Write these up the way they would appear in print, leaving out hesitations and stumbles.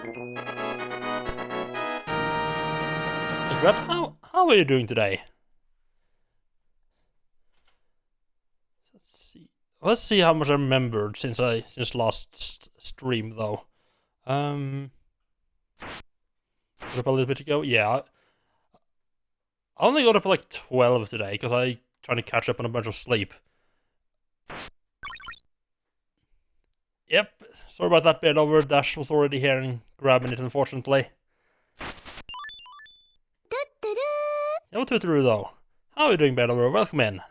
Grab, how are you doing today? Let's see. Let's see how much I remembered since last stream though. Was up a little bit ago. Yeah, I only got up at like 12 today because I trying to catch up on a bunch of sleep. Yep. Sorry about that bit over. Dash was already here and grabbing it, unfortunately. No tutor though. How are you doing, Bedover? Welcome in.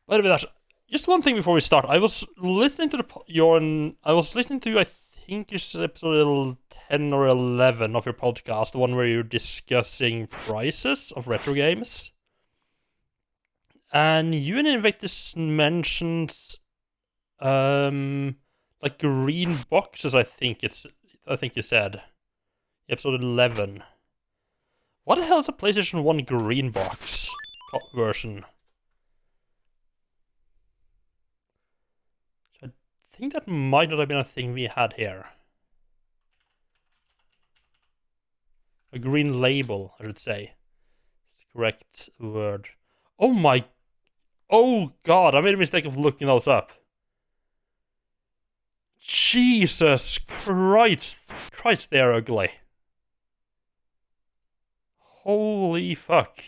By the way, Dash, just one thing before we start. I was listening to I think it's episode 10 or 11 of your podcast, the one where you're discussing prices of retro games. And you and Invictus mentioned like green boxes, I think you said. Episode 11. What the hell is a PlayStation 1 green box version? I think that might not have been a thing we had here. A green label, I should say. It's the correct word. Oh god, I made a mistake of looking those up. Jesus Christ. Christ, they're ugly. Holy fuck.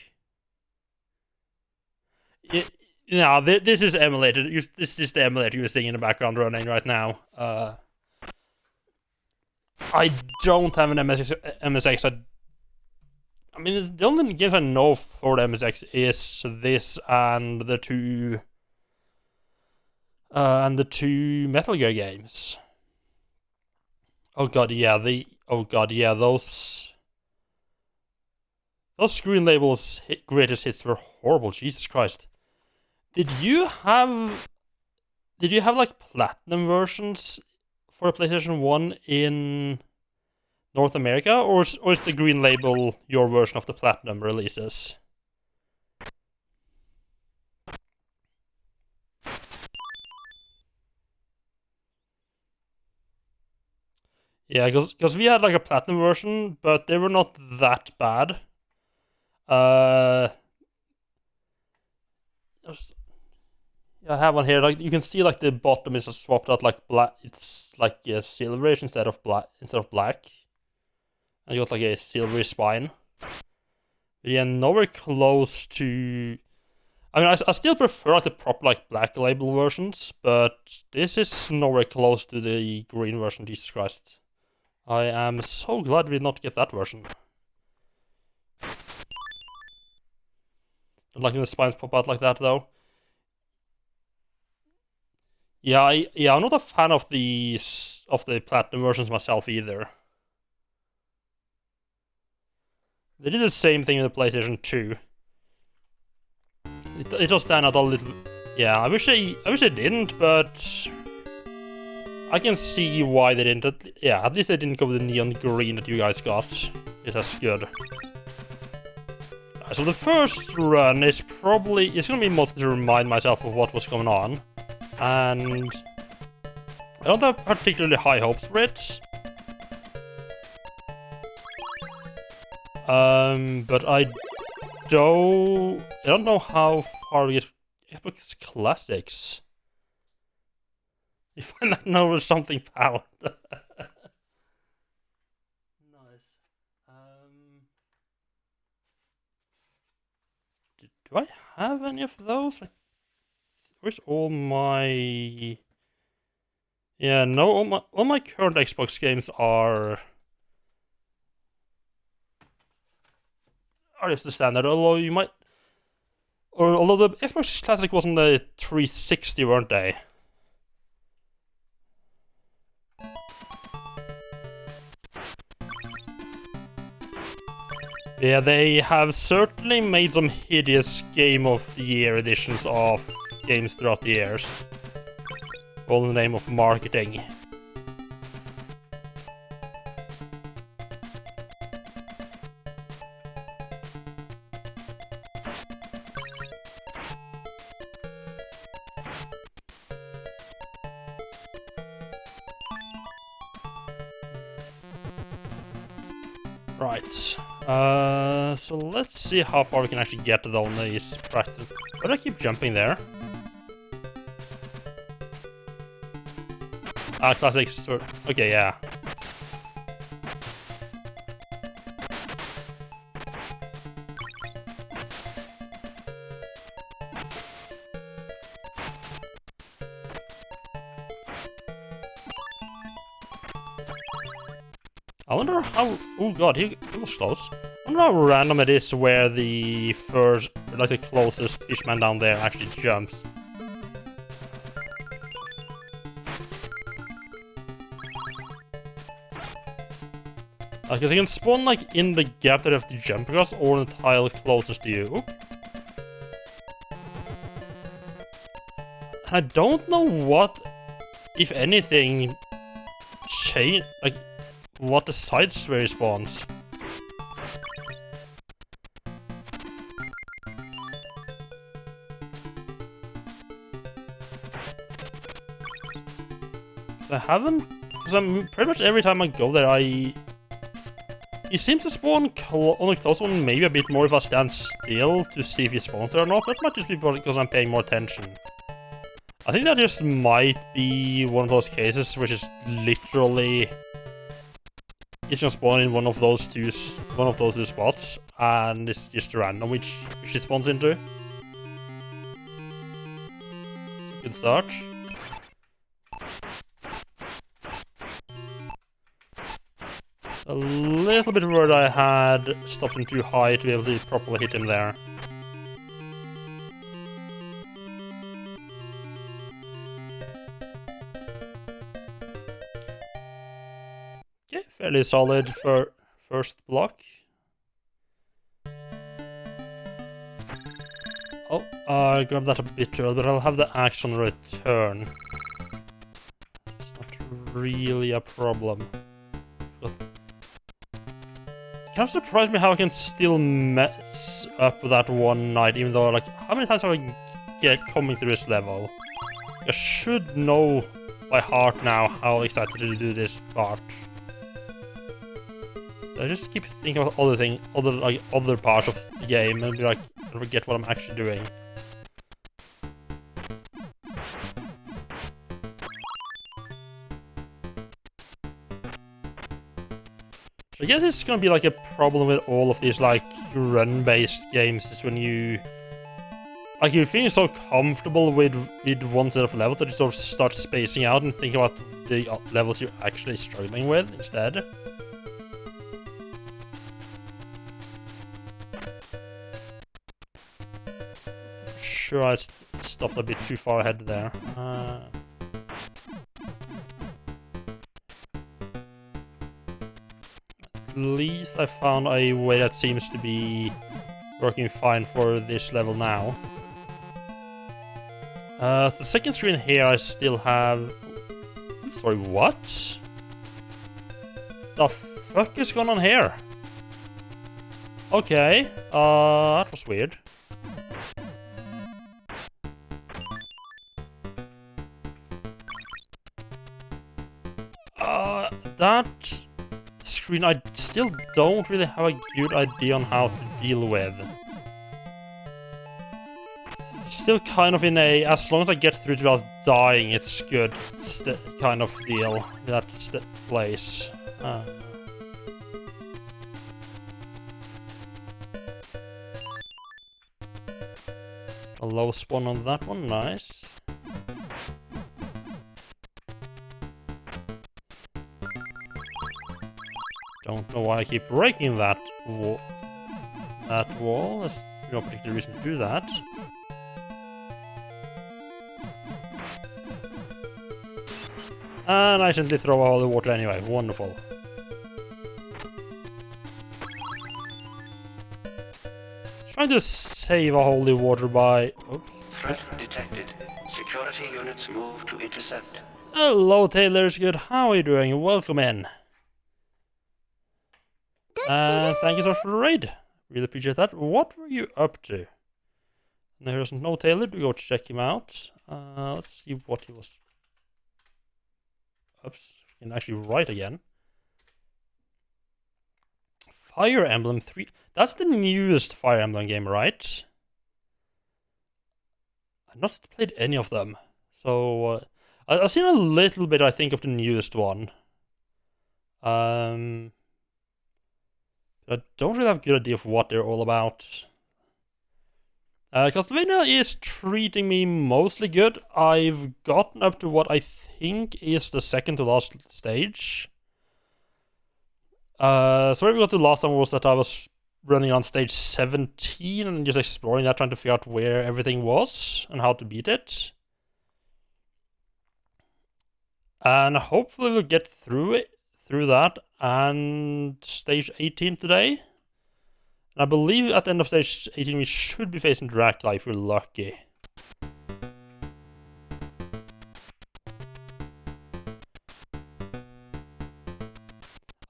This is emulated. This is the emulator you're seeing in the background running right now. I don't have an MSX. I mean, the only games I know for the MSX is this and the two Metal Gear games. Oh god, yeah, those screen labels greatest hits were horrible. Jesus Christ. Did you have like platinum versions for a PlayStation 1 in North America, or is the green label your version of the platinum releases? Yeah, because we had like a platinum version, but they were not that bad. I have one here. Like you can see, like the bottom is swapped out like black. It's like a silverish instead of black. And you got like a silvery spine. But yeah, nowhere close to. I mean, I still prefer like the proper like black label versions, but this is nowhere close to the green version. Jesus Christ! I am so glad we did not get that version. Don't like when the spines pop out like that though. Yeah, I'm not a fan of the platinum versions myself either. They did the same thing in the PlayStation 2. It does stand out a little. Yeah, I wish they didn't, but I can see why they didn't. Yeah, at least they didn't go with the neon green that you guys got. That's good. So the first run is gonna be mostly to remind myself of what was going on. And I don't have particularly high hopes for it. But I don't know how far we get Xbox Classics. You find that now with something powered. Nice. Do I have any of those? Where's all my? Yeah, no. All my current Xbox games are just the standard. Although the Xbox Classic wasn't a 360, weren't they? Yeah, they have certainly made some hideous Game of the Year editions of games throughout the years. All in the name of marketing. Right. So let's see how far we can actually get on these practice. Why do I keep jumping there? Classic sort. Okay, yeah. I wonder how. Oh god, he was close. I wonder how random it is where the first, like the closest fishman down there actually jumps. Because you can spawn like in the gap that you have to jump across or in the tile closest to you. Oop. I don't know what, if anything, change, like, what the sides where he spawns. I haven't, because I'm pretty much every time I go there, he seems to spawn on the close one, maybe a bit more if I stand still to see if he spawns there or not. That might just be because I'm paying more attention. I think that just might be one of those cases which is literally he's gonna spawn in one of those two spots, and it's just random which he spawns into. It's a good start. A little bit worried I had stopped him too high to be able to properly hit him there. Okay, fairly solid for first block. Oh, I grabbed that a bit early, but I'll have the axe on return. It's not really a problem. But kind of surprised me how I can still mess up that one night, even though, like, how many times have I get coming through this level? I should know by heart now how exactly to do this part. I just keep thinking about other parts of the game and be like, I forget what I'm actually doing. I guess it's gonna be like a problem with all of these like run-based games is when you like you're feeling so comfortable with one set of levels that you sort of start spacing out and think about the levels you're actually struggling with instead. Sure, I stopped a bit too far ahead there. At least I found a way that seems to be working fine for this level now. The second screen here I still have... Sorry, what? The fuck is going on here? Okay, that was weird. That screen I still don't really have a good idea on how to deal with. Still kind of in a, as long as I get through it without dying, it's good kind of deal in that place. A low spawn on that one, nice. Don't know why I keep breaking that wall. There's no particular reason to do that. And I simply throw all the water anyway. Wonderful. Trying to save a holy water by... Oops. Threat detected. Security units move to intercept. Hello, Taylor's good. How are you doing? Welcome in. Thank you so much for the raid. Really appreciate that. What were you up to? There isn't no Taylor. Do go check him out. Let's see what he was. Oops. I can actually write again. Fire Emblem 3. That's the newest Fire Emblem game, right? I've not played any of them. So, I've seen a little bit, I think, of the newest one. I don't really have a good idea of what they're all about. Castlevania is treating me mostly good. I've gotten up to what I think is the second to last stage. So where we got to last time was that I was running on stage 17 and just exploring that, trying to figure out where everything was and how to beat it. And hopefully we'll get through that and stage 18 today. And I believe at the end of stage 18 we should be facing Dracula if we're lucky.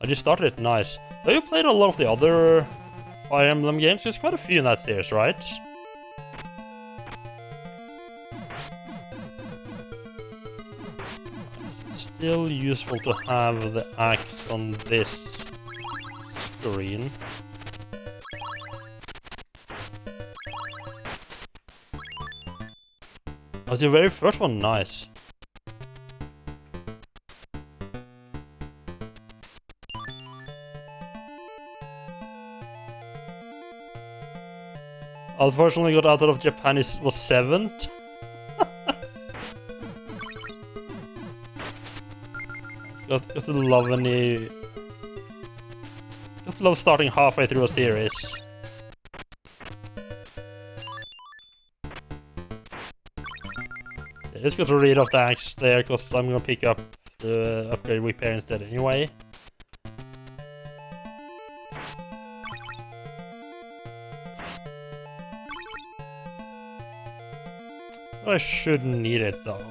I just started it, nice. Have you played a lot of the other Fire Emblem games? There's quite a few in that series, right? It's still useful to have the axe on this screen. Oh, it's your very first one, nice. Unfortunately, got out of Japan was 7th. got to love any. Got to love starting halfway through a series. Yeah, just got to read off the axe there, because I'm gonna pick up the upgrade repair instead anyway. I shouldn't need it though.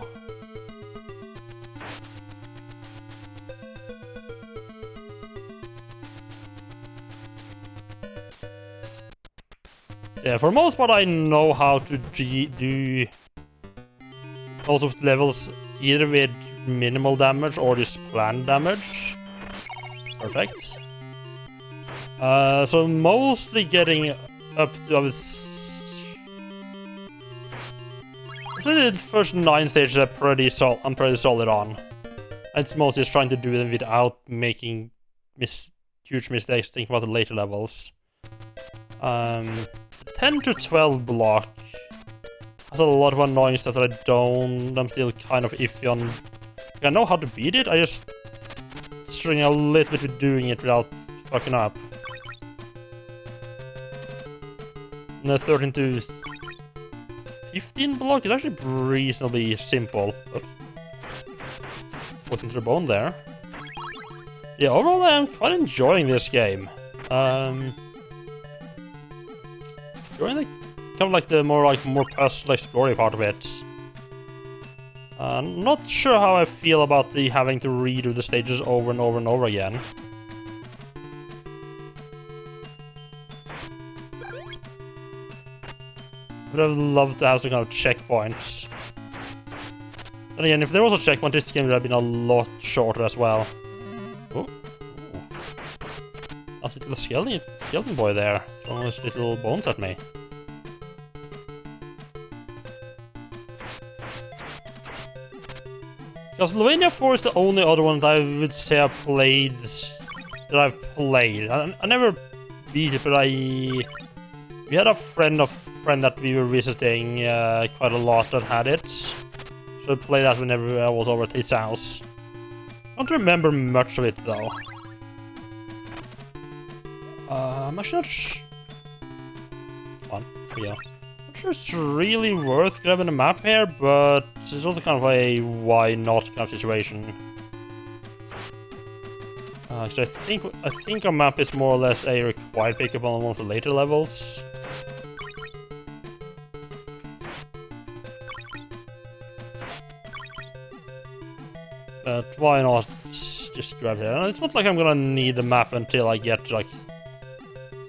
So yeah, for most part I know how to do most of the levels either with minimal damage or just planned damage. Perfect. So mostly getting up to so the first 9 stages are I'm pretty solid on. It's mostly just trying to do them without making huge mistakes, thinking about the later levels. 10 to 12 block has a lot of annoying stuff that I'm still kind of iffy on. I know how to beat it, I just string a little bit with doing it without fucking up. And the 13 to 15 block is actually reasonably simple, but into the bone there. Yeah, overall I am quite enjoying this game. Enjoying the kind of like the more personal exploring part of it. Not sure how I feel about the having to redo the stages over and over and over again. But I'd love to have some kind of checkpoints. And again, if there was a checkpoint, this game would have been a lot shorter as well. Oh, that's a little skeleton boy there, throwing his little bones at me. Castlevania 4 is the only other one that I would say I've played. I never beat it, but we had a friend that we were visiting quite a lot that had it. So I played that whenever I was over at his house. I don't remember much of it though. I'm actually not come on, yeah. I'm not sure it's really worth grabbing a map here, but it's also kind of a why not kind of situation. So I think a map is more or less a required pickup on one of the later levels. But why not just grab it? And it's not like I'm gonna need the map until I get to, like,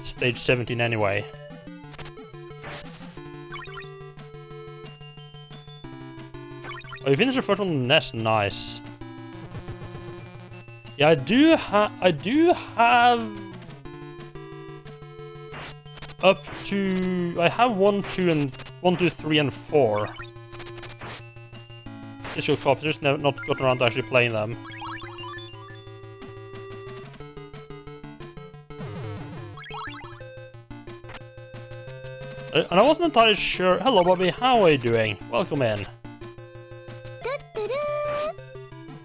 stage 17 anyway. Oh, you finished the first one on the NES, nice. Yeah, I do have up to... I have 1, 2, 3, and 4. Disco copies, just not gotten around to actually playing them. And I wasn't entirely sure... Hello, Bobby, how are you doing? Welcome in.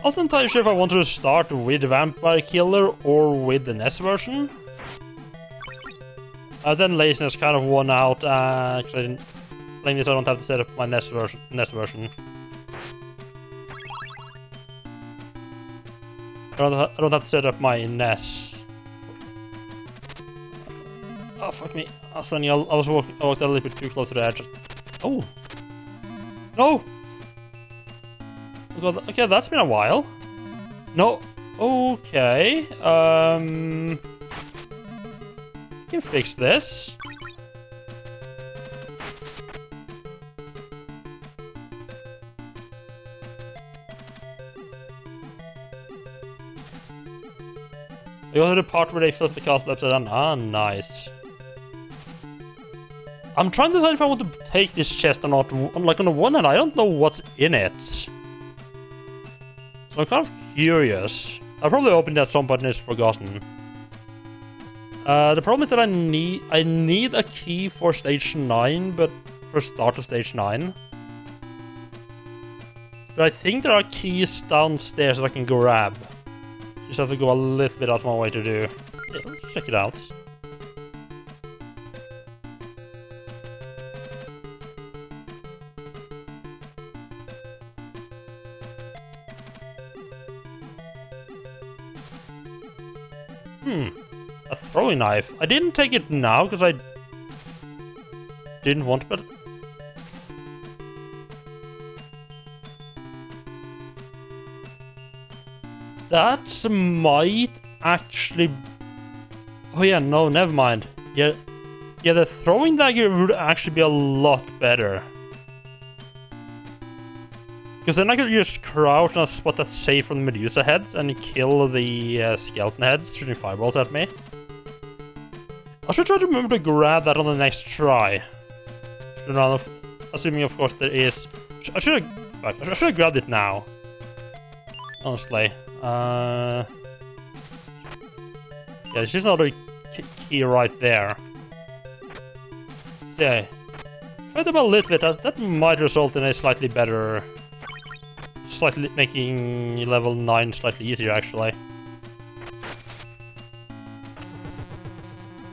I wasn't entirely sure if I wanted to start with Vampire Killer or with the NES version. Then laziness kind of won out, because I didn't... Playing this, I don't have to set up my NES version. I don't have to set up my NES. Oh, fuck me. Oh, Sonny, I walked a little bit too close to the edge. Oh! No! Oh God, okay, that's been a while. No. Okay. I can fix this. I go to the part where they flip the castle upside down. Ah, nice. I'm trying to decide if I want to take this chest or not. Like, on the one hand, I don't know what's in it. So I'm kind of curious. I'll probably open it at some point and it's forgotten. The problem is that I need a key for stage 9, but for start of stage 9. But I think there are keys downstairs that I can grab. Just have to go a little bit out of my way to do. Yeah, let's check it out. A throwing knife. I didn't take it now because I didn't want, but that might actually... Oh yeah, no, never mind. Yeah, the throwing dagger would actually be a lot better. Because then I could just crouch on a spot that's safe from the Medusa heads and kill the skeleton heads shooting fireballs at me. I should try to remember to grab that on the next try. Assuming, of course, there is... I should have grabbed it now. Honestly. Yeah, there's just another key right there. So, yeah. Fight up a little bit. That might result in a slightly better... Slightly making level 9 slightly easier, actually.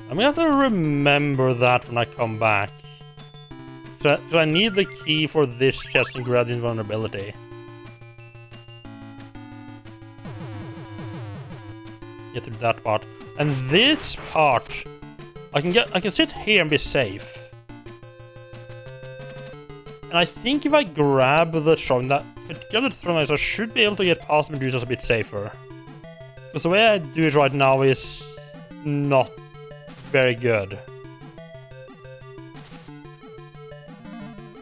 I'm gonna have to remember that when I come back. So I need the key for this chest and grab the invulnerability. Get through that part. And this part, I can sit here and be safe. And I think if I grab the throwing that, if I grab the throwing knives, I should be able to get past Medusas a bit safer. Because the way I do it right now is not very good.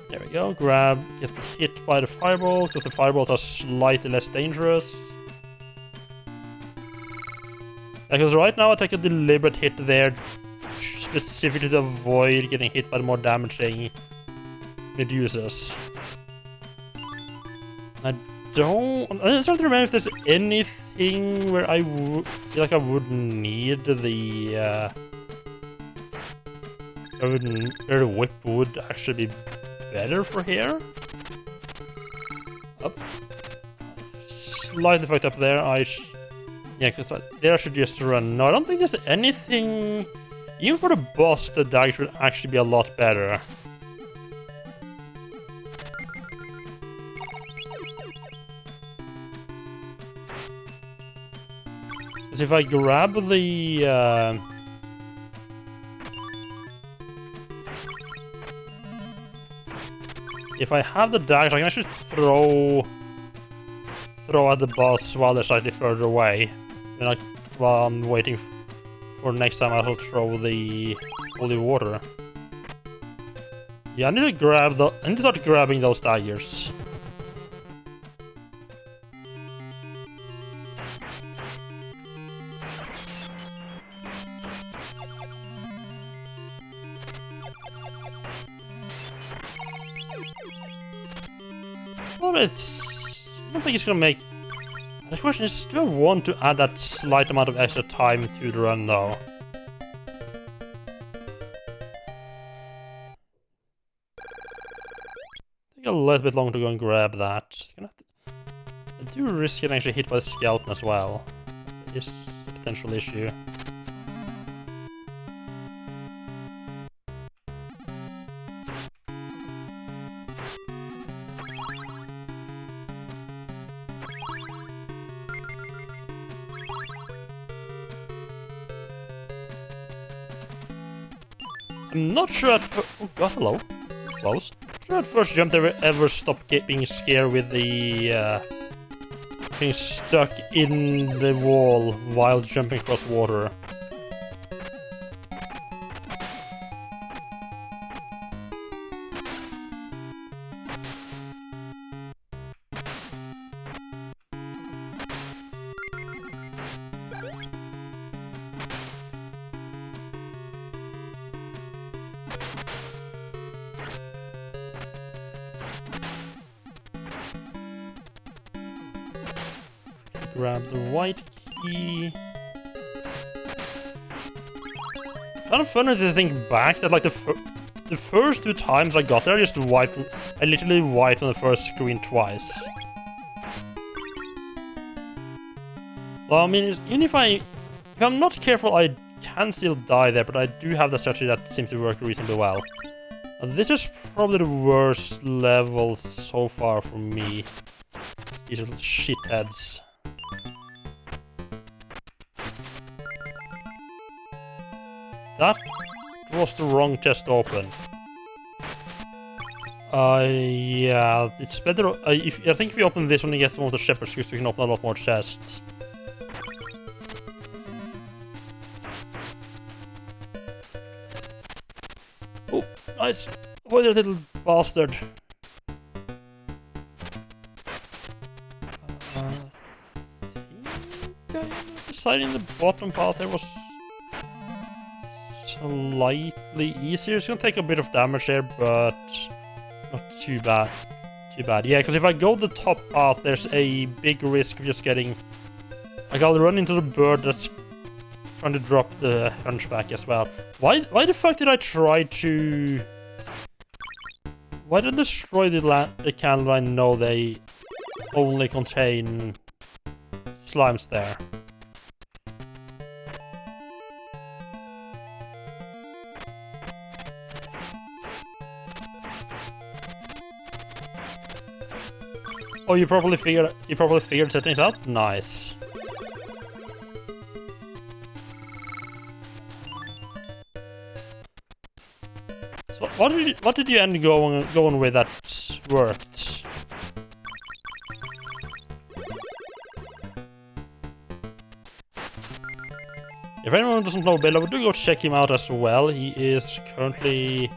There we go. Grab, get hit by the fireball, because the fireballs are slightly less dangerous. Because right now I take a deliberate hit there, specifically to avoid getting hit by the more damaging Medusas. I'm just trying to remember if there's anything where I feel like I would need the where the whip would actually be better for here. Up. Slightly fucked up there. Yeah, because there I should just run. No, I don't think there's anything... Even for the boss, the dagger would actually be a lot better. Because if I grab the... If I have the daggers, I can actually throw at the boss while they're slightly further away. And like, while I'm waiting for next time, I'll throw the holy water. Yeah, I need to start grabbing those daggers. But it's... I don't think it's gonna make... The question is, do I want to add that slight amount of extra time to the run though? Take a little bit longer to go and grab that. I do risk getting actually hit by the skeleton as well. It is a potential issue. I'm not sure at first. Oh god, hello. Close. I'm sure at first jump ever stopped being scared with the being stuck in the wall while jumping across water. Grab the white key. Kind of funny to think back that like the first 2 times I got there, I just wiped. I literally wiped on the first screen twice. Well, I mean, even if I'm not careful, I can still die there, but I do have the strategy that seems to work reasonably well. This is probably the worst level so far for me. These little shitheads. That was the wrong chest open. Yeah, it's better. I think if we open this one and get one of the shepherd's screws, we can open a lot more chests. Oh, nice! Avoid that little bastard. Deciding the bottom path there was slightly easier. It's gonna take a bit of damage there, but not too bad. Yeah, because if I go the top path, there's a big risk of just getting... Like, I'll run into the bird that's trying to drop the hunchback as well. Why the fuck did I try to... Why did I destroy the candle? I know they only contain slimes there. Oh, you probably figured settings out? Nice. So what did you end going with that worked? If anyone doesn't know Bill, I would do go check him out as well. He is currently...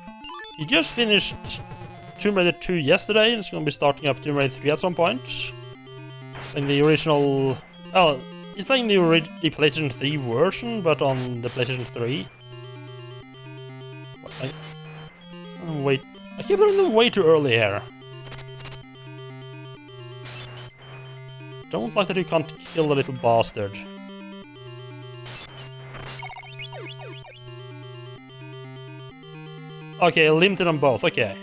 He just finished Tomb Raider 2 yesterday, and it's going to be starting up Tomb Raider 3 at some point. Playing the original... Oh, he's playing the PlayStation 3 version, but on the PlayStation 3. Wait, I keep running them way too early here. Don't like that you can't kill the little bastard. Okay, limited on both, okay.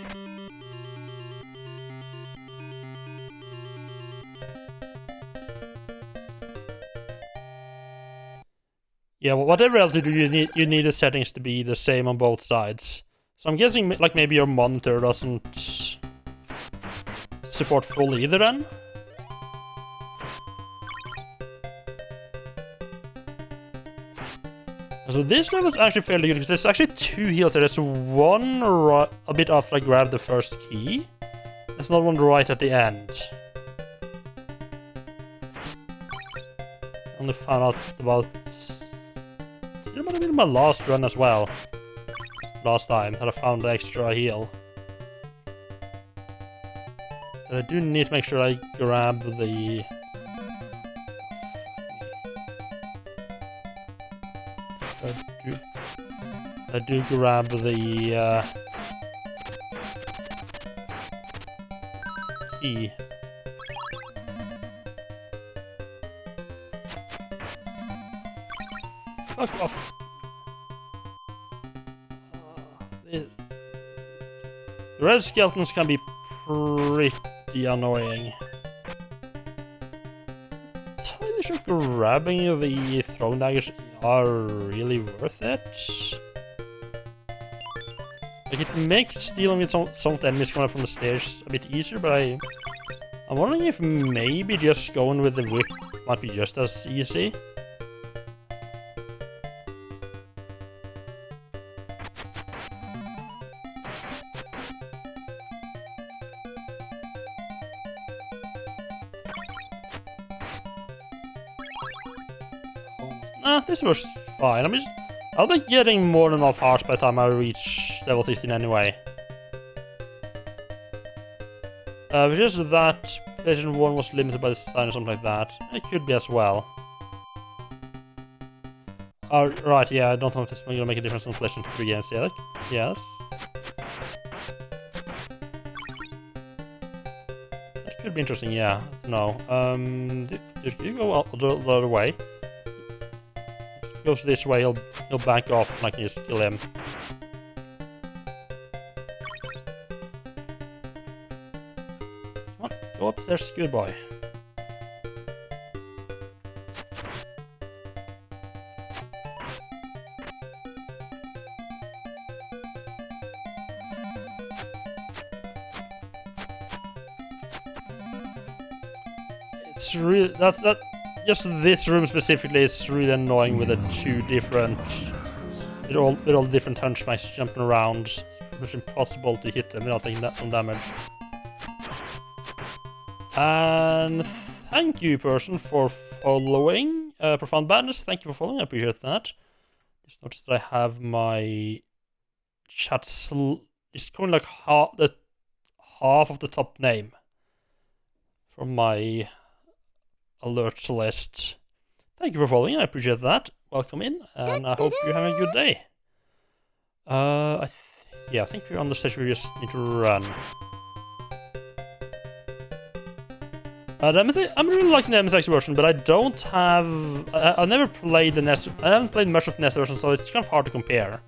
Yeah, well, whatever else you do, you need the settings to be the same on both sides. So I'm guessing like maybe your monitor doesn't support full either then? So this level is actually fairly good because there's actually 2 heals there. There's one a bit after I grabbed the first key. There's another one right at the end. Only found out about... It might have been my last run as well. Last time that I found the extra heal. But I do need to make sure I grab the... I do grab the key. Fuck off. The red skeletons can be pretty annoying. Entirely sure grabbing the throwing daggers are really worth it. Like, it makes dealing with some of the enemies coming up from the stairs a bit easier, but I'm wondering if maybe just going with the whip might be just as easy. Nah, this was fine. I'll be getting more than enough hearts by the time I reach level 16 anyway. It's just that PlayStation 1 was limited by design or something like that. It could be as well. Right, yeah, I don't know if this is going to make a difference on PlayStation 3 games yet. Yes. That could be interesting, yeah. No. Did you go the other way? Goes this way, he'll back off and I can just kill him. Come on, go upstairs, good boy. It's really that. Just this room specifically is really annoying with the two different, with all different hunchbacks jumping around. It's pretty much impossible to hit them without taking some damage. And thank you, person, for following. Profound Badness, thank you for following. I appreciate that. Just notice that I have my chat. It's coming like half of the top name from my alert list. Thank you for following, I appreciate that. Welcome in, and I hope you're having a good day. I think we're on the stage where we just need to run. I'm really liking the MSX version, but I don't have... I've never played the NES... I haven't played much of the NES version, so it's kind of hard to compare.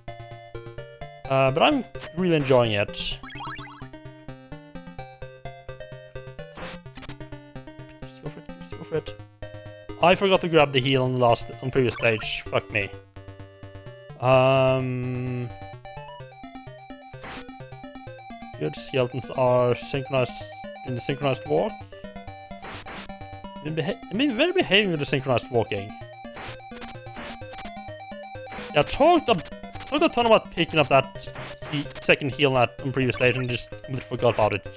But I'm really enjoying it. It. I forgot to grab the heal on previous stage. Fuck me. Good skeletons are synchronized in the synchronized walk. Very behaving with the synchronized walking. Yeah, talked a ton about picking up that second heal on previous stage and just completely forgot about it.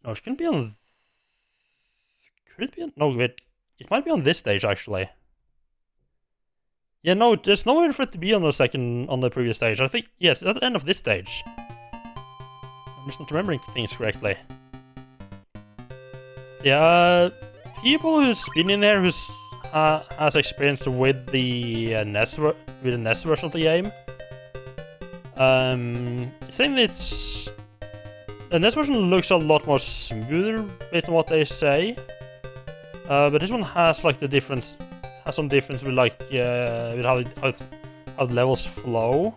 No, it couldn't be on... Could it be on... No, wait. It might be on this stage, actually. Yeah, no, there's nowhere for it to be on the previous stage. I think, yes, at the end of this stage. I'm just not remembering things correctly. Yeah, people who's been in there who's has experience with the NES version of the game, saying it's... The NES version looks a lot more smoother based on what they say, but this one has like has some difference with like with how the levels flow.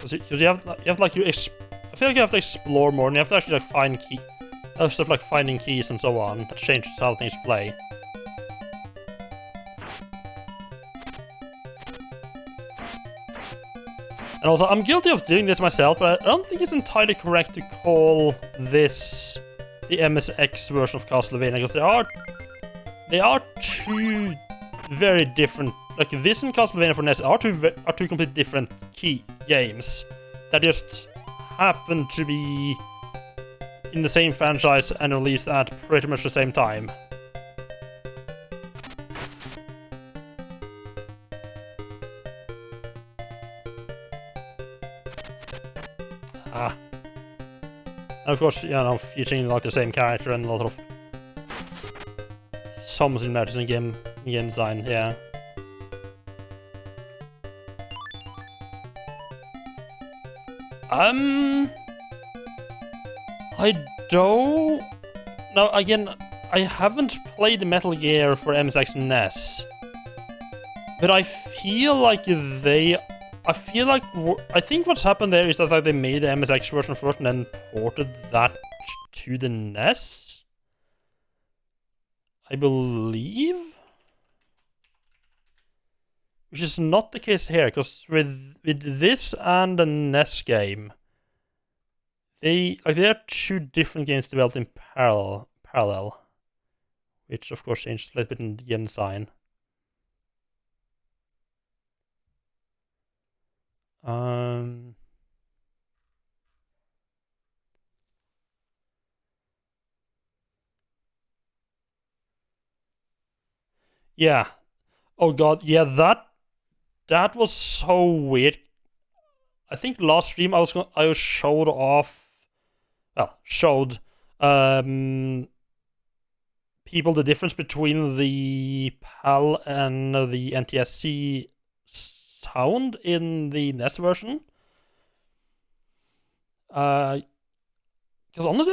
Because you have like I feel like you have to explore more, and you have to actually like find stuff like finding keys and so on. That changes how things play. And also, I'm guilty of doing this myself, but I don't think it's entirely correct to call this the MSX version of Castlevania, because they are two very different. Like this and Castlevania for NES are two completely different key games that just happen to be in the same franchise and released at pretty much the same time. And of course, you know, featuring like the same character and a lot of some similarities in game design, yeah. I don't... Now, again, I haven't played Metal Gear for MSX and NES. But I feel like I think what's happened there is that like, they made the MSX version first and then ported that to the NES? I believe? Which is not the case here, because with this and the NES game, they are two different games developed in parallel. Which of course changed a little bit in the game design. Yeah. Oh god, yeah, that was so weird. I think last stream I showed people the difference between the PAL and the NTSC sound in the NES version. Because honestly,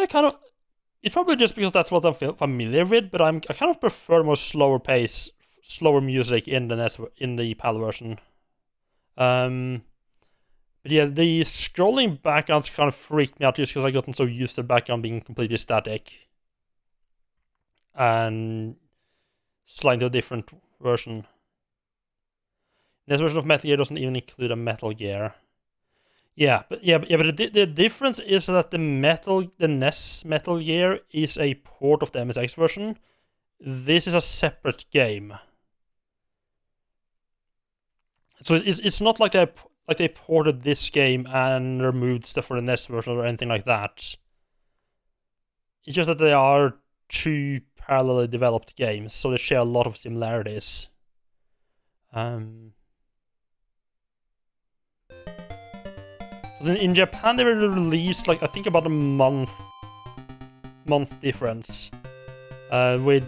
it's probably just because that's what I'm familiar with, but I kind of prefer more slower pace, slower music in the PAL version. But yeah, the scrolling backgrounds kind of freaked me out just because I gotten so used to the background being completely static. And sliding to a different version. This version of Metal Gear doesn't even include a Metal Gear. But the difference is that the NES Metal Gear is a port of the MSX version. This is a separate game. So it's not like they ported this game and removed stuff for the NES version or anything like that. It's just that they are two parallelly developed games, so they share a lot of similarities. In Japan, they were released like I think about a month difference, with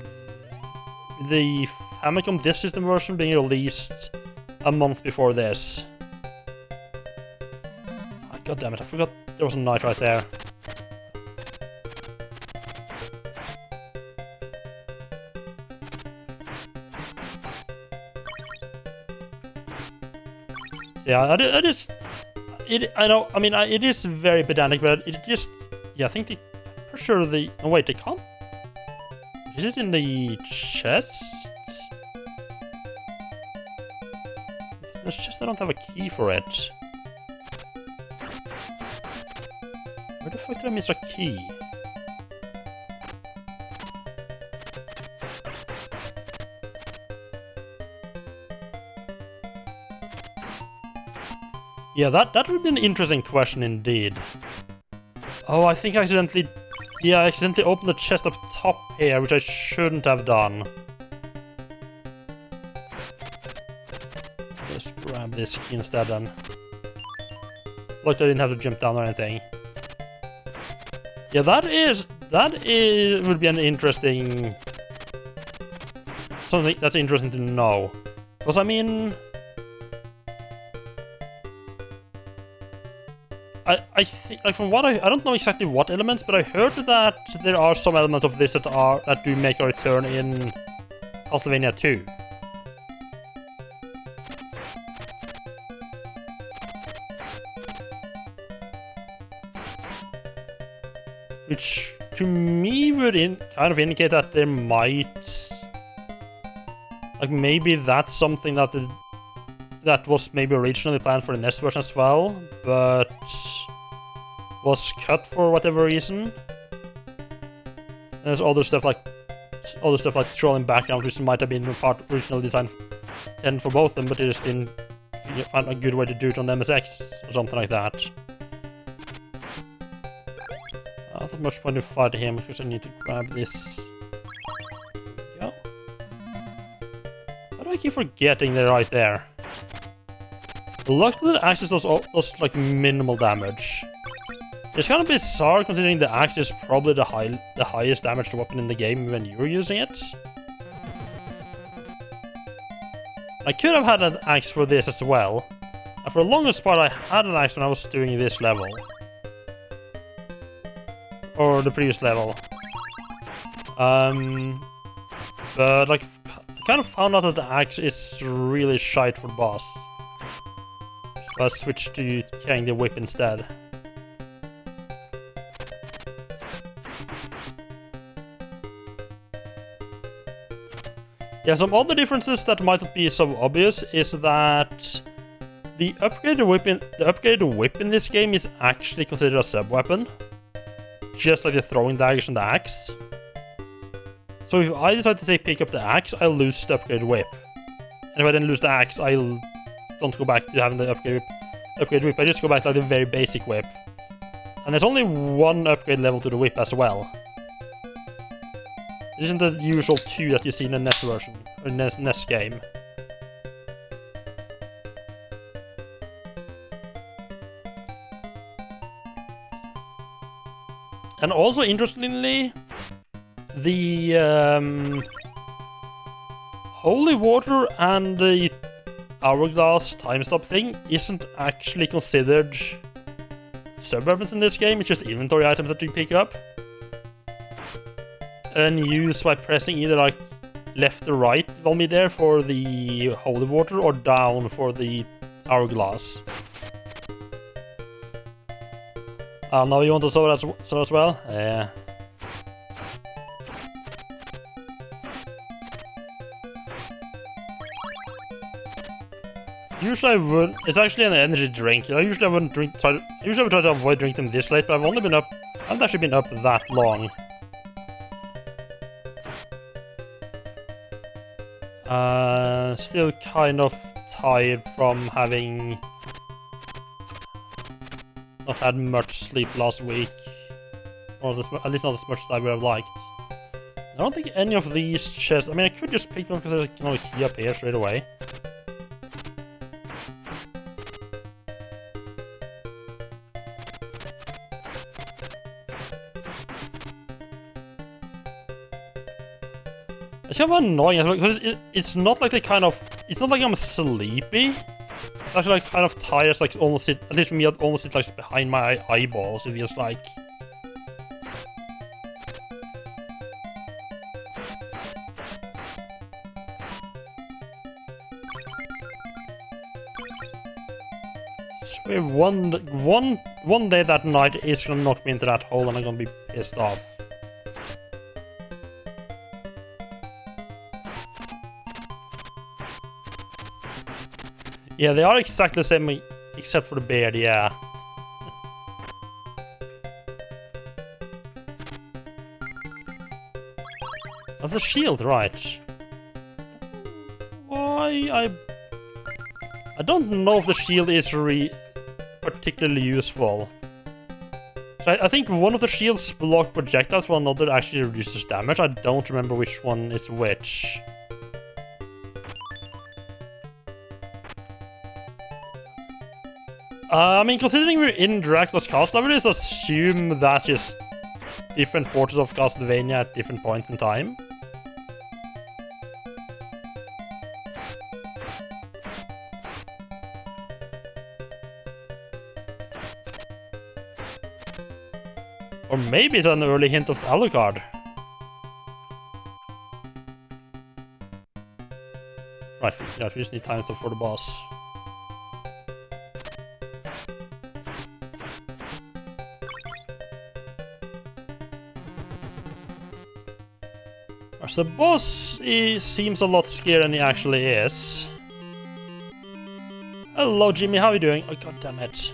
the Famicom Disk System version being released a month before this. Oh, God damn it! I forgot there was a knight right there. Yeah, it is very pedantic, but it just, I think for sure oh wait, they can't? Is it in the chests? It's just I don't have a key for it. Where the fuck did I miss a key? Yeah, that would be an interesting question indeed. Oh, I think I accidentally opened the chest up top here, which I shouldn't have done. Just grab this key instead then. Like I didn't have to jump down or anything. Yeah, that would be an interesting... something that's interesting to know. Because I mean... I think, like, from what I don't know exactly what elements, but I heard that there are some elements of this that do make a return in Castlevania 2. Which, to me, would kind of indicate that there might... like, maybe that's something that was maybe originally planned for the NES version as well, but was cut for whatever reason. And there's other stuff like scrolling background, which might have been part of original design and for both of them, but they just didn't find a good way to do it on the MSX or something like that. Not much point to fight him because I need to grab this. There we go. Why do I keep forgetting they're right there? Luckily the axes does like minimal damage. It's kind of bizarre considering the axe is probably the highest damaged weapon in the game when you're using it. I could have had an axe for this as well. For the longest part, I had an axe when I was doing this level. Or the previous level. But like, I kind of found out that the axe is really shite for the boss. So I switched to carrying the whip instead. Yeah, some other differences that might not be so obvious is that the upgraded whip in this game is actually considered a sub-weapon. Just like the throwing daggers and the axe. So if I decide to say pick up the axe, I'll lose the upgraded whip. And if I then lose the axe, I'll don't go back to having the upgraded whip. I just go back to like the very basic whip. And there's only one upgrade level to the whip as well. It isn't the usual 2 that you see in the NES version, or NES game. And also, interestingly, the holy water and the hourglass time stop thing isn't actually considered sub-weapons in this game. It's just inventory items that you pick up and use by pressing either like left or right while me there for the holy water or down for the hourglass. Now you want to solve that as well? Yeah. Usually I would. It's actually an energy drink. I usually wouldn't drink. I usually would try to avoid drinking them this late, but I've only been up. I haven't actually been up that long. Still kind of tired from having not had much sleep last week, or at least not as much as I would have liked. I don't think any of these chests. I mean, I could just pick them because there's no key up here straight away. It's kind of annoying as well, because it's not like it's not like I'm sleepy. It's actually like kind of tired, it's like almost sit, at least for me, it almost sit like behind my eyeballs, it feels like. So one day that night is gonna knock me into that hole and I'm gonna be pissed off. Yeah, they are exactly the same, except for the beard, yeah. That's a shield, right? Why, I don't know if the shield is particularly useful. So I think one of the shields block projectiles while another actually reduces damage. I don't remember which one is which. I mean, considering we're in Dracula's castle, I would just assume that's just different portions of Castlevania at different points in time. Or maybe it's an early hint of Alucard. Right, yeah, we just need time stop for the boss. The boss seems a lot scarier than he actually is. Hello, Jimmy, how are you doing? Oh, god damn it.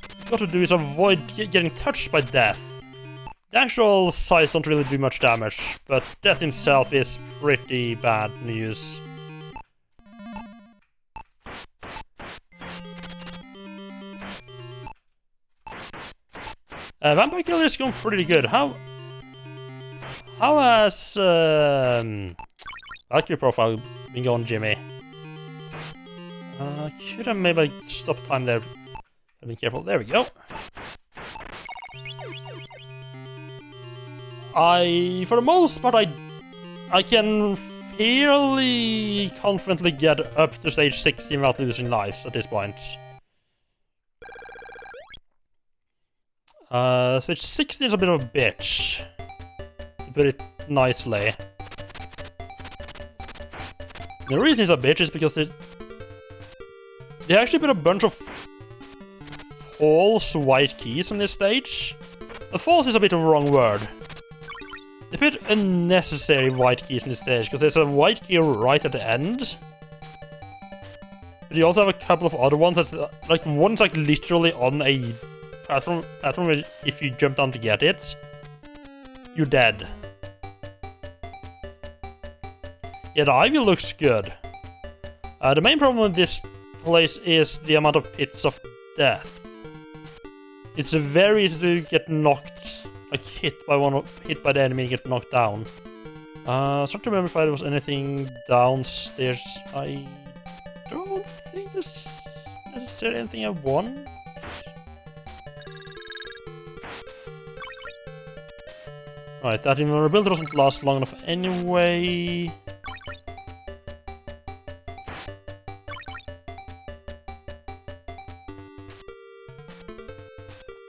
What you got to do is avoid getting touched by death. The actual size don't really do much damage, but death himself is pretty bad news. Vampire Killer is going pretty good. How has Valkyrie profile been going, Jimmy? Could have maybe stopped time there. Be careful. There we go. For the most part, I can fairly confidently get up to stage 16 without losing lives at this point. Stage 16 is a bit of a bitch, to put it nicely. The reason it's a bitch is because they actually put a bunch of false white keys on this stage. False is a bit of a wrong word. They put unnecessary white keys in this stage, because there's a white key right at the end. But you also have a couple of other ones that's like, one's like literally on a platform where if you jump down to get it, you're dead. Yeah, the ivy looks good. The main problem with this place is the amount of pits of death. It's very easy to get knocked, like hit by the enemy and get knocked down. I was trying to remember if there was anything downstairs. I don't think there's necessarily anything I want. Right, that invulnerability doesn't last long enough anyway.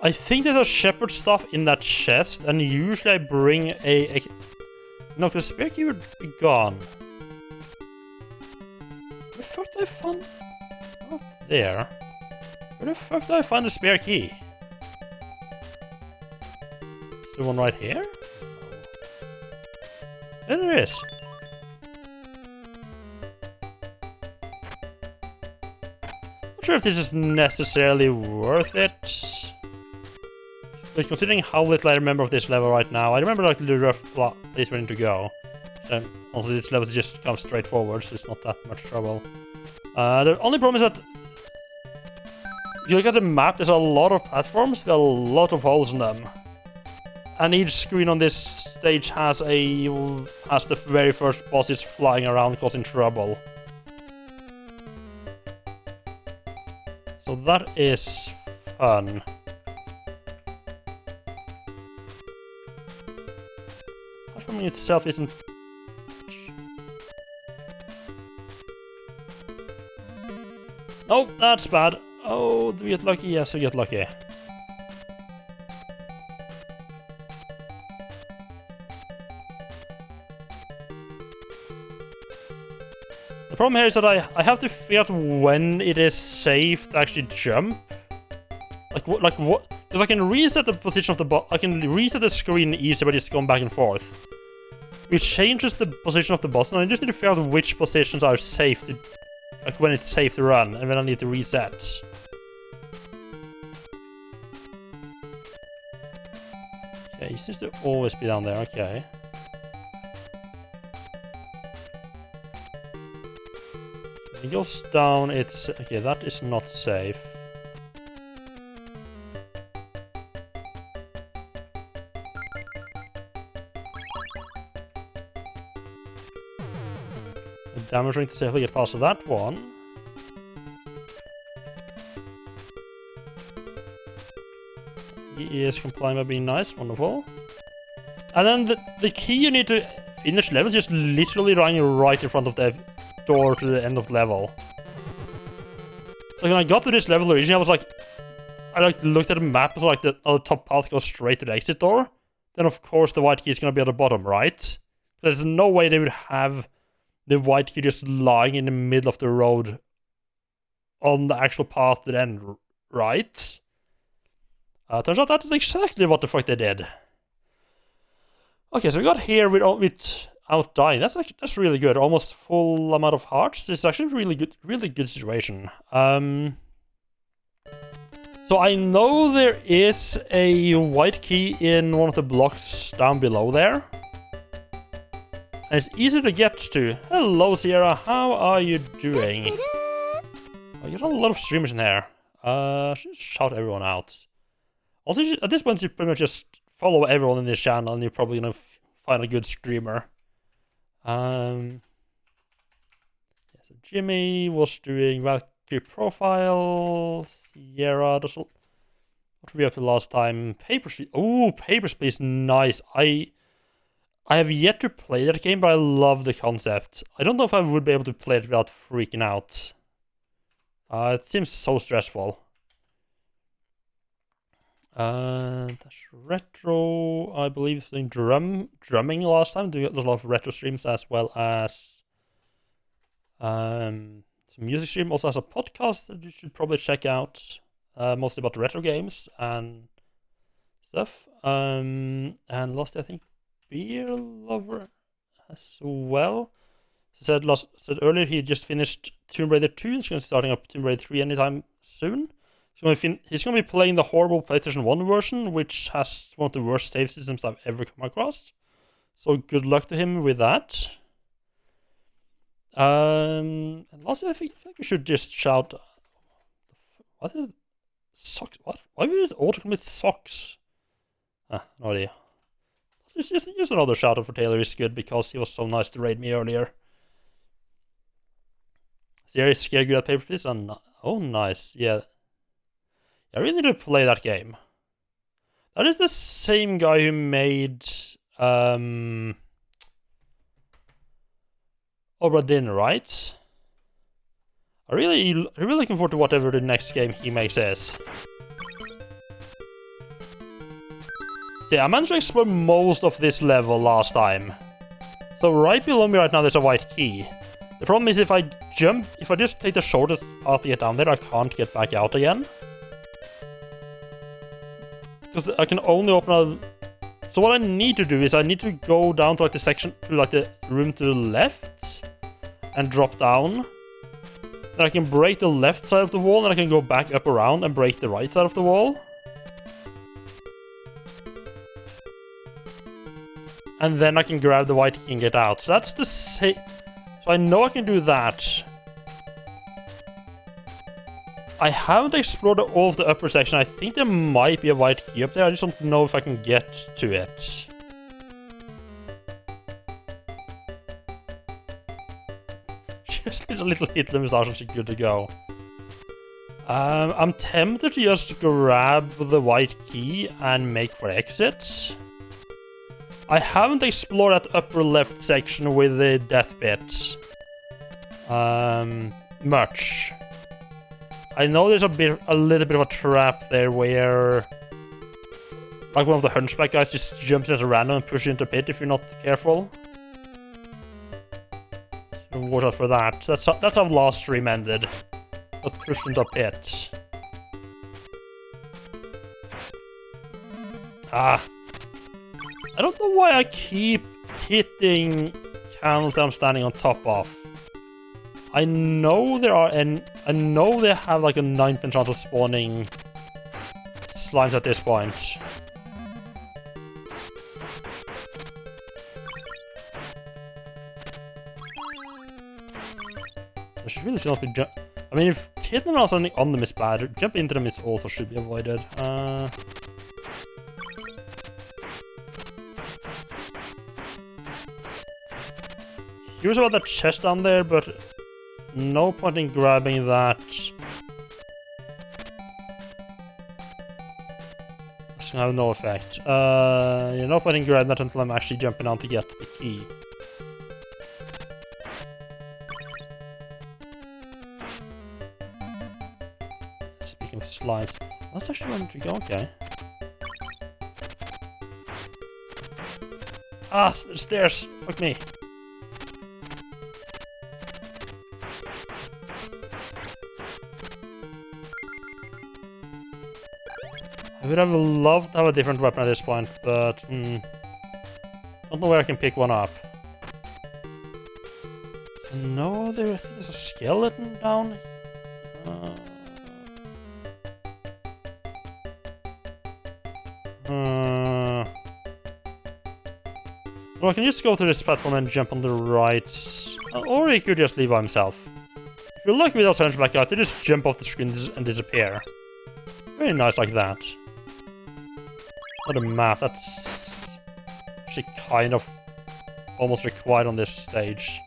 I think there's a shepherd staff in that chest, and usually I bring a... No, the spear key would be gone. Where the fuck did I find... Oh, there. Where the fuck did I find the spare key? Is there one right here? There it is. Not sure if this is necessarily worth it. But considering how little I remember of this level right now, I remember like the rough place where I need to go. Also, this level just comes straight forward, so it's not that much trouble. The only problem is that if you look at the map, there's a lot of platforms with a lot of holes in them. And each screen on this stage has the very first bosses flying around causing trouble. So that is fun. Platforming itself isn't... Oh, that's bad. Oh, do we get lucky? Yes, we get lucky. The problem here is that I have to figure out when it is safe to actually jump. Like what? Because I can reset the position of the I can reset the screen easy by just going back and forth. Which changes the position of the boss, and I just need to figure out which positions are safe to, like when it's safe to run, and when I need to reset. Okay, he seems to always be down there. Okay. When it goes down, it's... Okay, that is not safe. The damage ring to safely get past that one. He is complying by being nice, wonderful. And then the key you need to finish level is just literally running right in front of the door to the end of the level. So when I got to this level originally, I was like... I looked at the map, and like the top path goes straight to the exit door. Then of course the white key is gonna be at the bottom, right? There's no way they would have the white key just lying in the middle of the road on the actual path to the end, right? Turns out that's exactly what the fuck they did. Okay, so we got here without dying. That's really good. Almost full amount of hearts. This is actually a really good situation. So I know there is a white key in one of the blocks down below there. And it's easy to get to. Hello, Sierra. How are you doing? Oh, you got a lot of streamers in here. Should shout everyone out. Also, at this point, you pretty much just follow everyone in this channel, and you're probably gonna find a good streamer. Yeah, so Jimmy was doing Valkyrie Profile. Sierra does. What were we up to last time? Papers, Please. Ooh, Papers, Please. Nice. I I have yet to play that game, but I love the concept. I don't know if I would be able to play it without freaking out. It seems so stressful. That's retro, I believe, doing drumming last time. Doing a lot of retro streams as well as some music stream. Also has a podcast that you should probably check out. Mostly about retro games and stuff. And lastly, I think Beer Lover as well. Said earlier he just finished Tomb Raider 2. He's going to be starting up Tomb Raider 3 anytime soon. He's going to be playing the horrible PlayStation 1 version, which has one of the worst save systems I've ever come across. So good luck to him with that. And lastly, I think we should just shout. What is it? Socks? What? Why would it auto-commit socks? No idea. Just another shout out for Taylor is good because he was so nice to raid me earlier. Sierra is scared good at paper please. Oh, nice. Yeah. I really need to play that game. That is the same guy who made Obra Dinn, right? I'm really looking forward to whatever the next game he makes is. See, I managed to explore most of this level last time. So right below me right now there's a white key. The problem is if I just take the shortest path to get down there, I can't get back out again. Because I can only open a... So what I need to do is I need to go down to like the section, to like the room to the left and drop down. Then I can break the left side of the wall and I can go back up around and break the right side of the wall. And then I can grab the white key and get out. So that's the same... So I know I can do that. I haven't explored all of the upper section. I think there might be a white key up there. I just don't know if I can get to it. Just needs a little Hitler massage and she's good to go. I'm tempted to just grab the white key and make for exit. I haven't explored that upper left section with the death bit much. I know there's a little bit of a trap there where like one of the hunchback guys just jumps in at random and pushes you into a pit if you're not careful. So watch out for that. That's how last stream ended. Got pushed into a pit. I don't know why I keep hitting candles that I'm standing on top of. I know they have like a 9% chance of spawning slimes at this point. I should really not be I mean, if hitting them while standing on them is bad, jump into them is also should be avoided. Curious about that chest down there, but no point in grabbing that. It's gonna have no effect. Yeah, no point in grabbing that until I'm actually jumping on to get the key. Speaking of slides, that's actually where to go, okay. Ah, stairs! Fuck me. I would have loved to have a different weapon at this point, but don't know where I can pick one up. No, I think there's a skeleton down. Well, I can just go to this platform and jump on the right, or he could just leave by himself. If you're lucky with those hunchback guys, they just jump off the screen and disappear. Very nice like that. What a map, that's actually kind of almost required on this stage.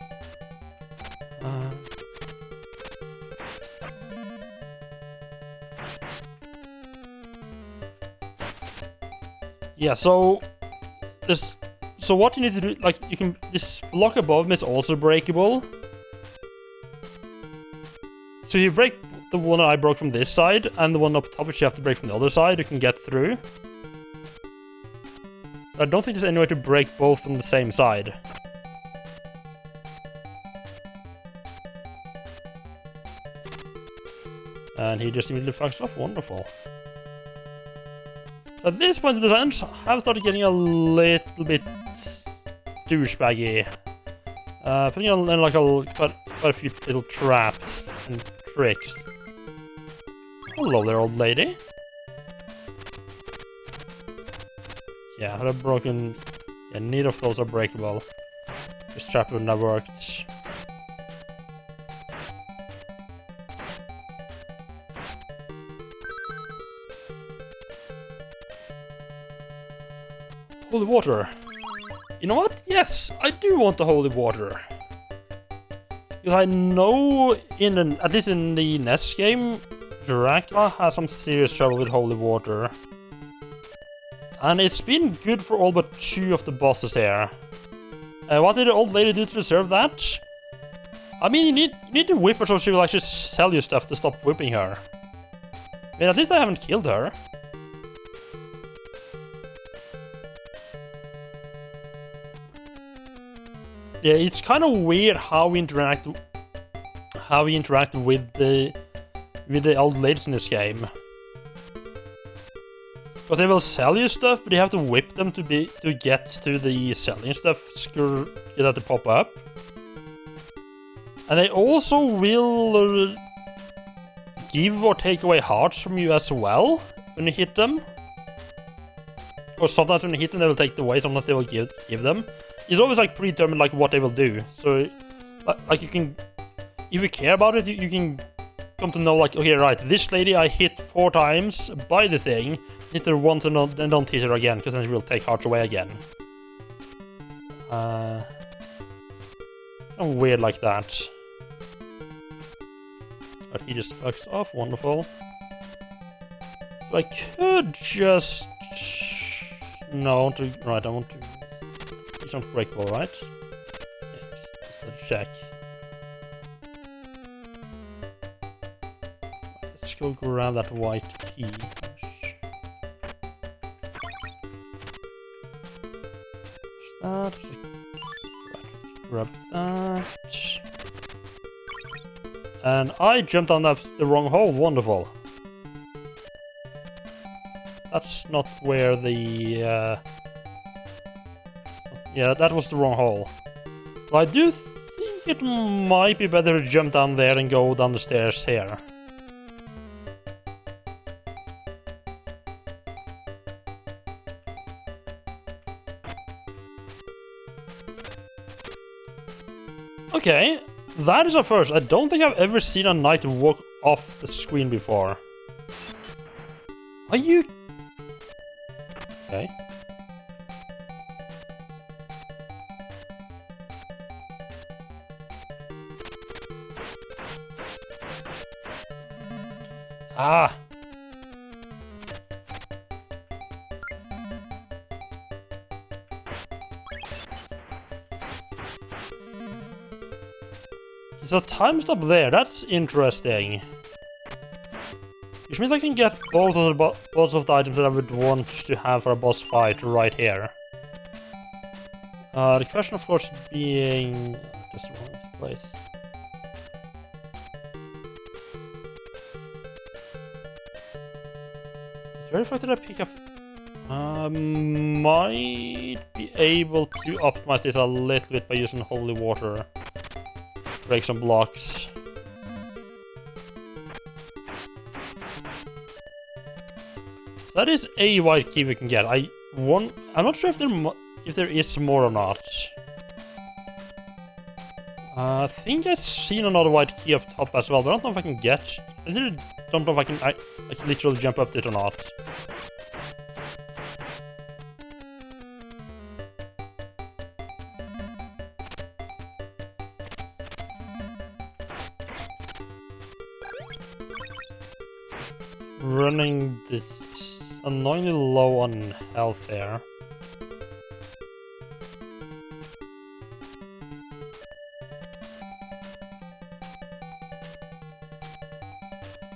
Yeah, so So what you need to do, like, you can, this block above me is also breakable. So you break the one I broke from this side, and the one up top which you have to break from the other side, you can get through. I don't think there's any way to break both from the same side. And he just immediately fucks off. Wonderful. At this point, the designs have started getting a little bit douchebaggy. Putting in like quite a few little traps and tricks. Hello there, old lady. Yeah, they're broken. Yeah, neither of those are breakable. This trap wouldn't have worked. Holy water. You know what? Yes, I do want the holy water. Because I know, at least in the NES game, Dracula has some serious trouble with holy water. And it's been good for all but 2 of the bosses here. What did the old lady do to deserve that? I mean, you need to whip her so she will actually sell you stuff to stop whipping her. I mean, at least I haven't killed her. Yeah, it's kind of weird how we interact with the old ladies in this game. Because they will sell you stuff, but you have to whip them to get to the selling stuff, get that to pop up. And they also will give or take away hearts from you as well when you hit them. Or sometimes when you hit them, they will take them away. Sometimes they will give them. It's always like predetermined like what they will do. So, like you can, if you care about it, you can come to know like, okay, right, this lady I hit 4 times, buy the thing, hit her once and then don't hit her again, because then she will take hearts away again. Weird like that. But he just fucks off, wonderful. So I could just... No, I want to... Right, I want to... He's not breakable, right? Yes, just a check. Let's go grab that white key. That. Grab that. And I jumped on the wrong hole. Wonderful. That's not where the... Yeah, that was the wrong hole. But I do think it might be better to jump down there and go down the stairs here. Okay, that is a first. I don't think I've ever seen a knight walk off the screen before. Are you... Okay. Ah! There's a time stop there, that's interesting. Which means I can get both of the items that I would want to have for a boss fight right here. The question of course being... just the wrong place. Very fact that I pick up... might be able to optimize this a little bit by using holy water. Break some blocks. So that is a white key we can get. I'm not sure if there is more or not. I think I've seen another white key up top as well, but I don't know if I can get... I don't know if I can literally jump up it or not. Running this annoyingly low on health there.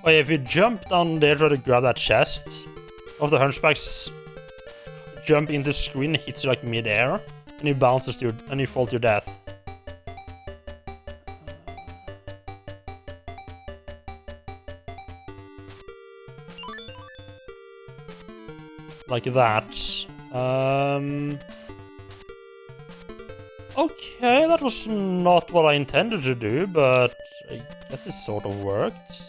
Oh yeah, if you jump down there, try to grab that chest, of the hunchbacks jump into the screen, hits you like mid-air, and you bounces to and you fall to your death. Like that. Okay, that was not what I intended to do, but I guess it sort of worked.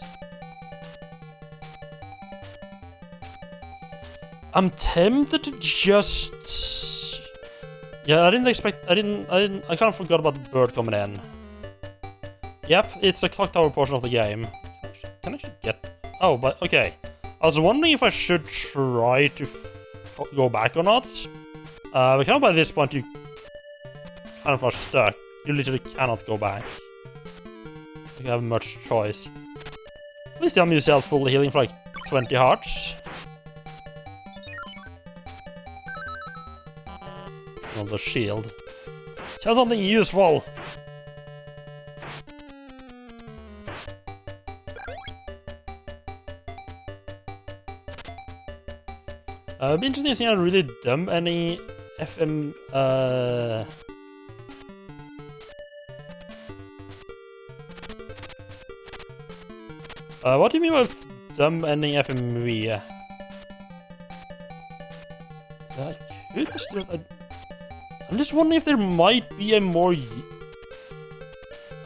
I'm tempted to just... Yeah, I kind of forgot about the bird coming in. Yep, it's the clock tower portion of the game. Can I actually get... Oh, but okay. I was wondering if I should try to go back or not. But kind of by this point you kind of are stuck. You literally cannot go back. You have much choice. Please tell me you sell full healing for like 20 hearts. Another shield. Sell something useful! It'd be interesting to see how really dumb any FM, what do you mean by dumb ending FMV? I'm just wondering if there might be a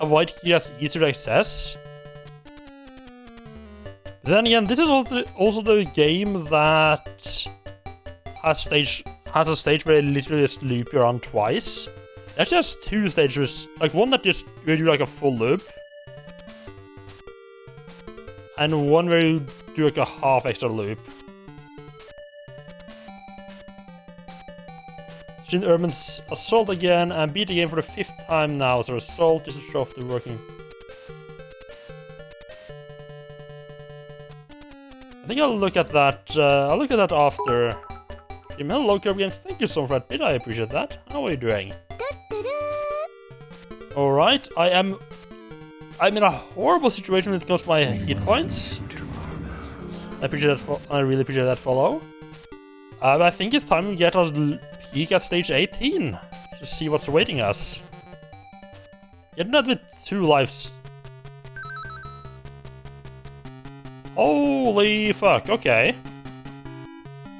white key that's easier to access. Then again, this is also the game that has a stage where it literally just loop you around twice. It actually has two stages, like one that just where you do like a full loop, and one where you do like a half extra loop. Jin Urban's Assault again, and beat the game for the 5th time now, so Assault is a show of the working. I think I'll look at that, after. Hello, Kirby Games, thank you so much for that bit, I appreciate that. How are you doing? Alright, I'm in a horrible situation when it comes to my hit points. I really appreciate that follow. I think it's time we get a peek at stage 18 to see what's awaiting us. Getting that with 2 lives. Holy fuck, okay.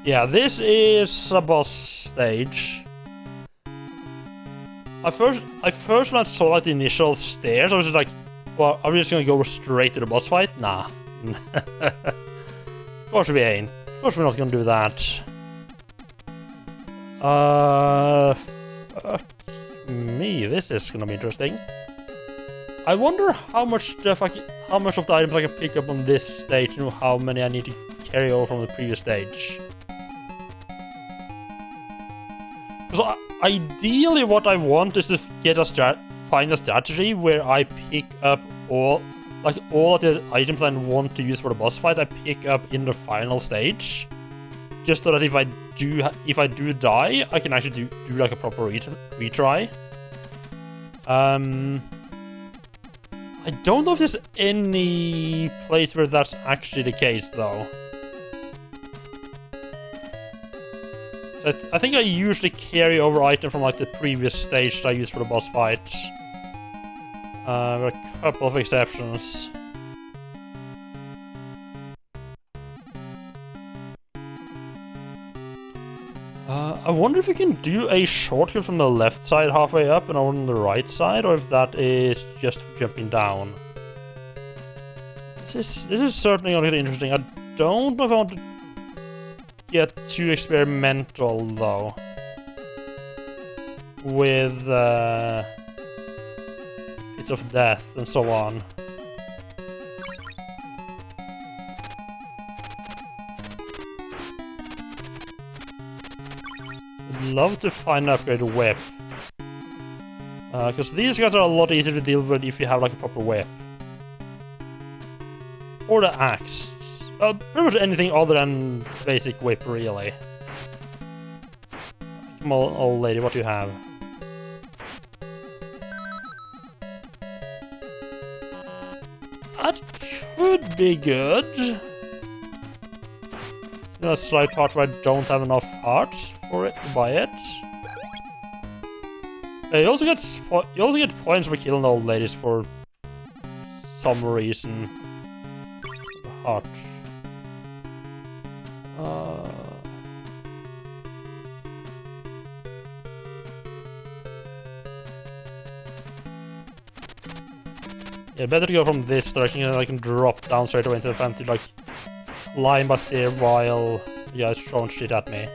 Yeah, this is a boss stage. I first when I saw like the initial stairs, I was just like, well, are we just gonna go straight to the boss fight? Nah. Of course we ain't. Of course we're not gonna do that. Fuck me, this is gonna be interesting. I wonder how much of the items I can pick up on this stage and how many I need to carry over from the previous stage. Because ideally what I want is to get find a strategy where I pick up all of the items I want to use for the boss fight, I pick up in the final stage. Just so that if I do die, I can actually do like a proper retry. I don't know if there's any place where that's actually the case, though. I think I usually carry over items from like the previous stage that I used for the boss fights. There are a couple of exceptions. I wonder if you can do a shortcut from the left side halfway up and on the right side, or if that is just jumping down. This is certainly going to get interesting. I don't know if I want to get too experimental, though. With Pits of Death and so on. Love to find an upgraded whip. Because these guys are a lot easier to deal with if you have like a proper whip. Or the axe. Pretty much anything other than basic whip, really. Come on, old lady, what do you have? That could be good. A slight part where I don't have enough hearts for it to buy it. You also get points for killing old ladies for some reason. Heart. Yeah, better to go from this direction and I can drop down straight away instead of having to like climb a stair while you guys throwing shit at me.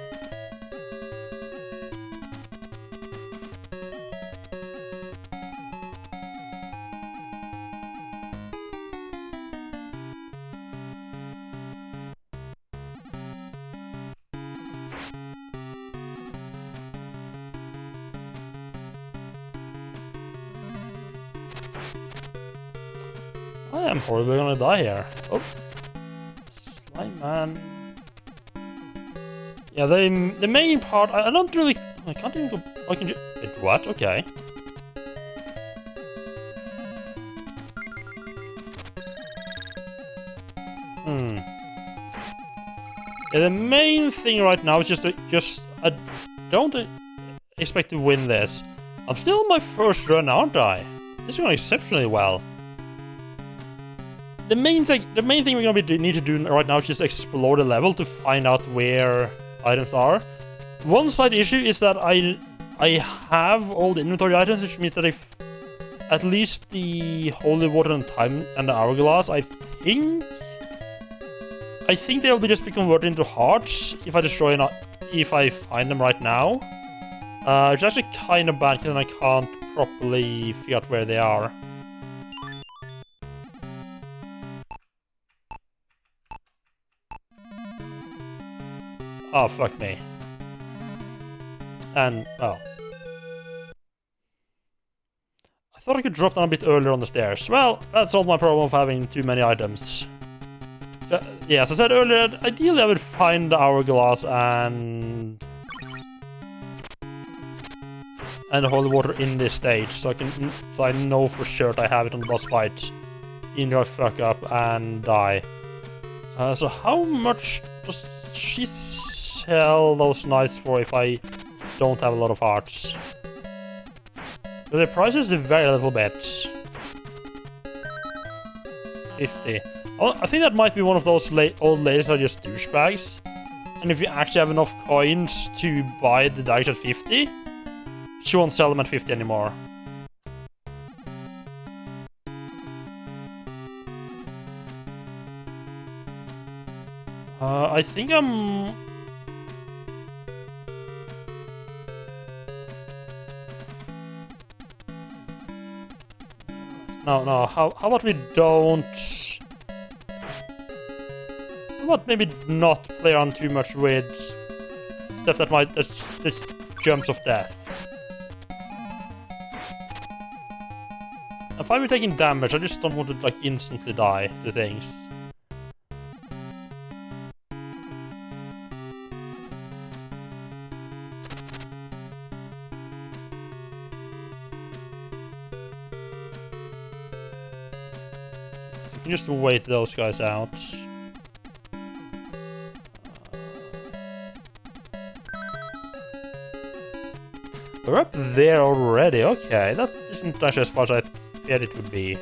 I am probably gonna die here. Oh. Slime man. Yeah, the main part, I don't really... I can't even go... I can just... Wait, what? Okay. Yeah, the main thing right now is I don't expect to win this. I'm still on my first run, aren't I? This is going exceptionally well. The main thing we're gonna need to do right now is just explore the level to find out where items are. One side issue is that I have all the inventory items, which means that if at least the holy water and time and the hourglass, I think they'll just be converted into hearts if I if I find them right now. It's actually kind of bad because I can't properly figure out where they are. Oh, fuck me. And, oh. I thought I could drop down a bit earlier on the stairs. Well, that's all my problem of having too many items. So, yeah, as I said earlier, ideally I would find the hourglass and the holy water in this stage, so I know for sure that I have it on the boss fight. Even if I fuck up and die. So how much does she sell those knights for if I don't have a lot of hearts? The prices vary a little bit. 50. Oh, I think that might be one of those old ladies that are just douchebags. And if you actually have enough coins to buy the dice at 50, she won't sell them at 50 anymore. I think I'm... No, how about we don't... How about maybe not play around too much with stuff that might... That's jumps of death. If I'm taking damage, I just don't want to like instantly die to things. Just wait those guys out. We're up there already. Okay, that isn't actually as far as I feared it would be.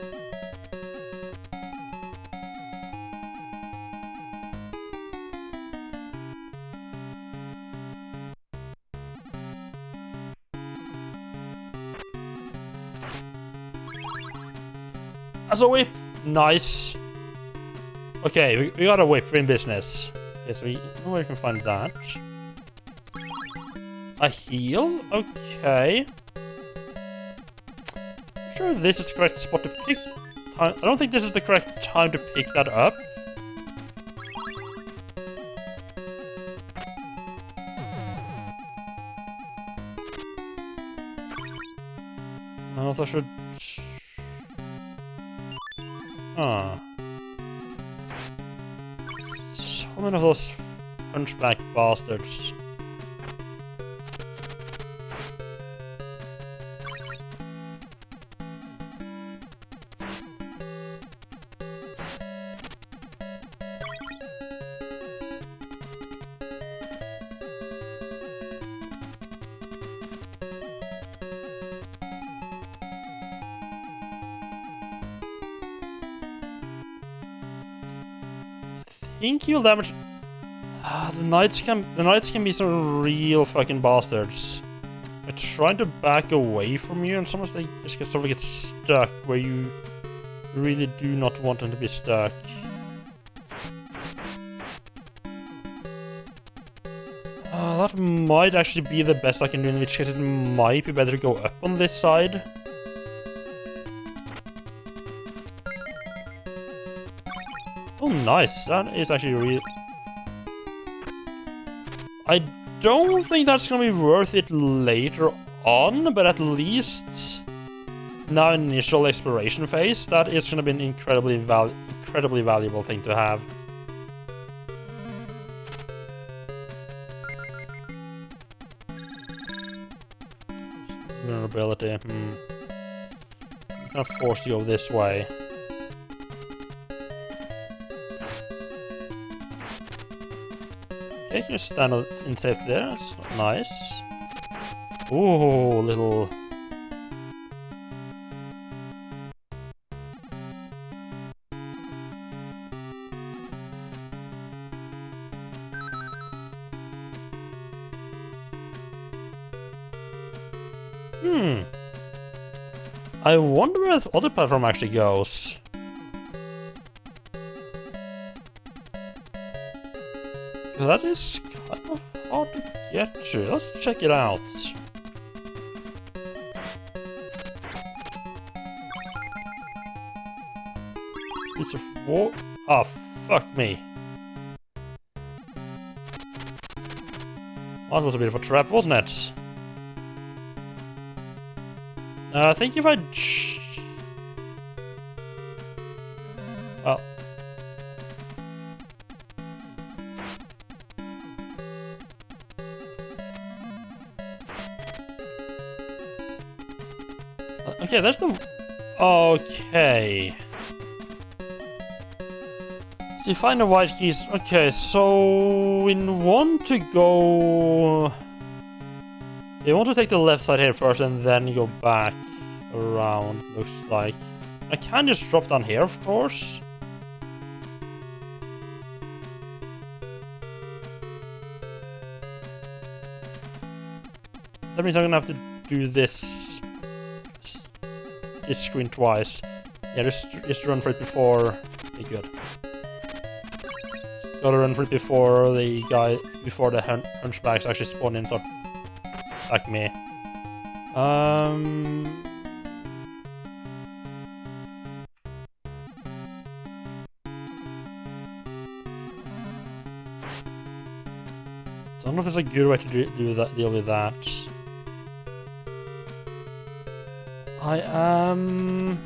As a whip. Nice. Okay, we got a whip. We're in business. Okay, so we know where we can find that. A heal? Okay. I'm sure this is the correct spot to pick. I don't think this is the correct time to pick that up. I don't know if I should... So many of those hunchback bastards. think he'll damage. The knights can be some real fucking bastards. They're trying to back away from you, and sometimes they just sort of get stuck where you really do not want them to be stuck. That might actually be the best I can do, in which case it might be better to go up on this side. Oh, nice. That is actually real. I don't think that's gonna be worth it later on, but at least now initial exploration phase, that is gonna be an incredibly valuable thing to have. Vulnerability. I'm kind of forced to go this way. Okay, can you stand in safe there? That's nice. Ooh, little. I wonder where the other platform actually goes. That is kind of hard to get to. Let's check it out. It's a four. Oh, fuck me. That was a bit of a trap, wasn't it? I think if I... Well... Okay, that's the... Okay... So you find the white keys... Okay, so... We want to go... You want to take the left side here first and then go back around, looks like. I can just drop down here, of course. That means I'm gonna have to do this screen twice. Yeah, just run for it before... Okay, good. Gotta run for it before the guy... Before the hunchbacks actually spawn in, so... Like me. Don't know if there's a good way to deal with that. I am...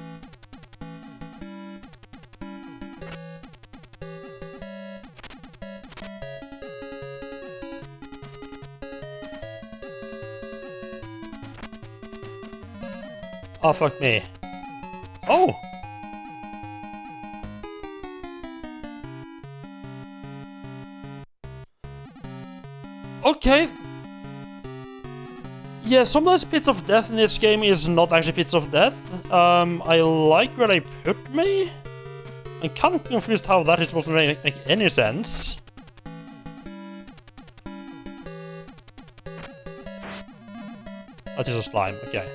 Oh, fuck me. Oh! Okay. Yeah, some of those pits of death in this game is not actually pits of death. I like where they put me. I'm kind of confused how that is supposed to make any sense. That is a slime, okay.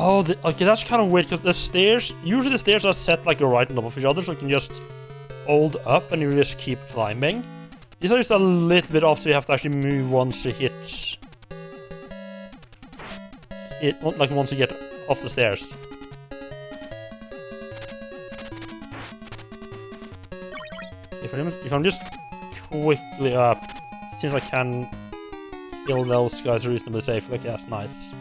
Oh, okay, that's kind of weird, because the stairs... Usually the stairs are set like right on top of each other, so you can just hold up and you just keep climbing. These are just a little bit off, so you have to actually move once you hit... Like once you get off the stairs. If I'm just quickly up, since I can kill those guys reasonably safely, okay, that's nice.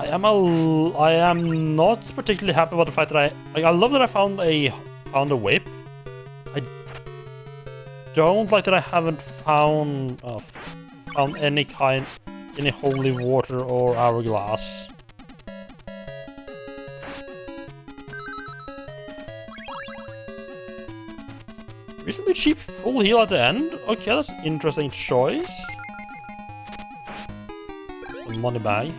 I am not particularly happy about the fact that I love that I found a whip. I don't like that I haven't found any kind any holy water or hourglass. Reasonably cheap full heal at the end. Okay, that's an interesting choice. Some money bag.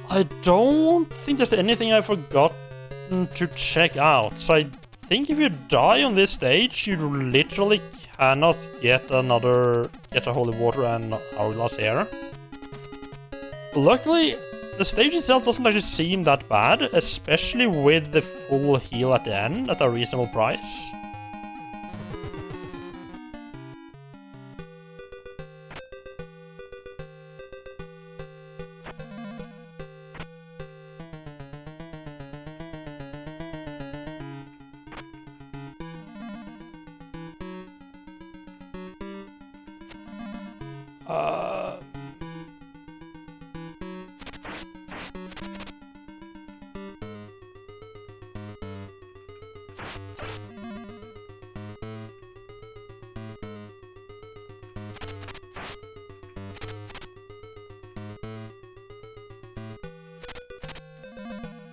I don't think there's anything I've forgotten to check out. So I think if you die on this stage, you literally cannot get a holy water and hourglass here. Luckily, the stage itself doesn't actually seem that bad, especially with the full heal at the end at a reasonable price.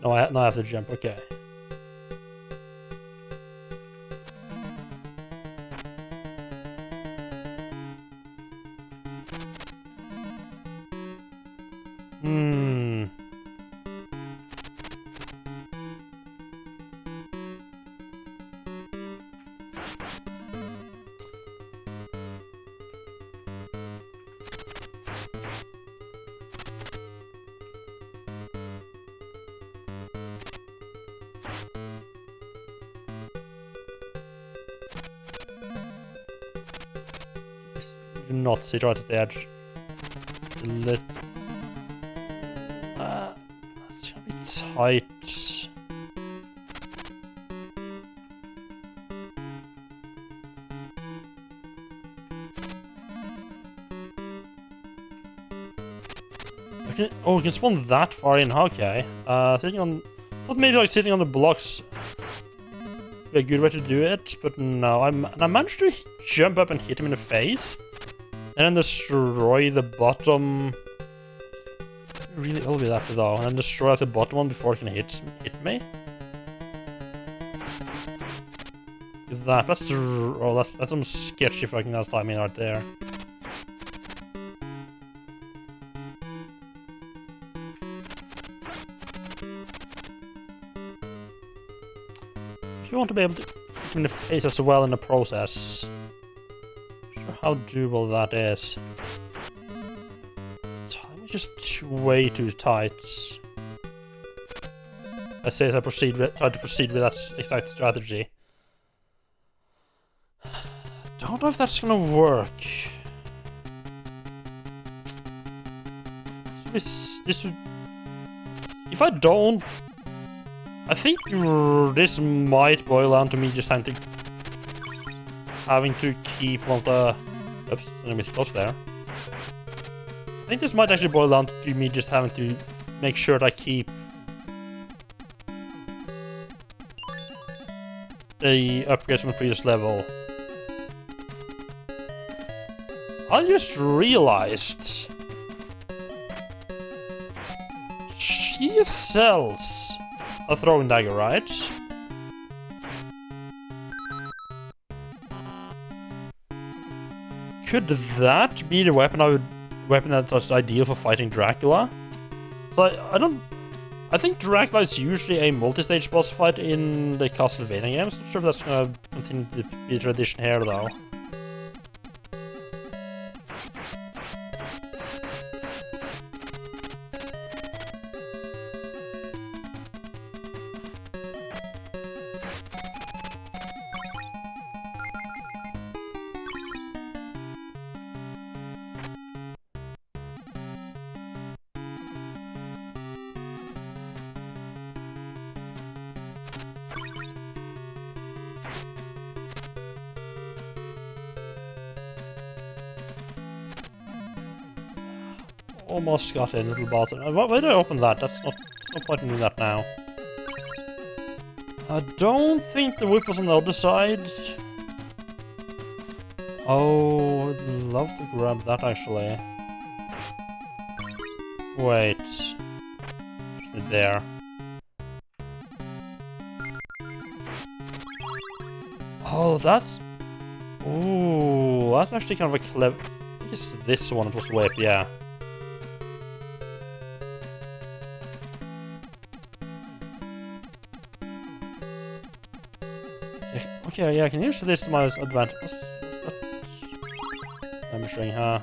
No, I have to jump. Okay. Do not sit right at the edge. That's gonna be tight. Oh, we can spawn that far in. Okay. Sitting on. Thought maybe like sitting on the blocks would be a good way to do it, but no. I managed to jump up and hit him in the face. And then destroy the bottom. Really will be that though. And then destroy the bottom one before it can hit me. That's some sketchy fucking ass timing right there. If you want to be able to hit him in the face as well in the process. How doable that is. Time is just way too tight. I say as I try to proceed with that exact strategy. Don't know if that's gonna work. This would. If I don't, I think this might boil down to me just having to keep one of the. Oops, enemy close there. I think this might actually boil down to me just having to make sure that I keep the upgrades from the previous level. I just realized she sells a throwing dagger, right? Could that be the weapon that's ideal for fighting Dracula? So I think Dracula is usually a multi-stage boss fight in the Castlevania games. Not sure if that's gonna continue to be a tradition here though. Almost got in, little bastard. Why did I open that? That's not no point in doing that now. I don't think the whip was on the other side. Oh, I'd love to grab that actually. Wait. Just there. Oh, that's... Ooh, that's actually kind of a clever... I think it's this one, it was whip, yeah. Okay, yeah, I can use this to my advantage. What's that? I'm showing her.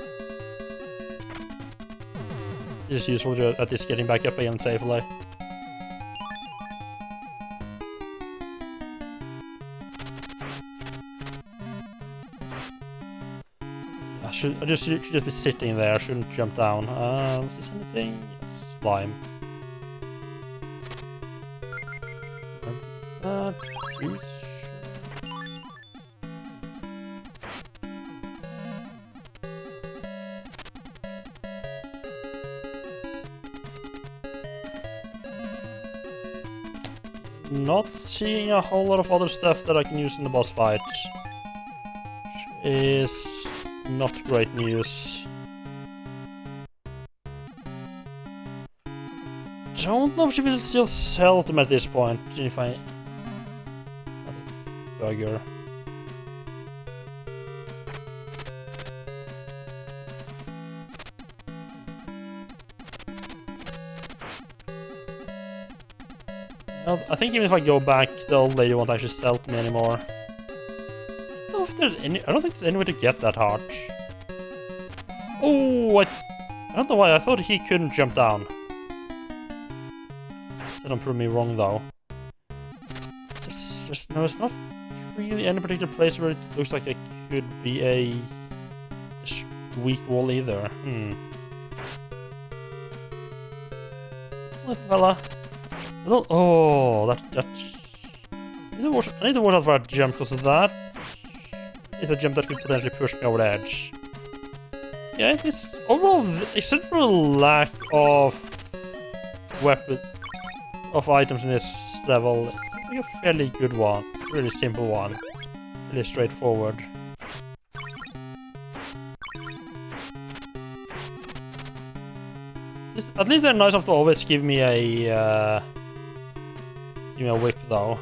It's useful at this getting back up again safely. I should just be sitting there. I shouldn't jump down. Is this anything? Yes, slime. Juice. Not seeing a whole lot of other stuff that I can use in the boss fight. Which is not great news. Don't know if she will still sell them at this point. If I... Bugger. Well, I think even if I go back, the old lady won't actually sell to me anymore. I don't know if there's any... I don't think there's any way to get that heart. Oh, I don't know why. I thought he couldn't jump down. So don't prove me wrong, though. It's just... No, it's not really any particular place where it looks like it could be a weak wall either. Little fella. Oh, that... I need to watch out for a jump because of that. It's a jump that could potentially push me over the edge. Yeah, it's overall, except for a lack of items in this level, it's like a fairly good one. Really simple one. Really straightforward. At least they're nice enough to always give me a whip, though.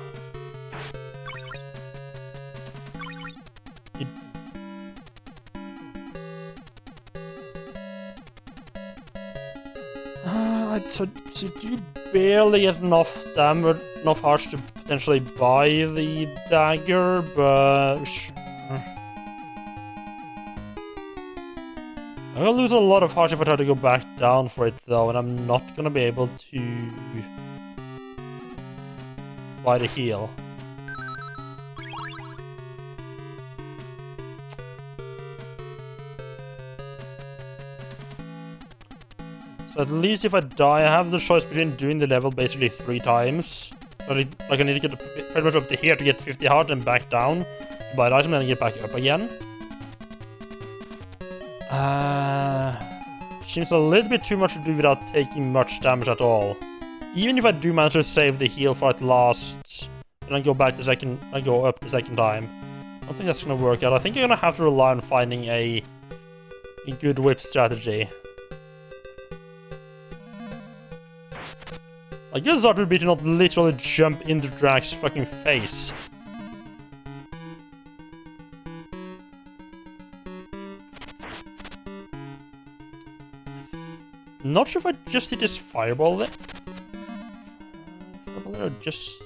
So do barely get enough damage, enough hearts to potentially buy the dagger, but sure. I'm gonna lose a lot of hearts if I try to go back down for it, though, and I'm not gonna be able to buy the heal. So at least if I die, I have the choice between doing the level basically 3 times. Like I need to get pretty much up to here to get 50 heart and back down, buy the item and then get back up again. Seems a little bit too much to do without taking much damage at all. Even if I do manage to save the heal fight last, and then go back go up the second time, I don't think that's gonna work out. I think you're gonna have to rely on finding a good whip strategy. I guess that would be to not literally jump into Drax's fucking face. Not sure if I just hit this fireball there. Fireball there or just...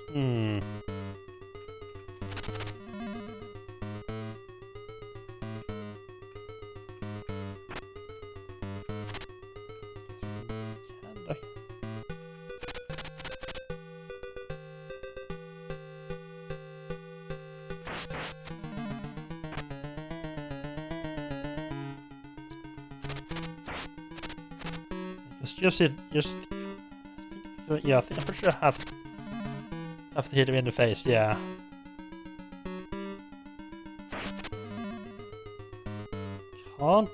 Yeah, I think I'm pretty sure I have to hit him in the face, yeah. Can't...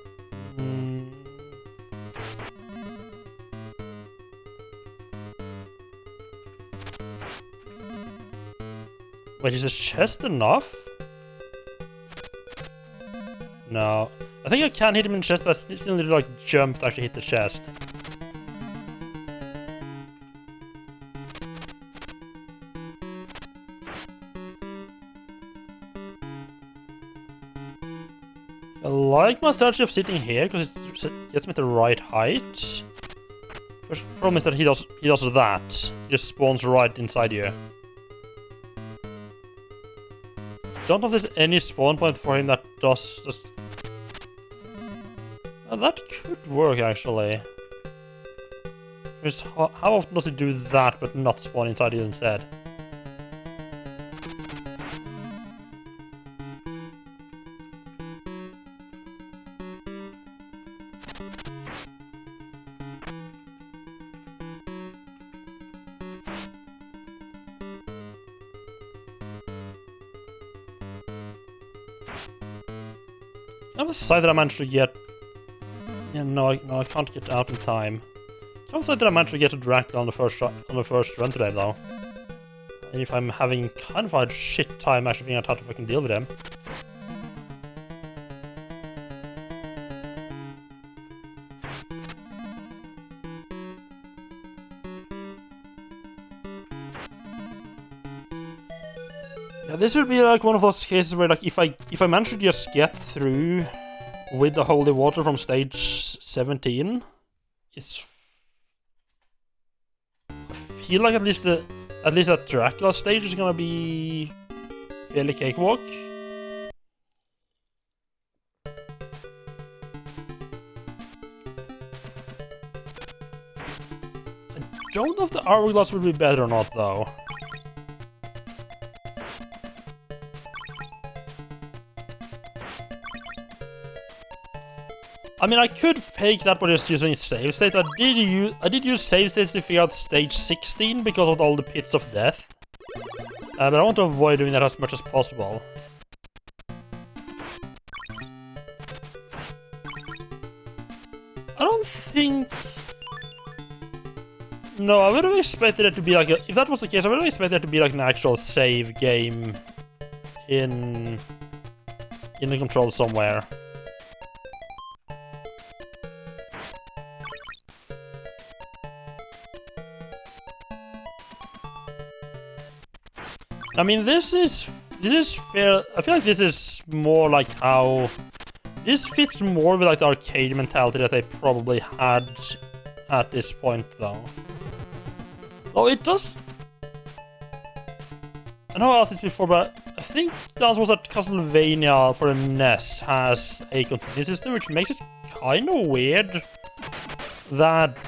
Wait, is the chest enough? No. I think I can hit him in the chest, but I still need to like jump to actually hit the chest. I like my strategy of sitting here because it gets me the right height. First problem is that he does that. He just spawns right inside you. Don't know if there's any spawn point for him that does just... that could work actually. Just how often does he do that but not spawn inside you instead? I have a side that I managed to get... Yeah, no, I can't get out in time. I have a side that I managed to get to Dracula on the first run today, though. And if I'm having kind of a shit time actually figuring out how to fucking deal with him. Yeah, this would be like one of those cases where, like, if I manage to just get through with the holy water from stage 17, it's... I feel like at least that Dracula stage is gonna be fairly cakewalk. I don't know if the hourglass would be better or not, though. I mean, I could fake that by just using save states. I did use save states to figure out stage 16 because of all the pits of death. But I want to avoid doing that as much as possible. I don't think... No, I would have expected it to be like a... If that was the case, I would have expected it to be like an actual save game in the control somewhere. I mean, this is fair. I feel like this is more like how... This fits more with like the arcade mentality that they probably had at this point, though. Oh, it does... I know I asked this before, but I think the answer was that Castlevania for the NES has a continuity system, which makes it kind of weird that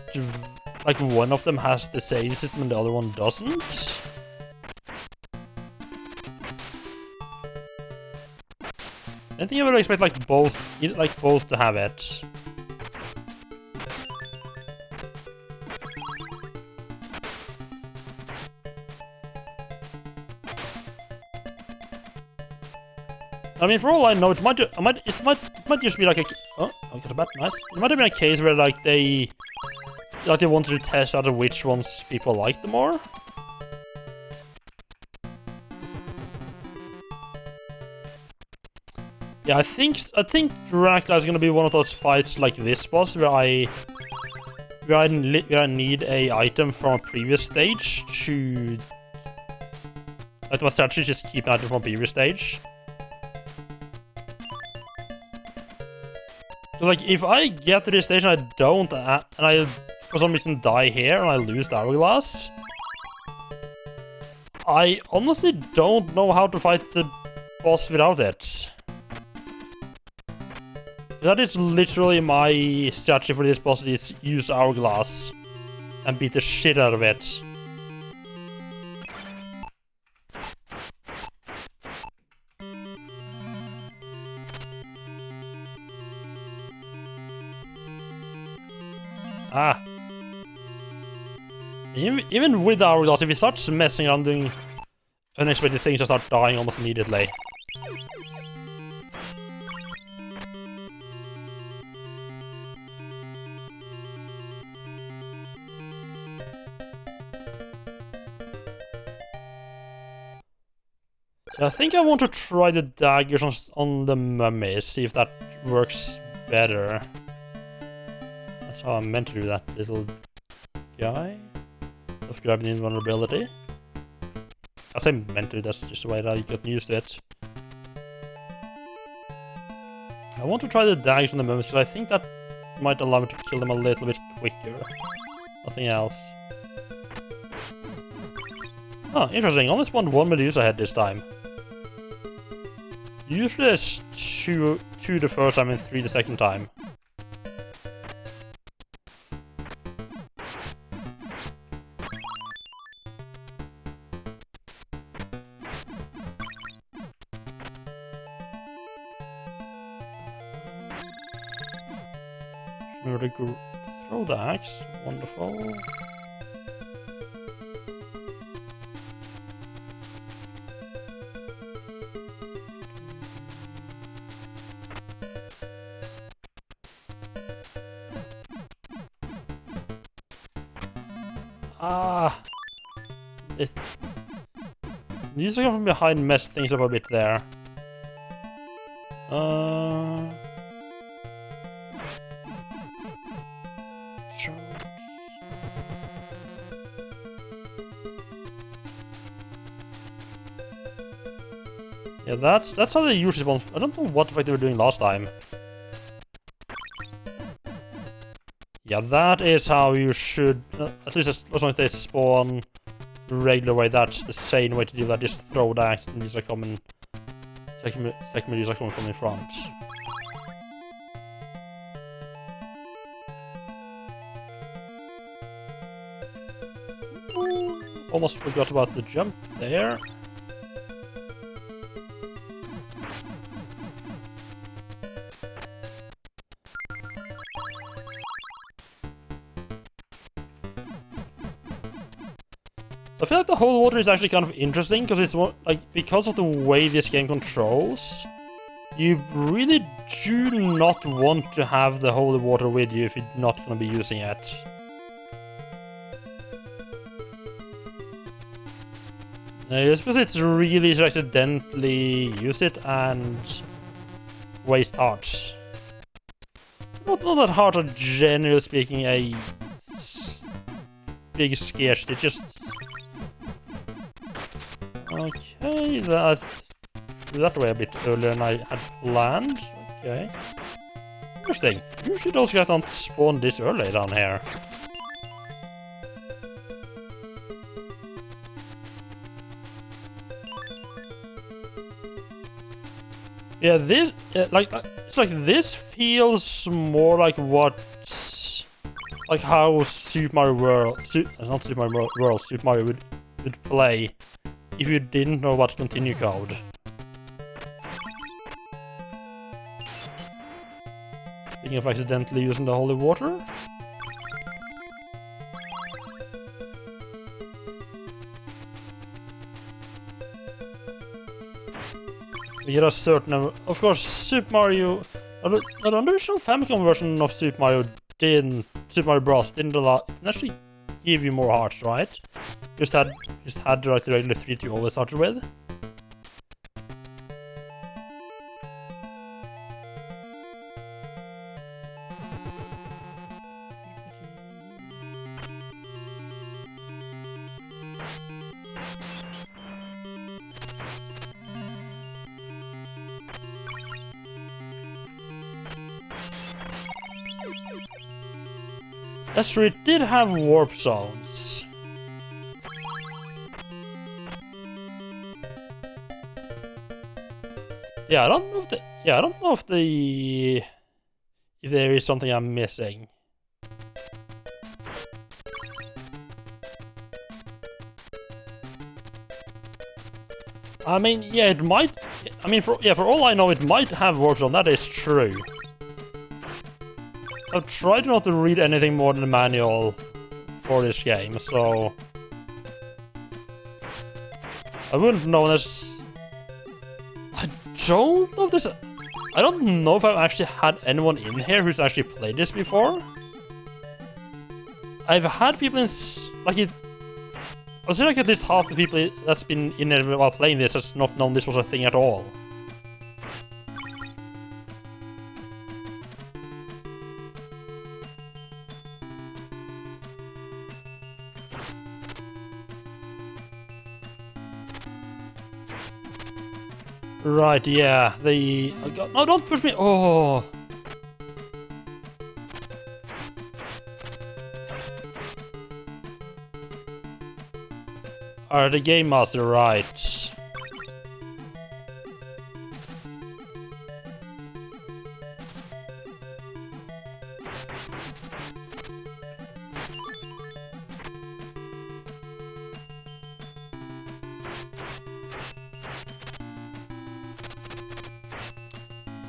like one of them has the save system and the other one doesn't. I think I would expect like both to have it. I mean, for all I know, it might just be like a... Oh, I got a bat, nice. It might have been a case where like they wanted to test out which ones people liked the more. Yeah, I think Dracula is gonna be one of those fights like this boss where I need a item from a previous stage to... Like my strategy is just keep an item from a previous stage. So like if I get to this stage and I don't, and I for some reason die here and I lose the hourglass, I honestly don't know how to fight the boss without it. That is literally my strategy for this boss, is use hourglass and beat the shit out of it. Ah. Even with the hourglass, if he starts messing around doing unexpected things, I start dying almost immediately. I think I want to try the daggers on the mummies, see if that works better. That's how I'm meant to do that little guy. Of grabbing invulnerability. I say meant to, that's just the way that I got used to it. I want to try the daggers on the mummies, because I think that might allow me to kill them a little bit quicker. Nothing else. Oh, interesting. Only spawned one Medusa head this time. Usually it's two the first time and 3 the second time. Remember to throw the axe. Wonderful. Ah! It needs to come from behind, mess things up a bit there. Yeah, that's how they usually spawn. I don't know what the fuck they were doing last time. Yeah, that is how you should, at least as long as they spawn the regular way, that's the same way to do that. Just throw the axe and Medusa coming, second Medusa coming from in front. Almost forgot about the jump there. I feel like the holy water is actually kind of interesting because it's like, because of the way this game controls, you really do not want to have the holy water with you if you're not going to be using it. Just because it's really easy to accidentally use it and waste hearts. Not that hearts are generally speaking a big scarcity, just... Okay, that way a bit earlier than I had planned. Okay. Interesting. Usually those guys don't spawn this early down here. Yeah, this it's like this feels more like how Super Mario World, not Super Mario World, Super Mario would play if you didn't know about continue code. Speaking of accidentally using the holy water. We get a certain, of course, Super Mario, the original Famicom version of Super Mario Bros. Didn't actually give you more hearts, right? Just had like the regular 3 you always started with. That's true, it did have warp zones. Yeah, I don't know if there is something I'm missing. I mean, yeah, it might. I mean, for all I know, it might have warp zone. That is true. I've tried not to read anything more than the manual for this game, so I wouldn't know unless... I don't know if this... I don't know if I've actually had anyone in here who's actually played this before. I've had people in... like it... I feel like at least half the people that's been in it while playing this has not known this was a thing at all. Right, yeah, they... Oh, God. No, don't push me! Oh! Alright, the Game Master, right.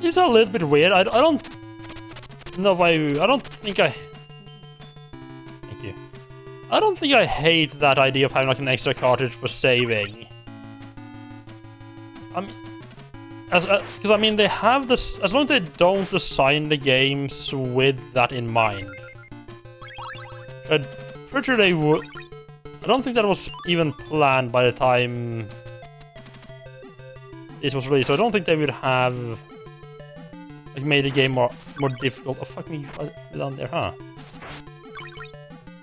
It's a little bit weird. I don't know why. I don't think I. Thank you. I don't think I hate that idea of having like an extra cartridge for saving. I mean, because I mean they have this. As long as they don't design the games with that in mind, I'm pretty sure they would. I don't think that was even planned by the time this was released. So I don't think they would have. Like made the game more difficult. Oh fuck me, you fell down there, huh?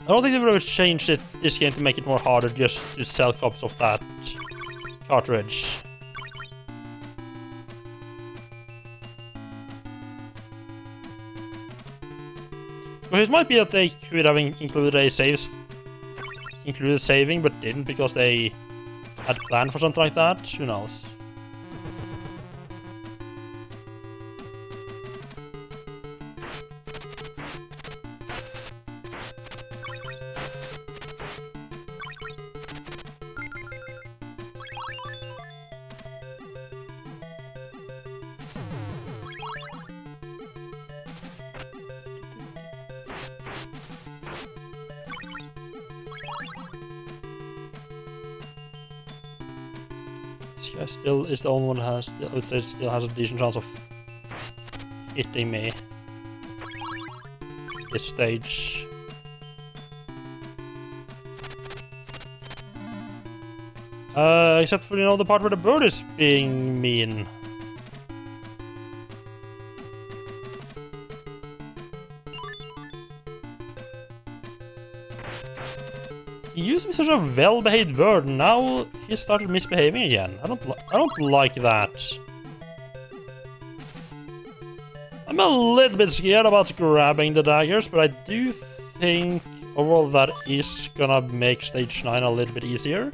I don't think they would have changed this game to make it more harder just to sell copies of that cartridge. Well, it might be that they could have included saving, but didn't because they had planned for something like that. Who knows? This guy still is the only one that has, I would say, still has a decent chance of hitting me. This stage. Except for, you know, the part where the bird is being mean. He used to be such a well-behaved bird, and now he started misbehaving again. I don't like that. I'm a little bit scared about grabbing the daggers, but I do think overall that is gonna make stage 9 a little bit easier.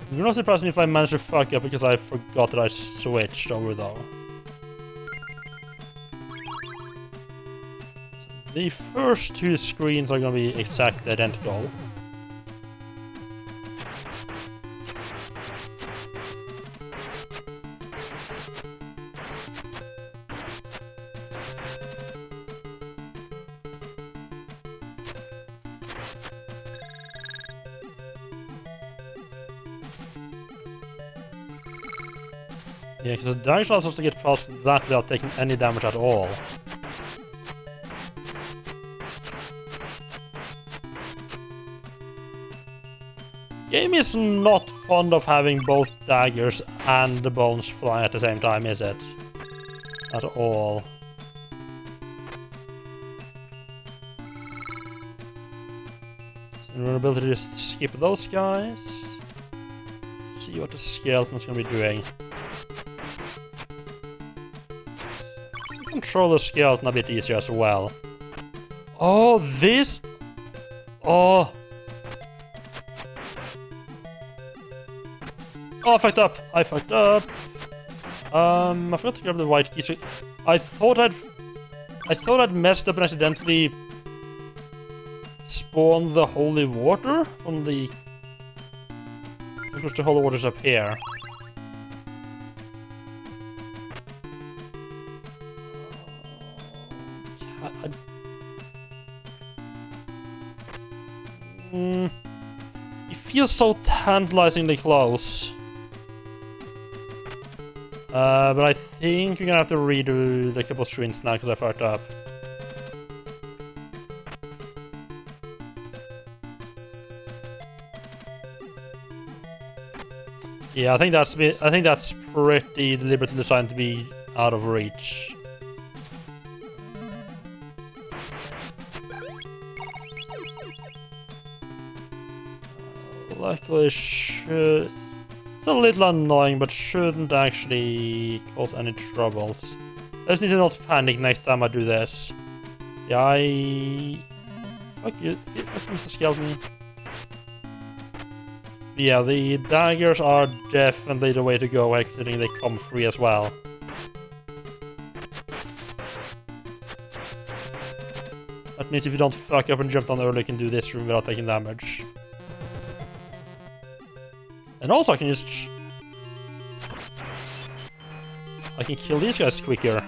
It would not surprise me if I manage to fuck up because I forgot that I switched over though. The first two screens are gonna be exactly identical. Yeah, because the daggers allows us to get past that without taking any damage at all. Game is not fond of having both daggers and the bones flying at the same time, is it? At all. So we're able to just skip those guys. See what the skeleton's gonna be doing. Control the skeleton a bit easier as well. Oh, this... Oh... Oh, I fucked up. I forgot to grab the white key. So I thought I'd messed up and accidentally spawned the holy water from the... Because the holy water's up here. It feels so tantalizingly close. But I think you're gonna have to redo the couple screens now because I fucked up. Yeah, I think that's pretty deliberately designed to be out of reach. Luckily, it's a little annoying, but shouldn't actually cause any troubles. I just need to not panic next time I do this. Yeah, fuck you, Mr. Skeleton. Yeah, the daggers are definitely the way to go, considering they come free as well. That means if you don't fuck up and jump down early, you can do this room without taking damage. And also I can kill these guys quicker.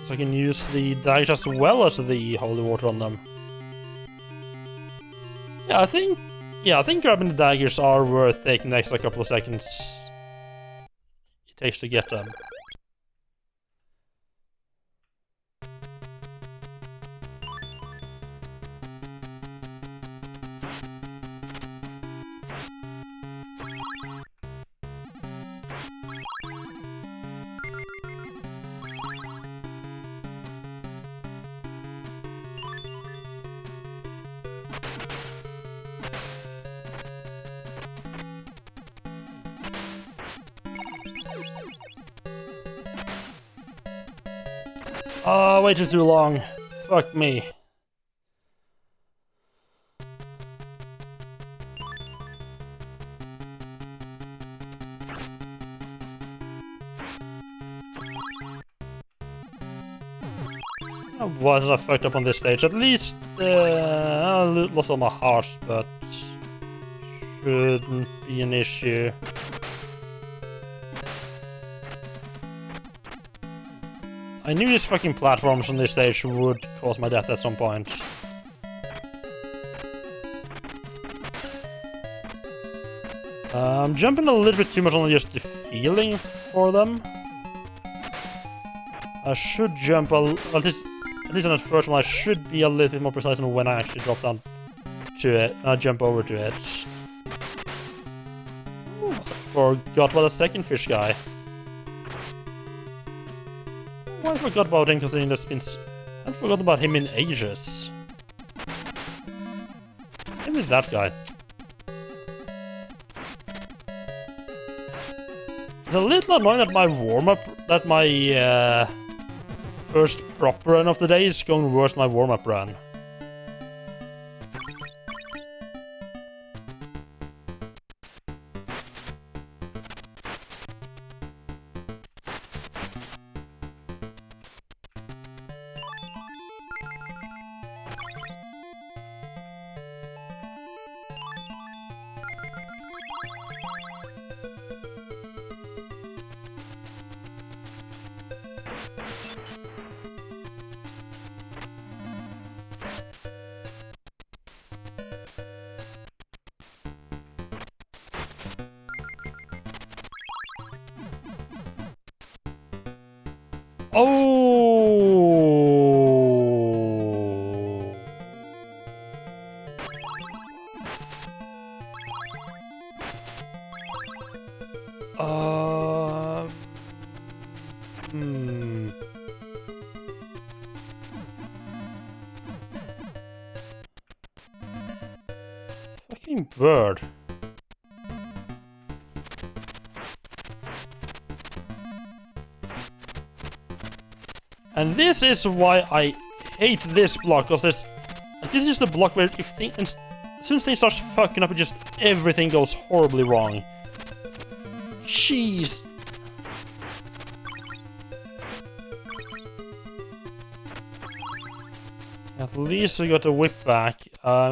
So I can use the daggers as well as the holy water on them. Yeah, I think grabbing the daggers are worth taking the extra couple of seconds it takes to get them. Waited too long. Fuck me. I wasn't fucked up on this stage. At least I lost all my hearts, but shouldn't be an issue. I knew these fucking platforms on this stage would cause my death at some point. I'm jumping a little bit too much on just the feeling for them. I should jump at least on the first one. I should be a little bit more precise on when I actually drop down to it. I jump over to it. Ooh, I forgot about the second fish guy. I forgot about him considering there's been... I forgot about him in ages. Maybe that guy. It's a little annoying that my warm-up... that my first proper run of the day is going worse than my warm-up run. Oh! Fucking bird. And this is why I hate this block, because this is the block where if things, as soon as things start fucking up, just everything goes horribly wrong. Jeez. At least we got the whip back.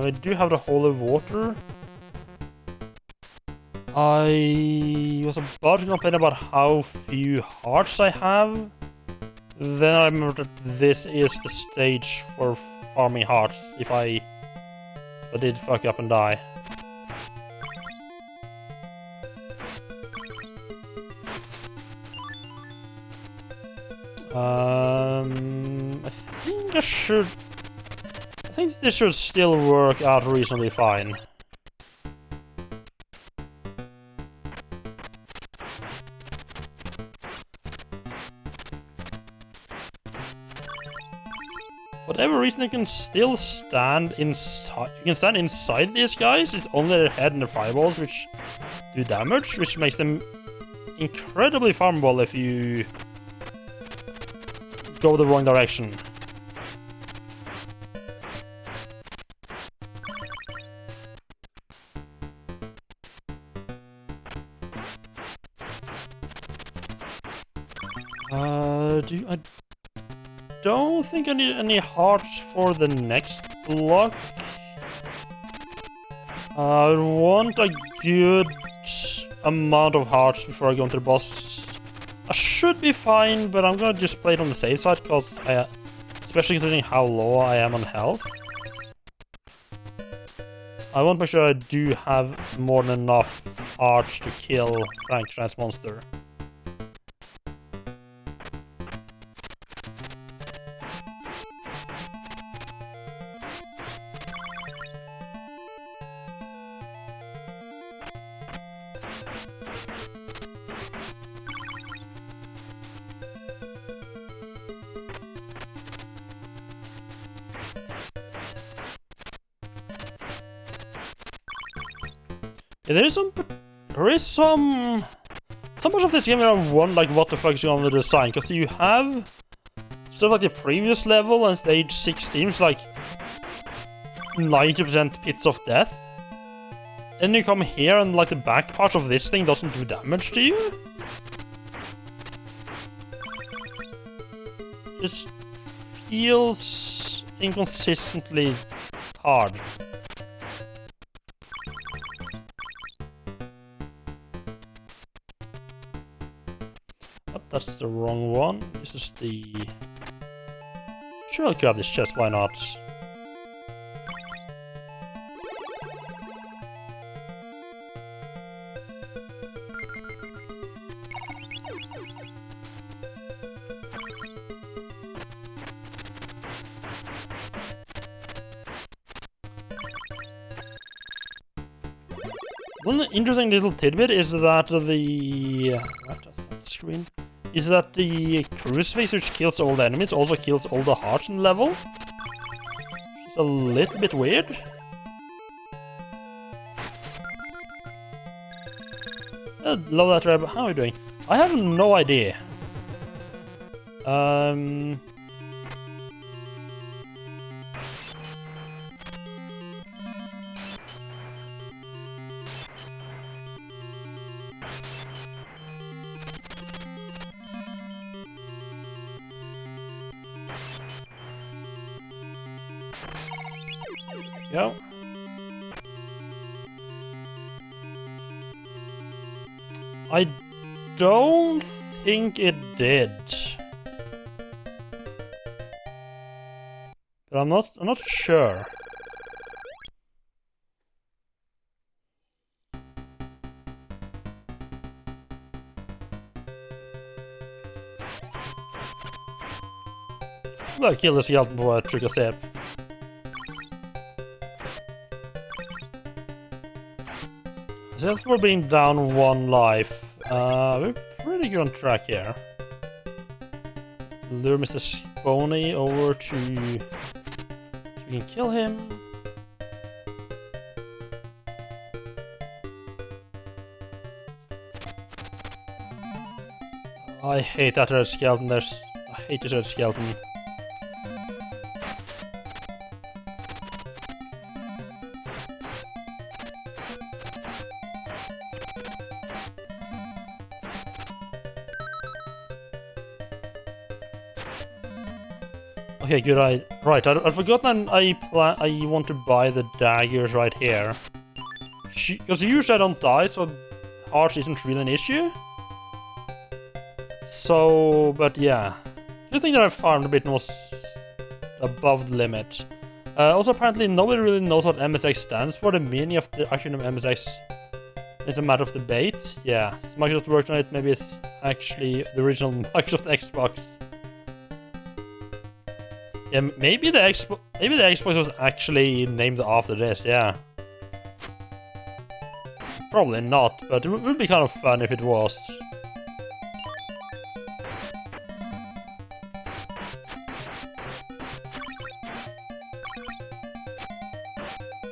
We do have the holy water. I was about to complain about how few hearts I have. Then I remember that this is the stage for farming hearts if I did fuck up and die. I think I should think this should still work out reasonably fine. Whatever reason, you can still stand inside. You can stand inside these guys. It's only their head and their fireballs which do damage, which makes them incredibly farmable if you go the wrong direction. I don't think I need any hearts for the next block. I want a good amount of hearts before I go into the boss. I should be fine, but I'm gonna just play it on the safe side, because especially considering how low I am on health. I want to make sure I do have more than enough hearts to kill Frankenstein's monster. Yeah, there is some much of this game where I wonder, like, what the fuck is going on with the design, because you have stuff like the previous level and stage 16, which is like 90% pits of death. Then you come here and like the back part of this thing doesn't do damage to you. It feels inconsistently hard. That's the wrong one. This is the... Sure, I'll grab this chest, why not? One interesting little tidbit is that the... screen... is that the crucifix, which kills all the enemies, also kills all the hearts in the level. Which is a little bit weird. I love that, Reb. How are you doing? I have no idea. Go. I don't think it did. But I'm not sure. I'll kill this skeleton before I trigger step. Except for being down one life. We're pretty good on track here. Lure Mr. Spony over to... We can kill him. I hate that red skeleton. I hate this red skeleton. Okay, good. Right. I've forgotten. I want to buy the daggers right here, because usually I don't die, so hearts isn't really an issue. So, but yeah, good thing that I farmed a bit and was above the limit. Also, apparently nobody really knows what MSX stands for. The meaning of the acronym MSX is a matter of debate. Yeah, so Microsoft worked on it. Maybe it's actually the original Microsoft Xbox. Yeah, maybe the Xbox was actually named after this, yeah. Probably not, but it would be kind of fun if it was.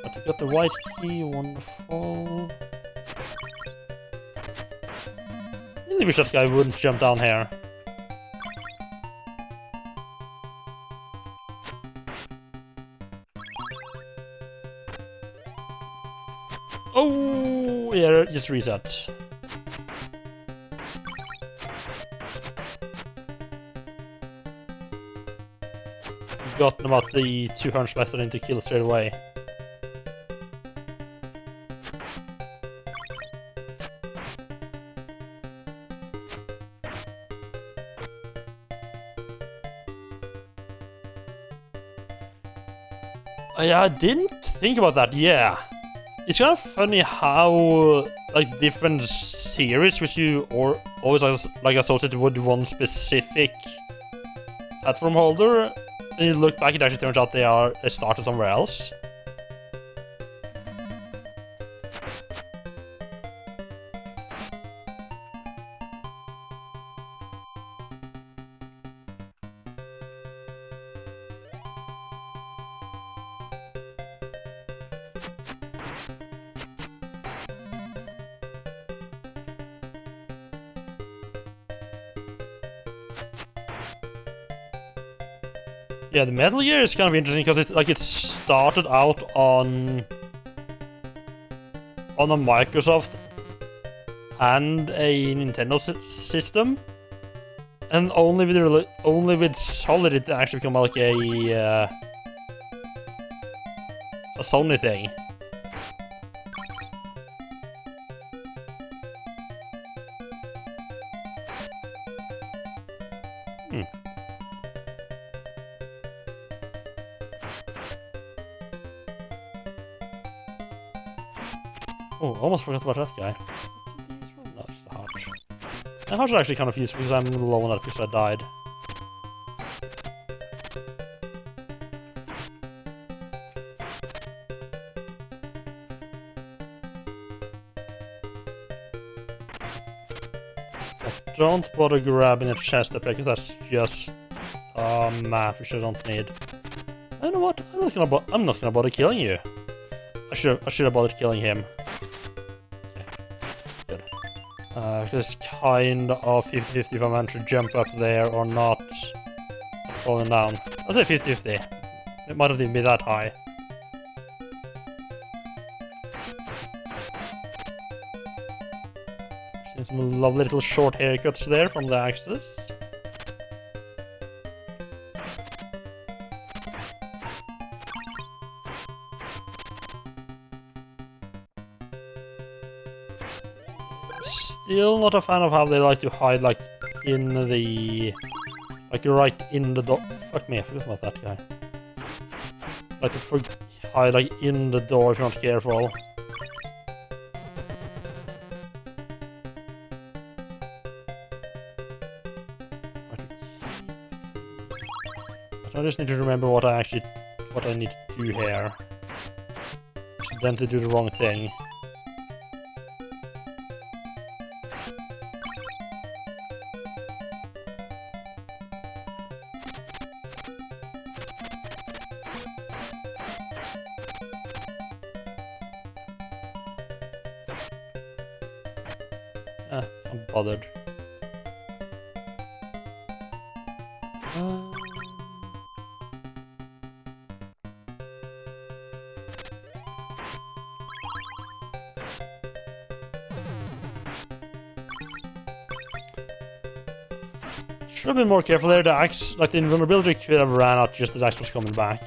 But we got the white key, wonderful. I really wish that guy wouldn't jump down here. Oh, yeah, just reset. Forgotten about the 2 hunchbacks that I need to kill straight away. Yeah, I didn't think about that, yeah. It's kind of funny how, like, different series which you always like associate with one specific platform holder, and you look back, it actually turns out they started somewhere else. Yeah, the Metal Gear is kind of interesting because it started out on a Microsoft and a Nintendo system, and only with Solid did it actually become like a Sony thing. Oh, almost forgot about that guy. No, it's the Hodge. The Hodge is actually kind of useful because I'm low on that because I died. But don't bother grabbing a chest up because that's just a map which I don't need. You know what? I'm not gonna bother killing you. I should have bothered killing him. It's kind of 50-50 if I manage to jump up there or not falling down. I'll say 50-50. It might not even be that high. Seen some lovely little short haircuts there from the Axis. Still not a fan of how they like to hide, like, in the... Like, right in the door. Fuck me, I forgot about that guy. Like to hide, like, in the door if you're not careful. I just need to remember what I need to do here. Accidentally do the wrong thing. I'm bothered. Should have been more careful there. The axe, like the invulnerability could have ran out just as the axe was coming back.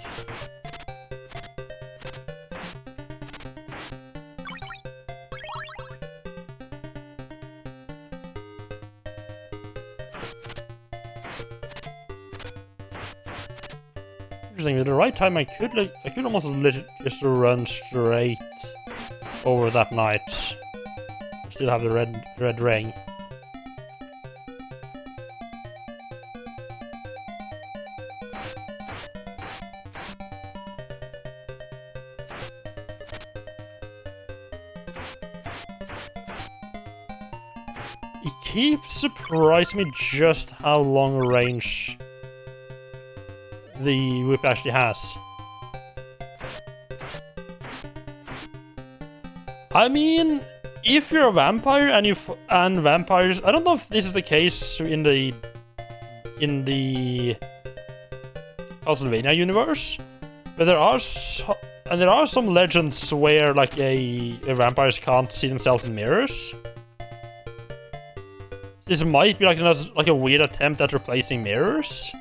Interesting. At the right time, I could almost just run straight over that knight. Still have the red ring. keeps surprising me just how long range the whip actually has. I mean, if you're a vampire and vampires, I don't know if this is the case in the Castlevania universe, but there are some legends where like vampires can't see themselves in mirrors. This might be like a weird attempt at replacing mirrors, to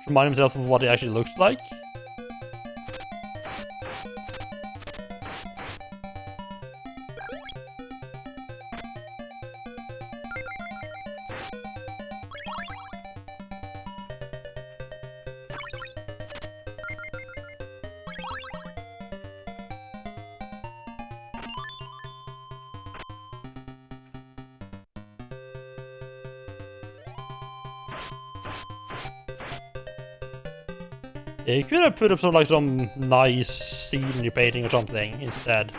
remind himself of what it actually looks like. Yeah, you could have put up some nice scenery painting or something instead.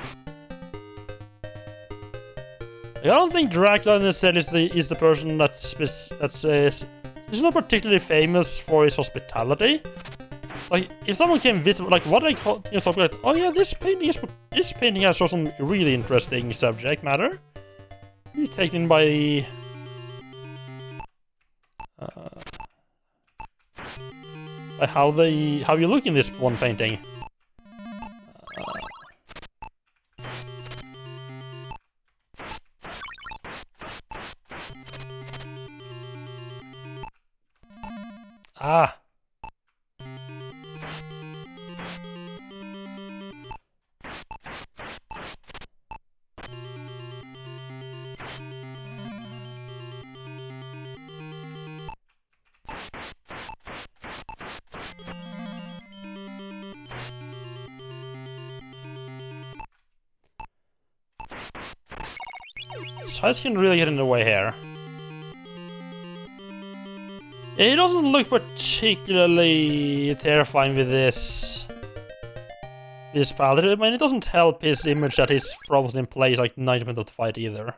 I don't think Dracula in this set is the person that's he's not particularly famous for his hospitality. Like, if someone came visit, like, what I call, like, oh yeah, this painting has some really interesting subject matter. You taken by how you look in this one painting. Ah. Size can really get in the way here. It doesn't look particularly terrifying with this palette. I mean, it doesn't help his image that he's frozen in place like 90% of the fight either.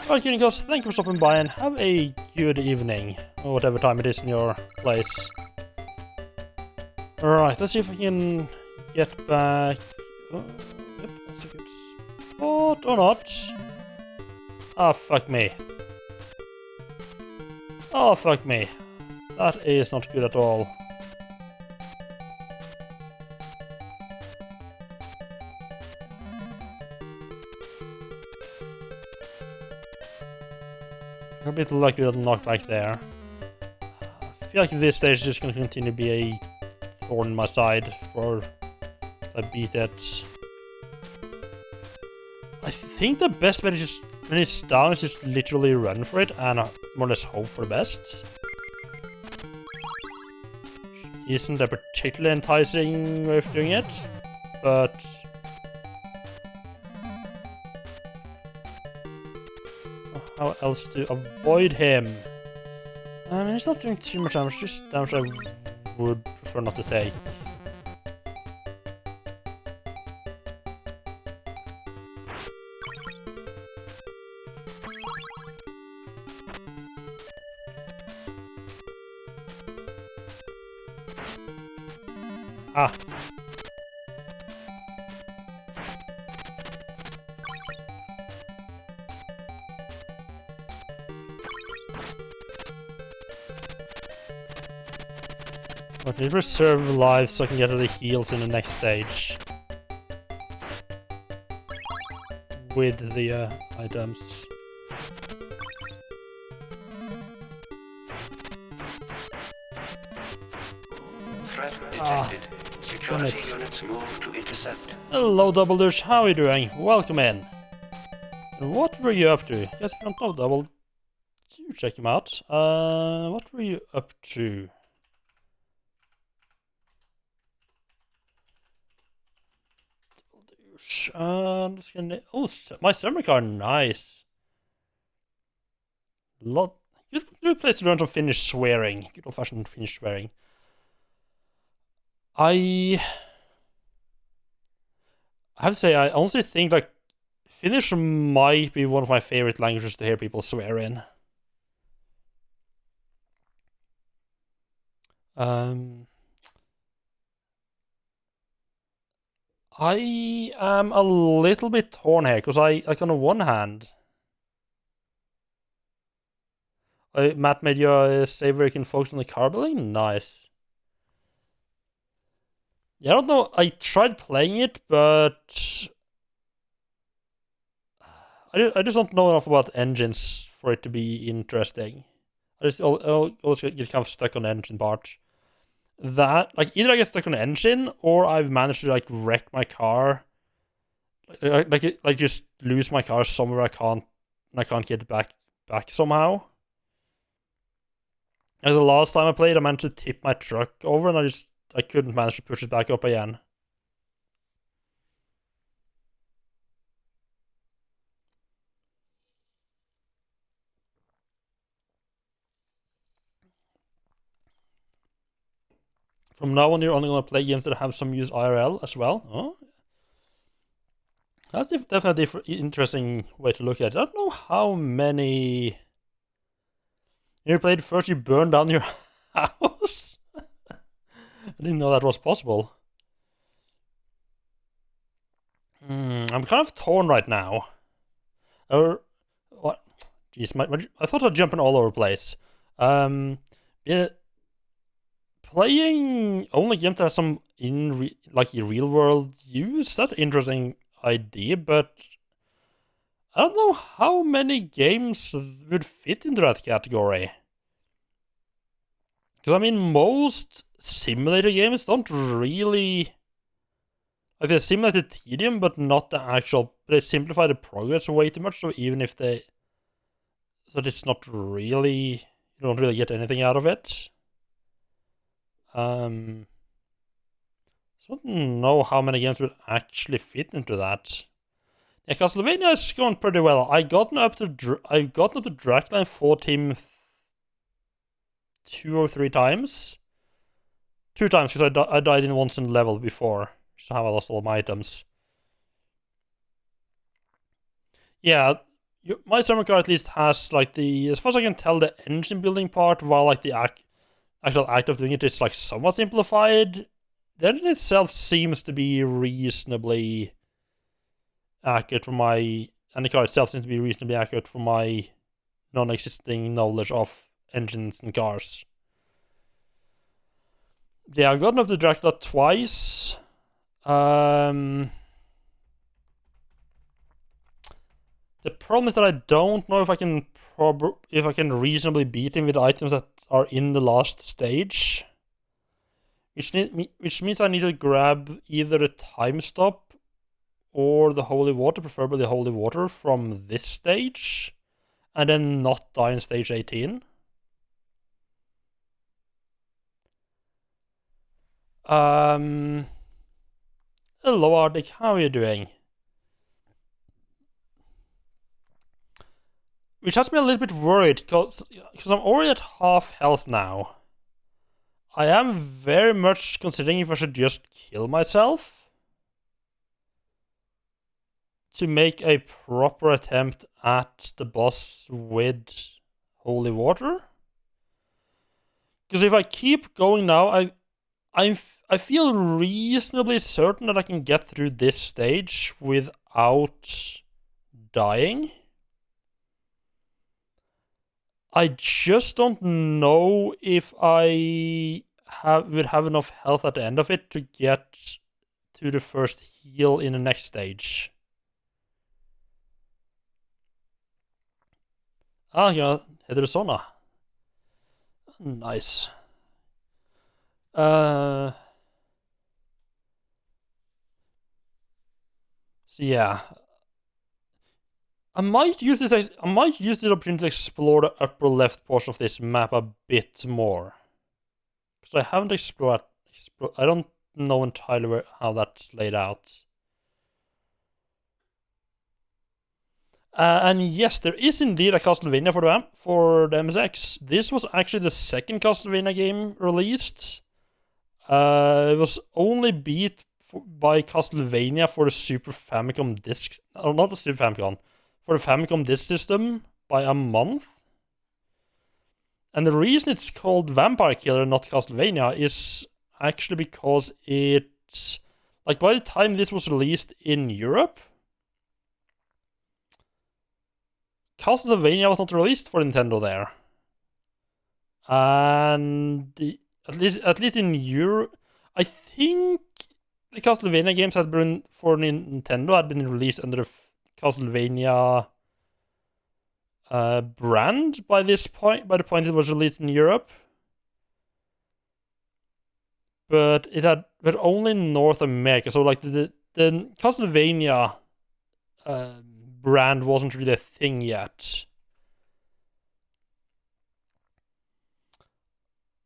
Alright, Unicorns, thank you for stopping by and have a good evening, or whatever time it is in your place. Alright, let's see if we can get back. Oh, yep, that's a good spot, or not. Ah, fuck me. Oh, fuck me. That is not good at all. I'm a bit lucky with the knockback there. I feel like this stage is just going to continue to be a thorn in my side for I beat it. I think the best bet is just, when it's down, is just literally run for it and more or less hope for the best. Isn't a particularly enticing way of doing it, but how else to avoid him? I mean, he's not doing too much damage, just damage I would prefer not to take. Ah. Let me reserve lives so I can get to the heals in the next stage. With the items. Threat detected. Security units move to intercept. Hello, Double Douche. How are you doing? Welcome in. And what were you up to? Yes, I don't know, Double do check him out. What were you up to? Just gonna, oh, my summer car, nice. Good place to learn some Finnish swearing. Good old-fashioned Finnish swearing. I have to say, I honestly think like Finnish might be one of my favorite languages to hear people swear in. I am a little bit torn here because I like on the one hand, Matt made you a save where you can focus on the car building. Nice. Yeah, I don't know. I tried playing it, but I just don't know enough about engines for it to be interesting. I always get kind of stuck on the engine part. That like either I get stuck on the engine or I've managed to like wreck my car, like just lose my car somewhere I can't get back somehow. Like the last time I played, I managed to tip my truck over, and I couldn't manage to push it back up again. From now on, you're only going to play games that have some use IRL as well. Oh, that's definitely an interesting way to look at it. I don't know how many. You played first, you burned down your house. I didn't know that was possible. I'm kind of torn right now. Or what? Jeez, I thought I'd jump in all over the place. Yeah, playing only games that have some real world use. That's an interesting idea, but I don't know how many games would fit into that category. Because I mean, most simulator games don't really like they simulate the tedium, but not the actual. They simplify the progress way too much. So even if it's not really, you don't really get anything out of it. So I don't know how many games would actually fit into that. Yeah, Castlevania is going pretty well. I've gotten up to Dracula for Team 2 or 3 times. 2 times because I died in once in level before, so how I lost all my items. Yeah, my summer car at least has like as far as I can tell, the engine building part, while like the actual act of doing it is like somewhat simplified. The engine itself seems to be reasonably accurate for my, and the car itself seems to be reasonably accurate for my non-existing knowledge of engines and cars. Yeah, I've gotten up to Dracula twice. The problem is that I don't know if I can reasonably beat him with items that are in the last stage. Which means I need to grab either the time stop or the holy water, preferably the holy water from this stage, and then not die in stage 18. Hello Arctic, how are you doing? Which has me a little bit worried, because I'm already at half health now. I am very much considering if I should just kill myself to make a proper attempt at the boss with holy water. Because if I keep going now, I feel reasonably certain that I can get through this stage without dying. I just don't know if I would have enough health at the end of it to get to the first heal in the next stage. Ja, heter det sånn, da? Nice. So yeah. I might use this opportunity to explore the upper left portion of this map a bit more, because I haven't explored. I don't know entirely how that's laid out. And yes, there is indeed a Castlevania for the MSX. This was actually the second Castlevania game released. It was only beat by Castlevania for the Super Famicom disc. Oh, not the Super Famicom. For the Famicom Disk System by a month. And the reason it's called Vampire Killer, not Castlevania, is actually because it's... Like, by the time this was released in Europe, Castlevania was not released for Nintendo there. And at least in Europe, I think the Castlevania games had been for Nintendo had been released under the Castlevania brand by the point it was released in Europe. But only in North America. So like the Castlevania brand wasn't really a thing yet.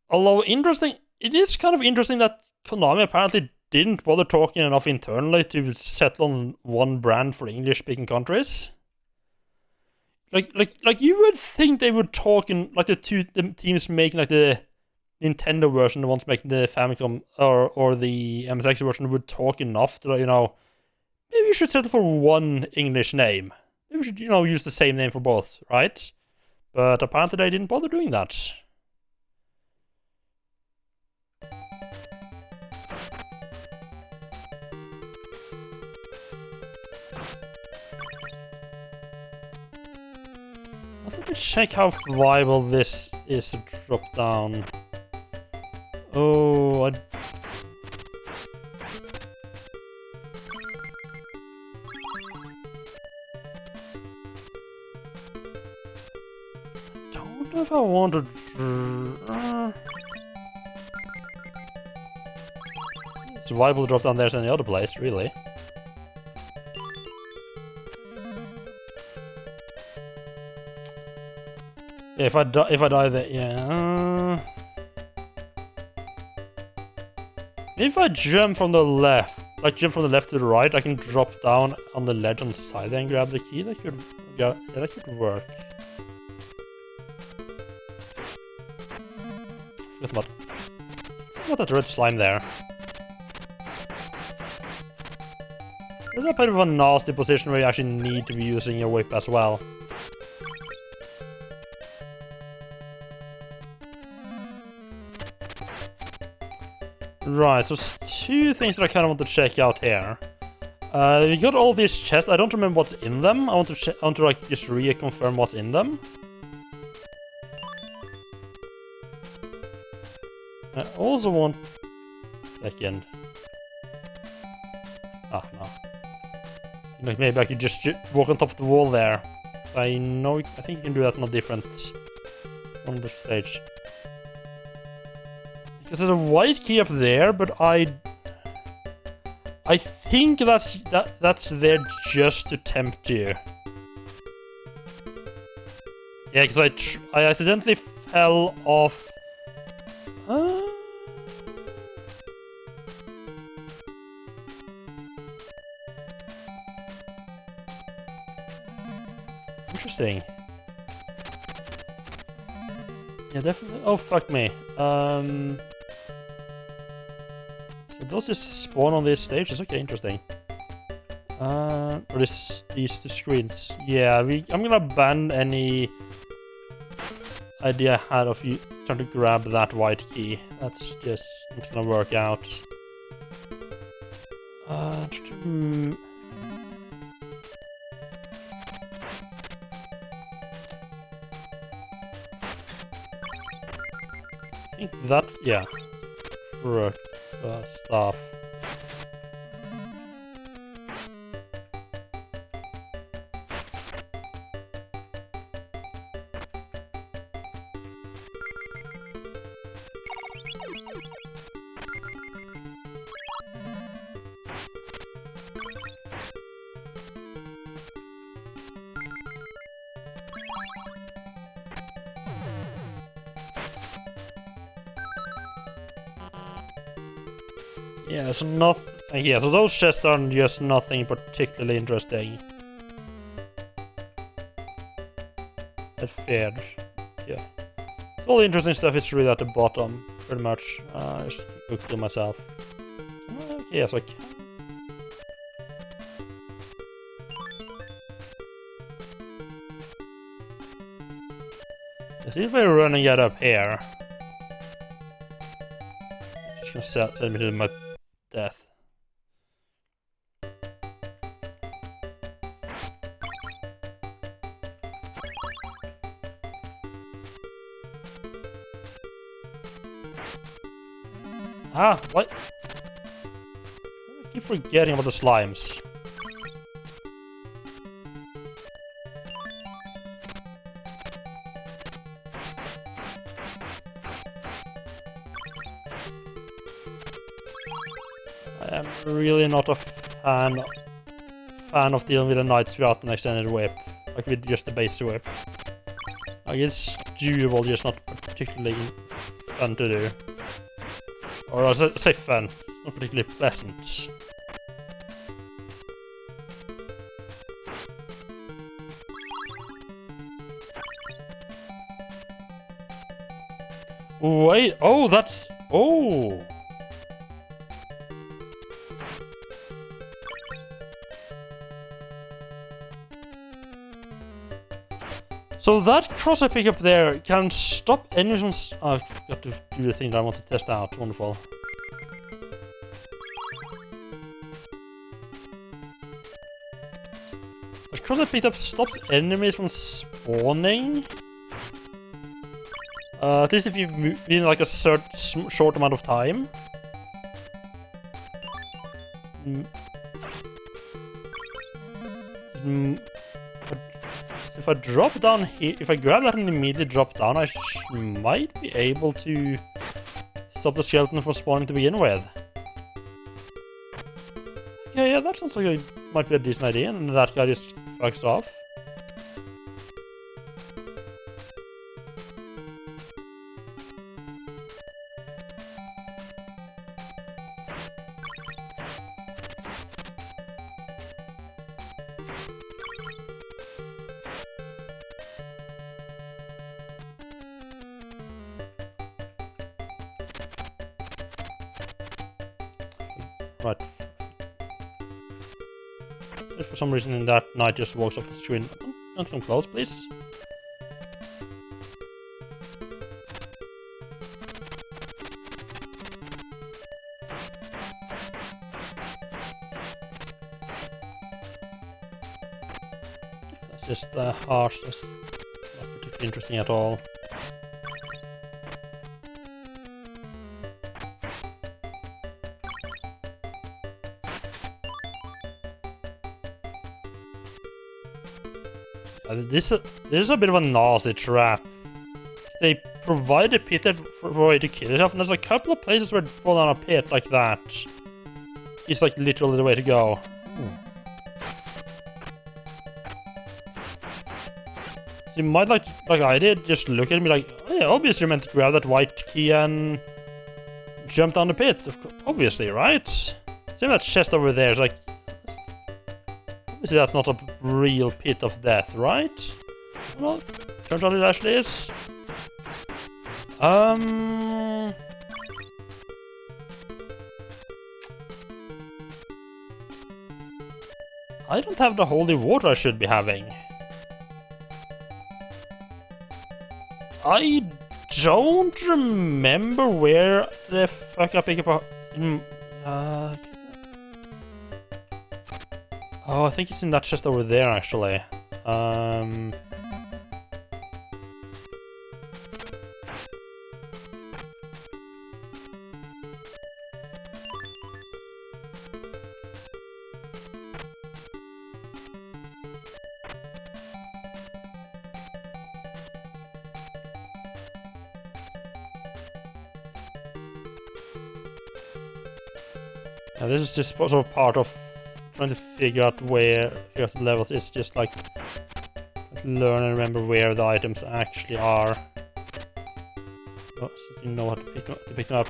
Although it is kind of interesting that Konami apparently didn't bother talking enough internally to settle on one brand for English-speaking countries. Like you would think they would talk in like the teams making like the Nintendo version, the ones making the Famicom or the MSX version would talk enough to, you know, maybe you should settle for one English name. Maybe we should, you know, use the same name for both, right? But apparently they didn't bother doing that. Let me check how viable this is to drop down. Oh, I don't know if I want to. It's viable to drop down there as any other place, really. Yeah, if I die there, yeah. If I jump from the left, like jump from the left to the right, I can drop down on the ledge on the side and grab the key. That could, yeah, that could work. Forgot that red slime there. There's a bit of a nasty position where you actually need to be using your whip as well. Right, so two things that I kind of want to check out here. We got all these chests. I don't remember what's in them. I want to like just reconfirm what's in them. I also want... Second. Ah, no. Like maybe I could just walk on top of the wall there. I think you can do that on a different... on the stage. Because there's a white key up there, but I think that's there just to tempt you. Yeah, because I accidentally fell off. Interesting. Yeah, definitely. Oh, fuck me. So those just spawn on these stages. Okay, interesting. Or these two screens. Yeah, I'm gonna ban any idea I had of you trying to grab that white key. That's just not gonna work out. I think that, yeah. Stuff. Yeah, so yeah, so those chests are just nothing particularly interesting. At fair. Yeah. So all the interesting stuff is really at the bottom, pretty much. Just go kill myself. Okay, yes, I can. See if I run and get up here. Just gonna send me to my death. Ah, what? I keep forgetting about the slimes. I am really not a fan of dealing with the knights without an extended whip, like with just the base whip. Like it's doable, just not particularly fun to do. Or I say fun, it's not particularly pleasant. Wait, oh, that's... Oh! So that cross I pick up there can stop enemies from... I forgot to do the thing that I want to test out. Wonderful. The cross I picked up stops enemies from spawning. At least if you move in like a short amount of time. If I drop down here, if I grab that and immediately drop down, I might be able to stop the skeleton from spawning to begin with. Okay, yeah, that sounds like it might be a decent idea, and that guy just fucks off. Right. If for some reason that knight just walks up the screen. Don't come close, please. That's just harsh. That's not particularly interesting at all. This is a bit of a nasty trap. They provide a pit for a way to kill yourself, and there's a couple of places where you fall down a pit like that. It's like literally the way to go. So you might like I did, just look at me like, oh yeah, obviously you're meant to grab that white key and jump down the pit. Obviously, right? See that chest over there is like... Obviously that's not a real pit of death, right? Well, turns out it actually is. I don't have the holy water I should be having. I don't remember where the fuck I pick up a... Oh, I think it's in that chest over there, actually. Yeah, this is just sort of part of trying to figure out the levels. It's just like learn and remember where the items actually are. Oh, you know how to pick them up.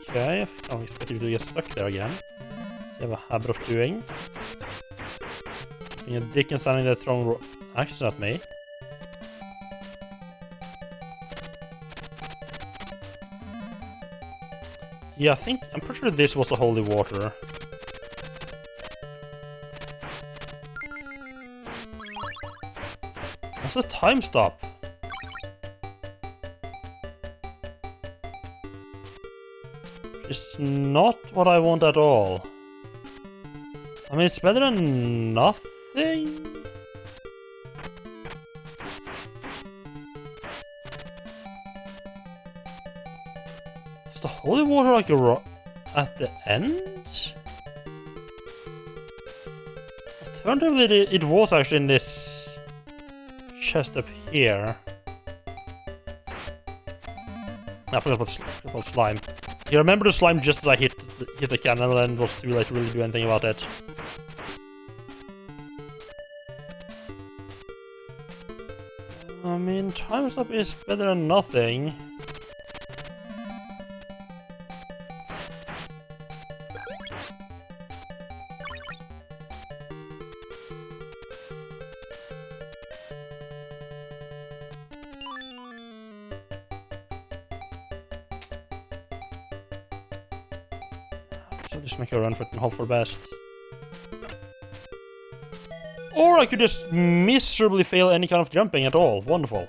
Okay, I don't expect you to get stuck there again. So you have a habit of doing. Being a dick and standing there throwing axes at me. Yeah, I'm pretty sure this was the holy water. What's the time stop? It's not what I want at all. I mean, it's better than nothing. Is the holy water like at the end? Alternatively, it was actually in this chest up here. I forgot about slime. You remember the slime just as I hit the cannon and it was too late to really do anything about it. I mean, time stop is better than nothing. So just make a run for it and hope for the best. Or I could just miserably fail any kind of jumping at all. Wonderful.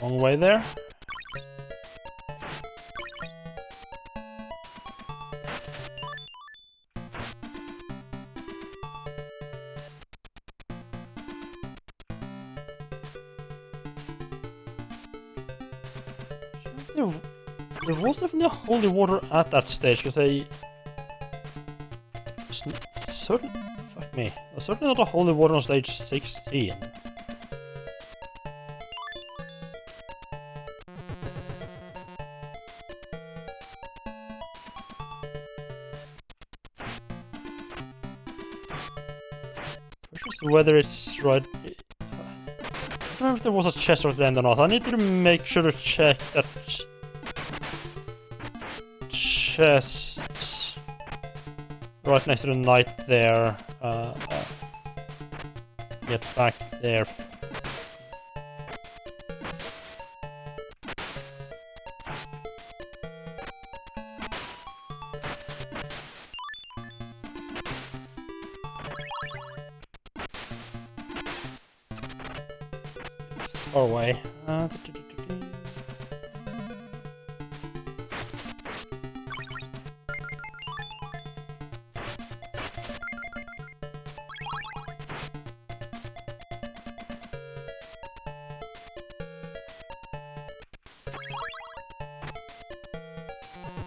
Wrong way there. There was definitely holy water at that stage, because I... Fuck me. There's certainly not a holy water on stage 16. Whether it's right... I don't remember if there was a chest at the end or not. I need to make sure to check that... chest... right next to the knight there. Get back there. Far away.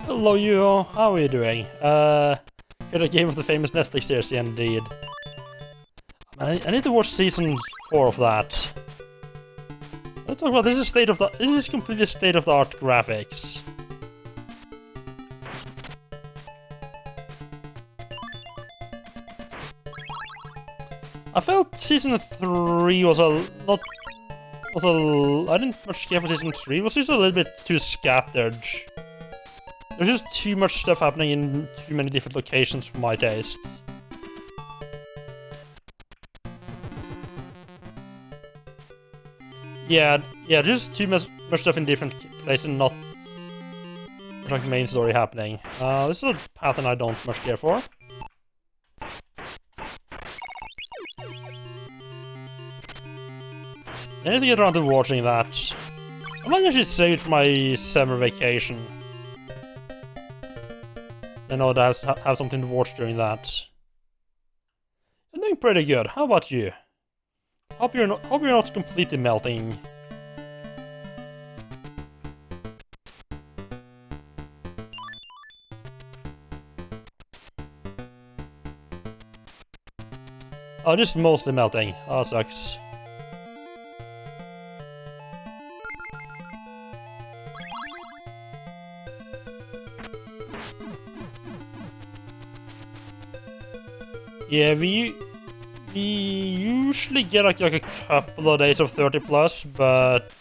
Hello, you. How are you doing? You're the game of the famous Netflix series, indeed. I need to watch season 4 of that. Let's talk about this is completely state-of-the-art graphics. I felt season 3 was I didn't much care for season 3. It was just a little bit too scattered. There's just too much stuff happening in too many different locations for my tastes. Yeah, just too much stuff in different places and not like main story happening. This is a pattern I don't much care for. I need to get around to watching that. I might actually save it for my summer vacation. I know that I have something to watch during that. I'm doing pretty good. How about you? Hope you're not completely melting. Oh, just mostly melting. Oh, sucks. Yeah, we usually get like a couple of days of 30 plus, but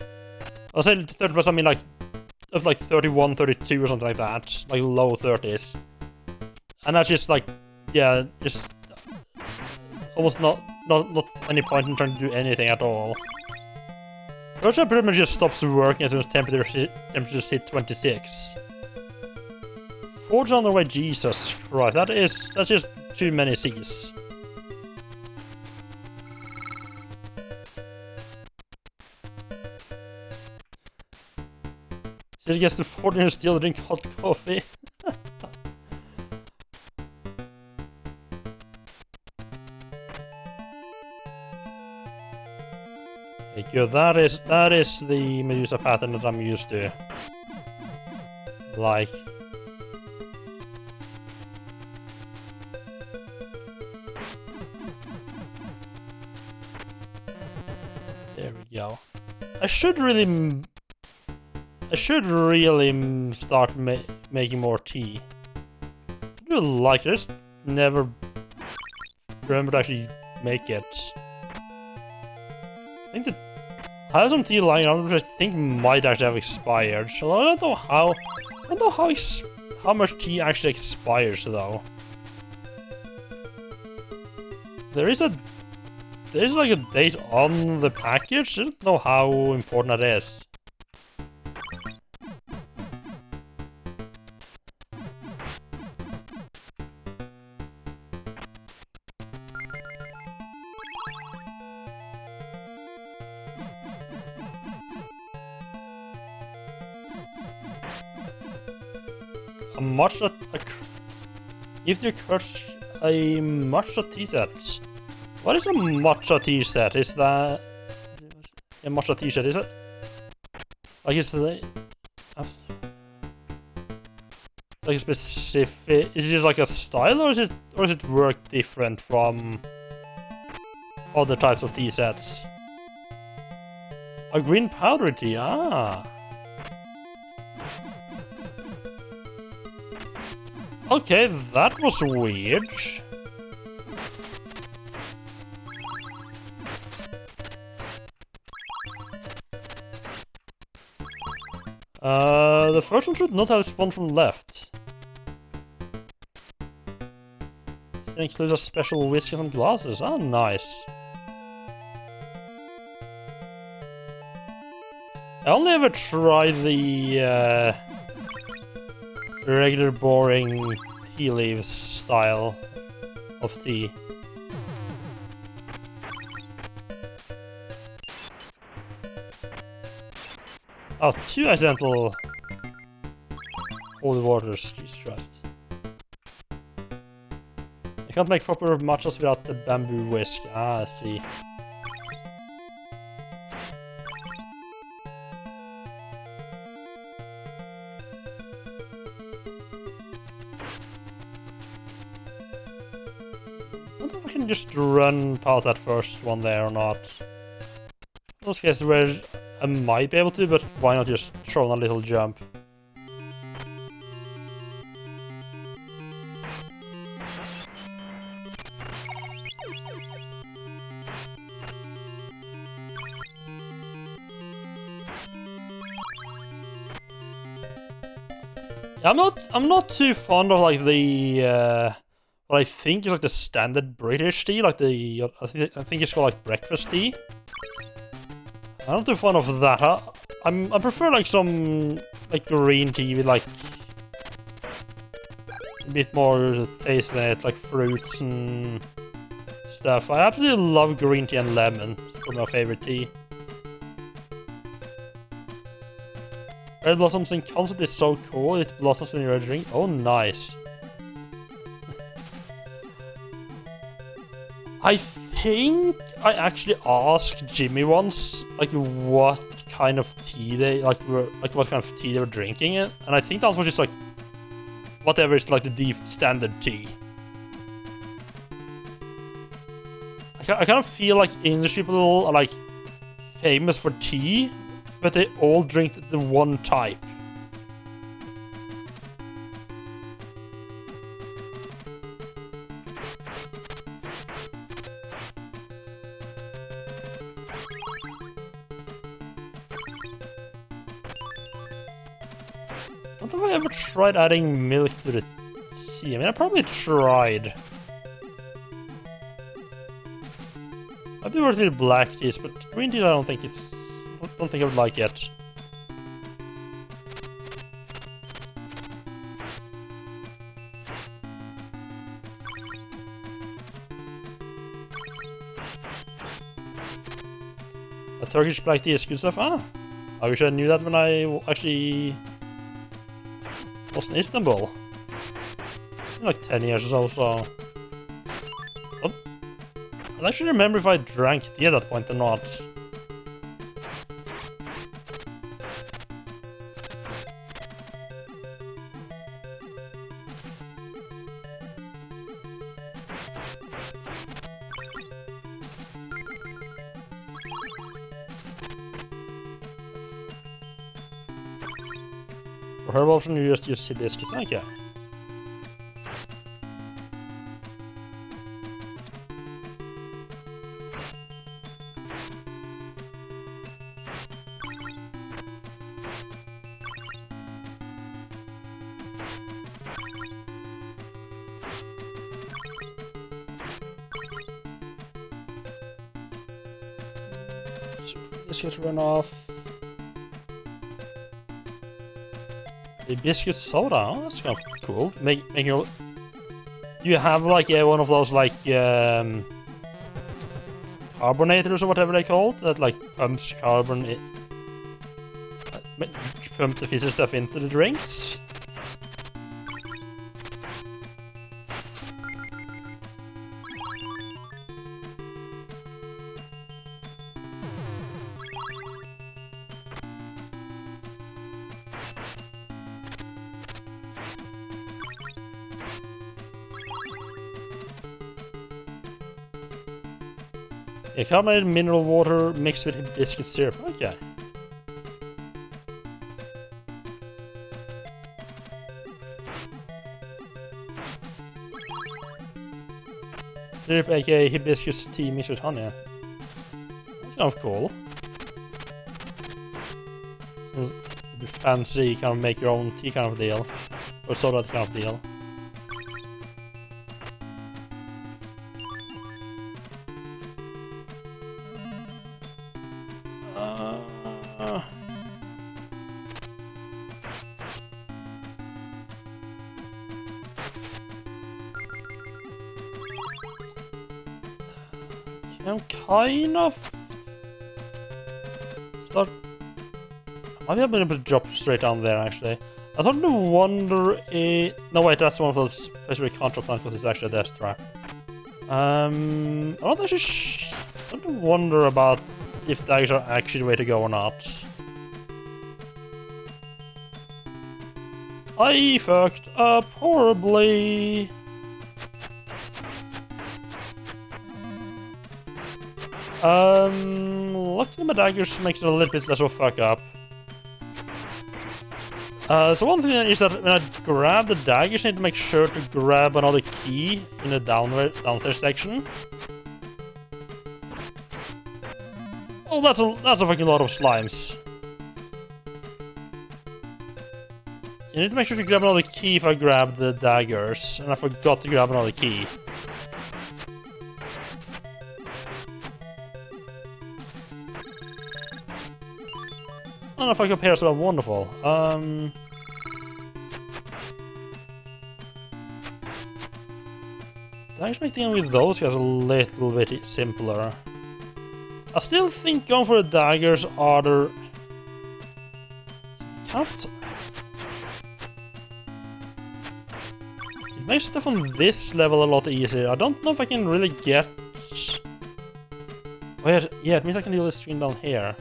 I'll say 30 plus, I mean like of like 31, 32 or something like that, like low 30s, and that's just like, yeah, just almost not any point in trying to do anything at all. Russia pretty much just stops working as soon as temperatures hit 26. Forge on the way, Jesus Christ, that's just too many C's. Still gets to 40 and still drink hot coffee. Okay, good. That is the Medusa pattern that I'm used to. Like. There we go. I should really start making more tea. I do like this. Never remember to actually make it. I think that I have some tea lying around which I think might actually have expired. So I don't know how much tea actually expires though. There is like a date on the package. I don't know how important that is. If you crush a matcha tea set. What is a matcha tea set? Is that a matcha tea set? Is it like it's like a specific? Is it just like a style, or is it work different from other types of tea sets? A green powder tea. Ah. Okay, that was weird. The first one should not have spawned from left. This includes a special whiskey and glasses. Ah, nice. I only ever tried the regular boring tea leaves style of tea. Oh, 2 accidental holy waters, Jesus Christ. I can't make proper matchas without the bamboo whisk. Ah, I see. I don't know if I can just run past that first one there or not. In those cases where I might be able to, but why not just throw in a little jump? I'm not too fond of like the what I think is like the standard British tea, like the I think it's called like breakfast tea. I'm not too fond of that. I prefer like some like green tea with like a bit more taste in it, like fruits and stuff. I absolutely love green tea and lemon. It's one of my favorite tea. Red Blossoms in concept is so cool. It blossoms when you're ready to drink. Oh, nice. I think I actually asked Jimmy once, like, what kind of tea they what kind of tea they were drinking, and I think that was just like whatever is like the deep standard tea. I I kind of feel like English people are like famous for tea, but they all drink the one type. I don't know if I ever tried adding milk to the tea. I mean, I probably tried. I'd be worth with black teas, but green tea I don't think I would like it. A Turkish black tea is good stuff. Ah, I wish I knew that when I actually was in Istanbul. Like 10 years or so. Oh. I don't actually remember if I drank tea at that point or not. For herb option, you just use hibiscus. Okay. Hibiscus run off. Hibiscus soda, oh, that's kind of cool. Making your... You have like one of those like carbonators or whatever they call it, that like pumps carbon pump the fizzy stuff into the drinks. Yeah, carbonated mineral water mixed with hibiscus syrup. Okay. Syrup, aka hibiscus tea mixed with honey. That's kind of cool. Fancy, kind of make your own tea kind of deal. Or soda kind of deal. I'm kind of start. Maybe I'm gonna drop straight down there. Actually, I started to wonder. No, wait, that's one of those specific control plants because it's actually a death trap. I'm not actually. Starting to wonder about if daggers are actually the way to go or not. I fucked up horribly. Luckily my daggers makes it a little bit less of a fuck up. So one thing is that when I grab the daggers, I need to make sure to grab another key in the downstairs section. Oh, that's a fucking lot of slimes. You need to make sure to grab another key if I grab the daggers, and I forgot to grab another key. I don't know if I compare so wonderful. Daggers make dealing with those guys a little bit simpler. I still think going for the daggers are the... It makes stuff on this level a lot easier. I don't know if I can really get... Wait, yeah, it means I can do this screen down here.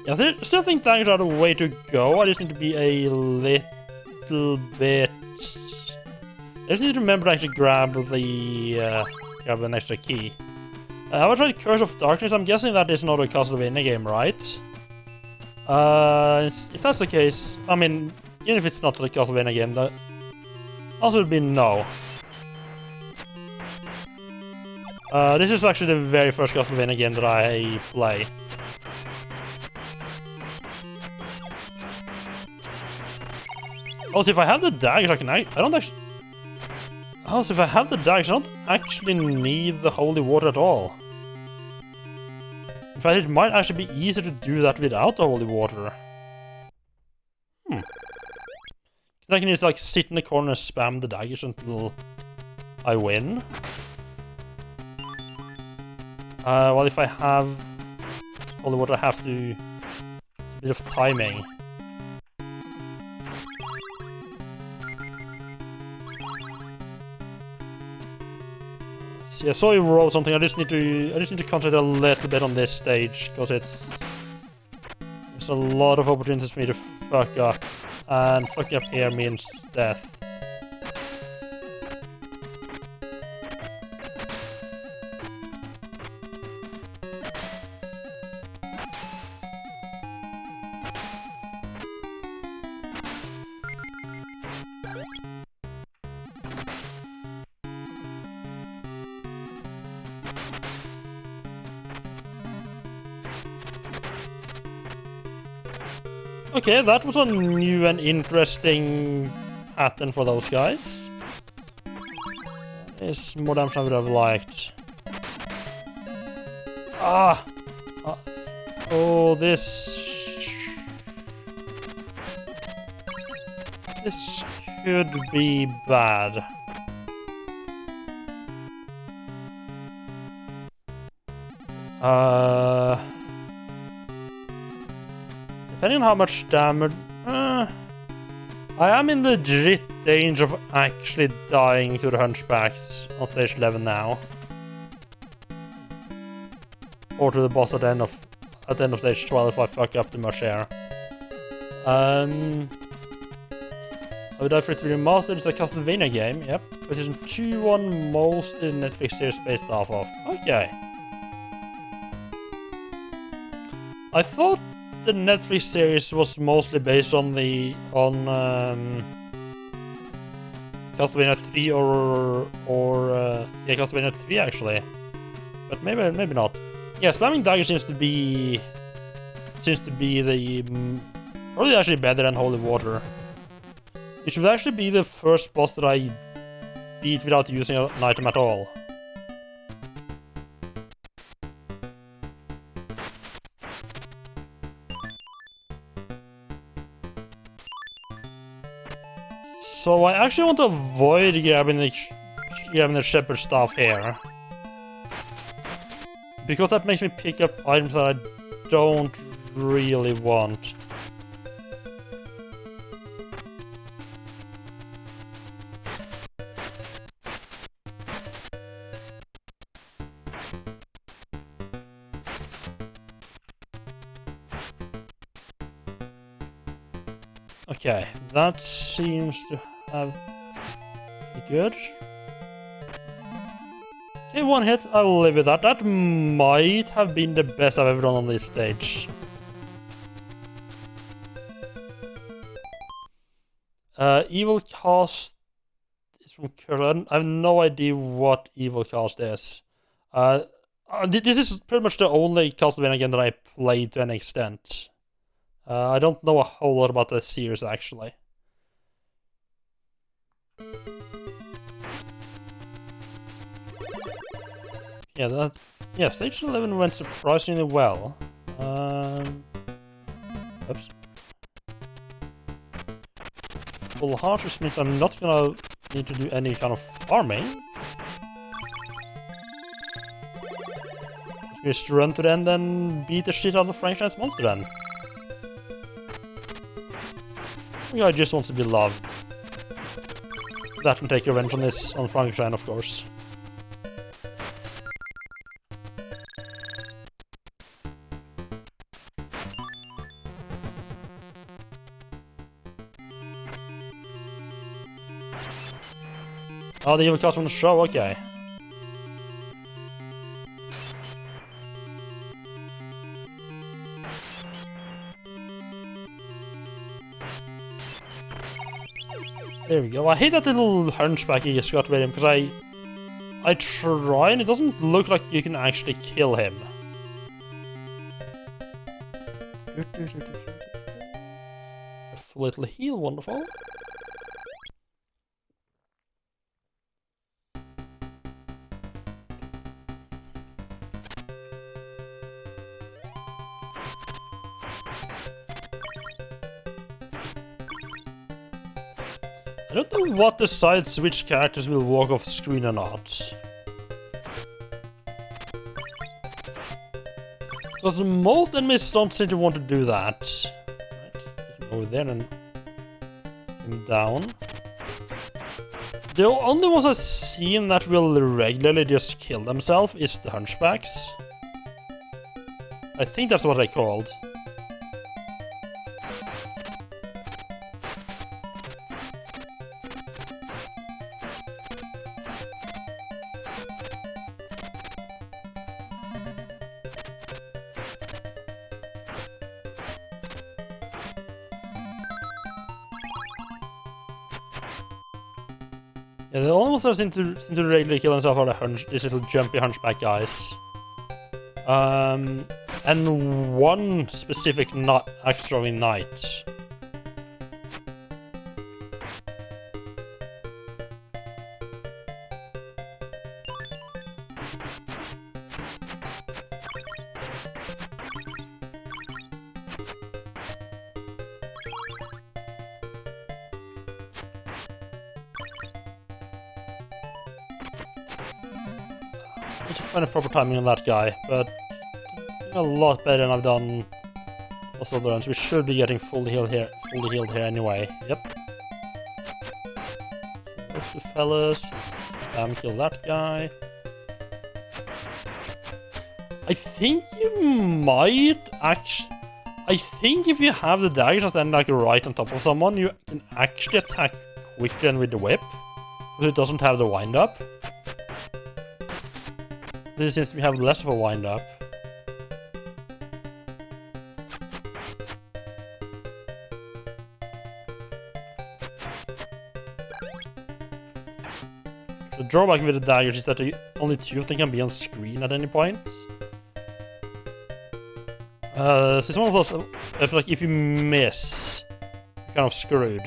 Yeah, I still think daggers are the way to go. I just need to be a little bit... I just need to remember to actually grab an extra key. I will try Curse of Darkness. I'm guessing that is not a Castlevania game, right? If that's the case, I mean, even if it's not a Castlevania game, the answer would be no. This is actually the very first Castlevania game that I play. Also, if I have the daggers, I don't actually... Also, if I have the daggers, I don't actually need the holy water at all. In fact, it might actually be easier to do that without the holy water. Because I can just like sit in the corner and spam the daggers until I win. Well, if I have holy water, I have to... a bit of timing. Yeah, I saw you roll something. I just need to concentrate a little bit on this stage because there's a lot of opportunities for me to fuck up, and fuck up here means death. Okay, that was a new and interesting pattern for those guys. It's more damage than I would have liked. Oh, this could be bad. Depending on how much damage... I am in legit danger of actually dying to the Hunchbacks on stage 11 now. Or to the boss at the end of stage 12 if I fuck up too much here. I would die for it to be remastered. It's a Castlevania game, yep. PlayStation 2 one, mostly Netflix series based off of. Okay. I thought the Netflix series was mostly based on Castlevania 3 or Castlevania 3 actually, but maybe not. Yeah, spamming dagger seems to be the probably actually better than holy water. It should actually be the first boss that I beat without using an item at all. So I actually want to avoid grabbing the shepherd staff here, because that makes me pick up items that I don't really want. Okay, that seems to have be good. Okay, one hit, I'll live with that. That might have been the best I've ever done on this stage. Evil Cast is from Curran. I have no idea what Evil Cast is. This is pretty much the only Castlevania game that I played to an extent. I don't know a whole lot about the series, actually. Yeah, stage 11 went surprisingly well. Oops. Full heart, which means I'm not gonna need to do any kind of farming. Just run to the end and beat the shit out of Frankenstein's monster then. The guy just wants to be loved. That can take revenge on this, on Frankenstein, of course. Oh, the evil cast from the show, okay. There we go. I hate that little hunchback you just got with him, because I try and it doesn't look like you can actually kill him. A full little heal, wonderful. I don't know what decides which characters will walk off screen or not. Because most enemies don't seem to want to do that. Right, get him over there and him down. The only ones I've seen that will regularly just kill themselves is the hunchbacks. I think that's what they're called. Yeah, the only ones that seem to regularly kill themselves are these little jumpy hunchback guys. And one specific axe-throwing knight. I should find a proper timing on that guy, but a lot better than I've done most other runs. We should be getting fully healed here anyway. Yep. Those two fellas. Kill that guy. I think you might actually. I think if you have the dagger just then like right on top of someone, you can actually attack quicker than with the whip, because it doesn't have the wind up. This seems to have less of a wind up. The drawback with the daggers is that only two of them can be on screen at any point. So some of those, like if you miss, you're kind of screwed.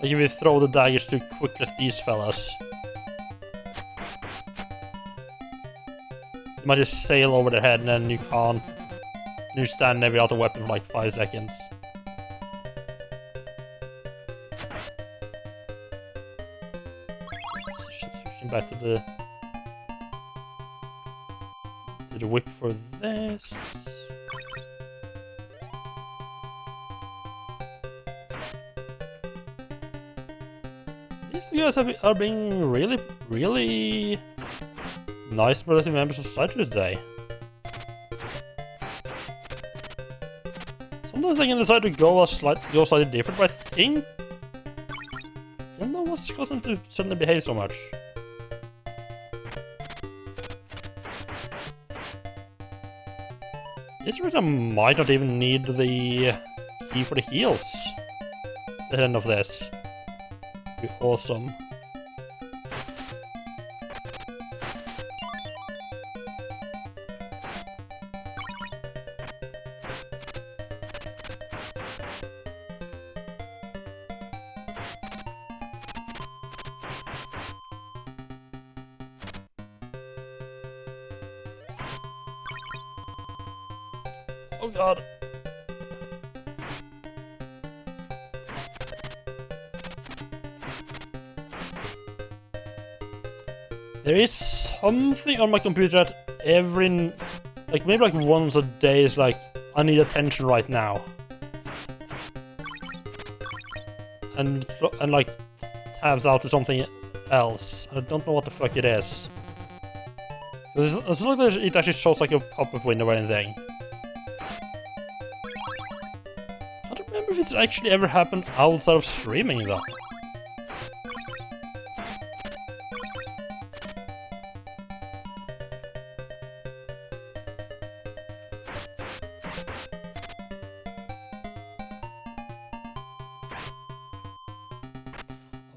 Like if you throw the daggers too quickly at these fellas, you might just sail over their head and then you can't. You stand there without a weapon for like 5 seconds. Switching back to the whip for this. These two guys are being really nice productive members of society today. Sometimes I can decide to go slightly different, but I think I don't know what's caused them to suddenly behave so much. This route might not even need the key for the heals at the end of this. Be awesome. Oh god. There is something on my computer that like maybe like once a day is like, I need attention right now. And like tabs out to something else. I don't know what the fuck it is. It's not like it actually shows like a pop-up window or anything. I don't remember if it's actually ever happened outside of streaming though.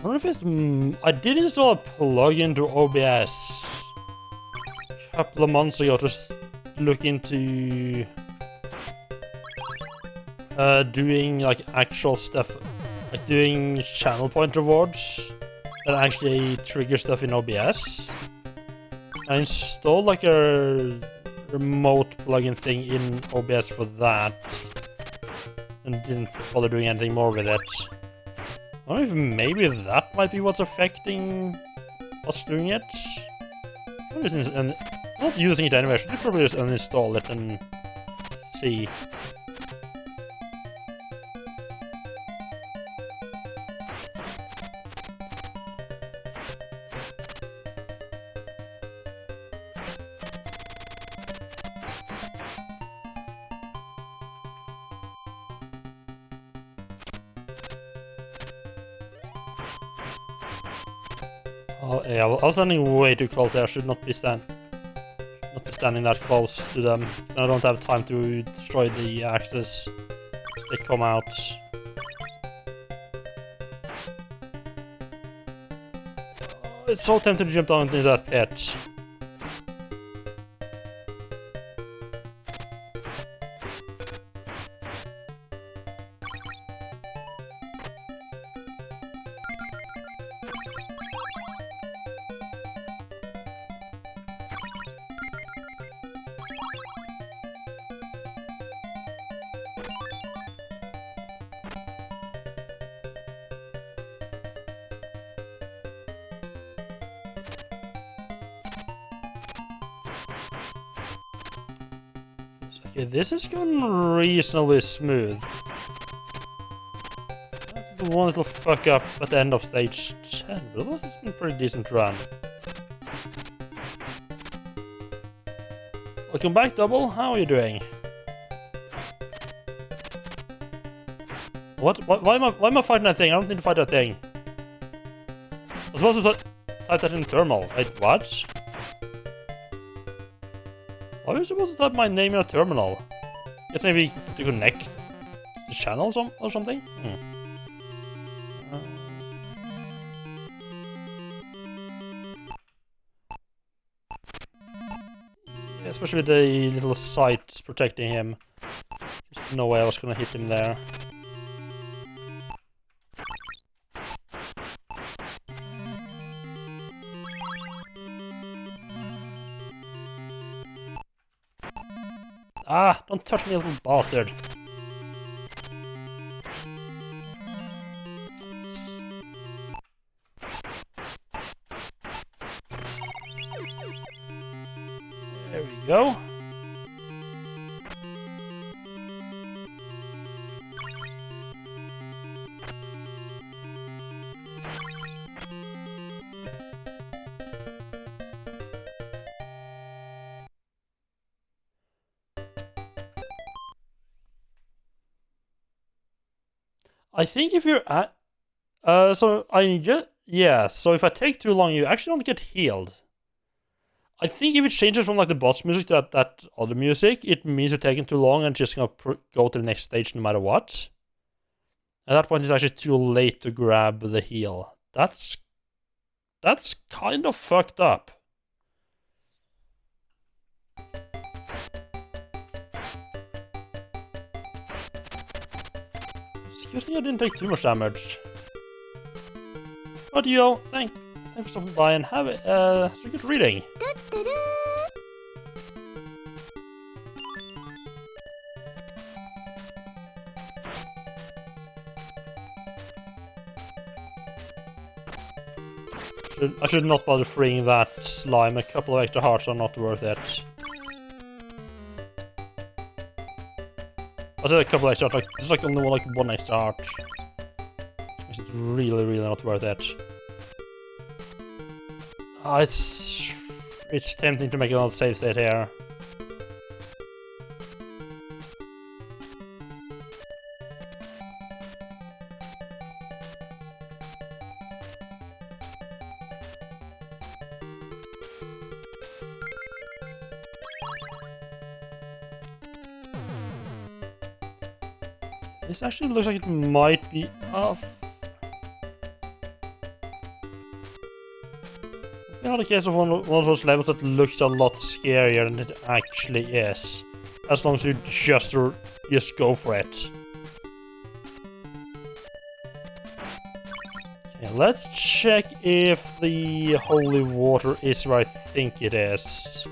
I wonder if it's... I did install a plugin to OBS a couple of months ago to look into doing like actual stuff, like doing channel point rewards that actually trigger stuff in OBS. I installed like a remote plugin thing in OBS for that and didn't bother doing anything more with it. I don't know if maybe that might be what's affecting us doing it. I'm not using it anyway. I should probably just uninstall it and see. Oh, yeah, I was standing way too close there. I should not be standing that close to them. I don't have time to destroy the axes. They come out. Oh, it's so tempting to jump down into that pit. Okay, this is going reasonably smooth. One little fuck up at the end of stage 10, but otherwise it's been a pretty decent run. Welcome back, Double. How are you doing? What? Why am I fighting that thing? I don't need to fight that thing. I was supposed to type that in terminal. Wait, what? Why are you supposed to type my name in a terminal? Guess maybe to connect the channels or something? Yeah, especially with the little sight protecting him. There's no way I was gonna hit him there. Ah, don't touch me, little bastard. There we go. I think if you're at... so if I take too long, you actually don't get healed. I think if it changes from like the boss music to that other music, it means you're taking too long and just gonna go to the next stage no matter what. At that point, it's actually too late to grab the heal. That's kind of fucked up. Excuse me, I didn't take too much damage. Audio, thanks for stopping by and have a good reading. I should not bother freeing that slime. A couple of extra hearts are not worth it. I said a couple of extra hearts, it's like only one extra heart. It's really, really not worth it. It's tempting to make another save state here. This actually looks like it might be off. Not a case of one of those levels that looks a lot scarier than it actually is. As long as you just go for it. Okay, let's check if the holy water is where I think it is.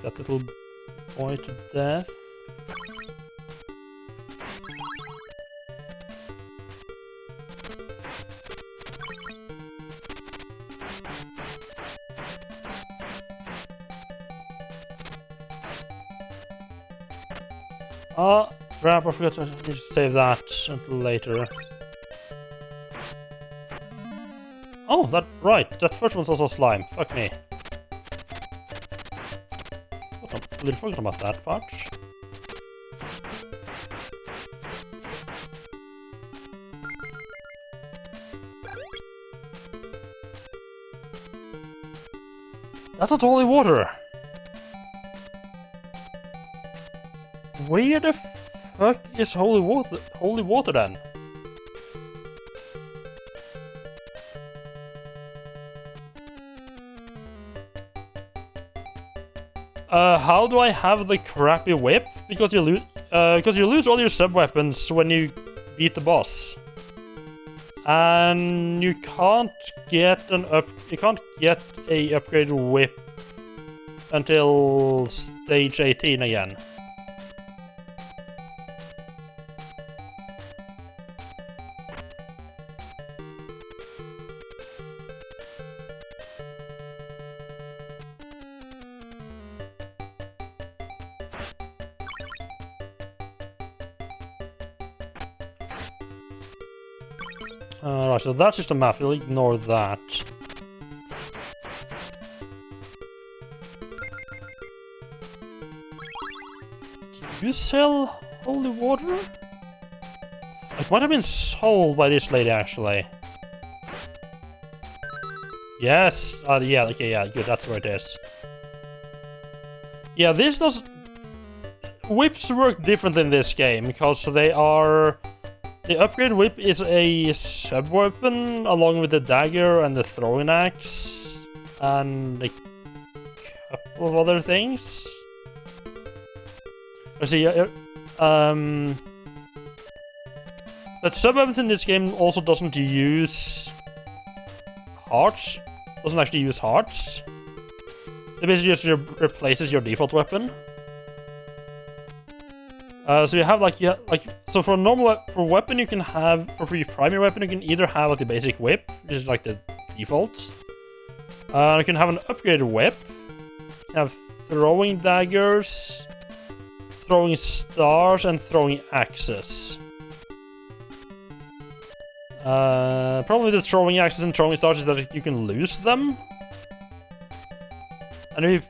That little boy to death. Ah, crap, I forgot to need to save that until later. Oh, that first one's also slime. Fuck me. I really forgot about that part. That's not holy water! Where the fuck is holy water then? How do I have the crappy whip? Because you lose all your sub-weapons when you beat the boss. And you can't get a upgraded whip until stage 18 again. Alright, so that's just a map, we'll ignore that. Do you sell holy water? It might have been sold by this lady, actually. Yes! Yeah, okay, yeah, good, that's where it is. Yeah, this does... Whips work different in this game, because they are... The upgraded whip is a sub-weapon, along with the dagger and the throwing axe, and a couple of other things. Let's see, but sub-weapons in this game also doesn't use hearts, doesn't actually use hearts. So basically just replaces your default weapon. So you have so for a normal weapon you can have, for your primary weapon you can either have like the basic whip, which is like the default. You can have an upgraded whip. You have throwing daggers, throwing stars, and throwing axes. Problem with the throwing axes and throwing stars is that you can lose them. And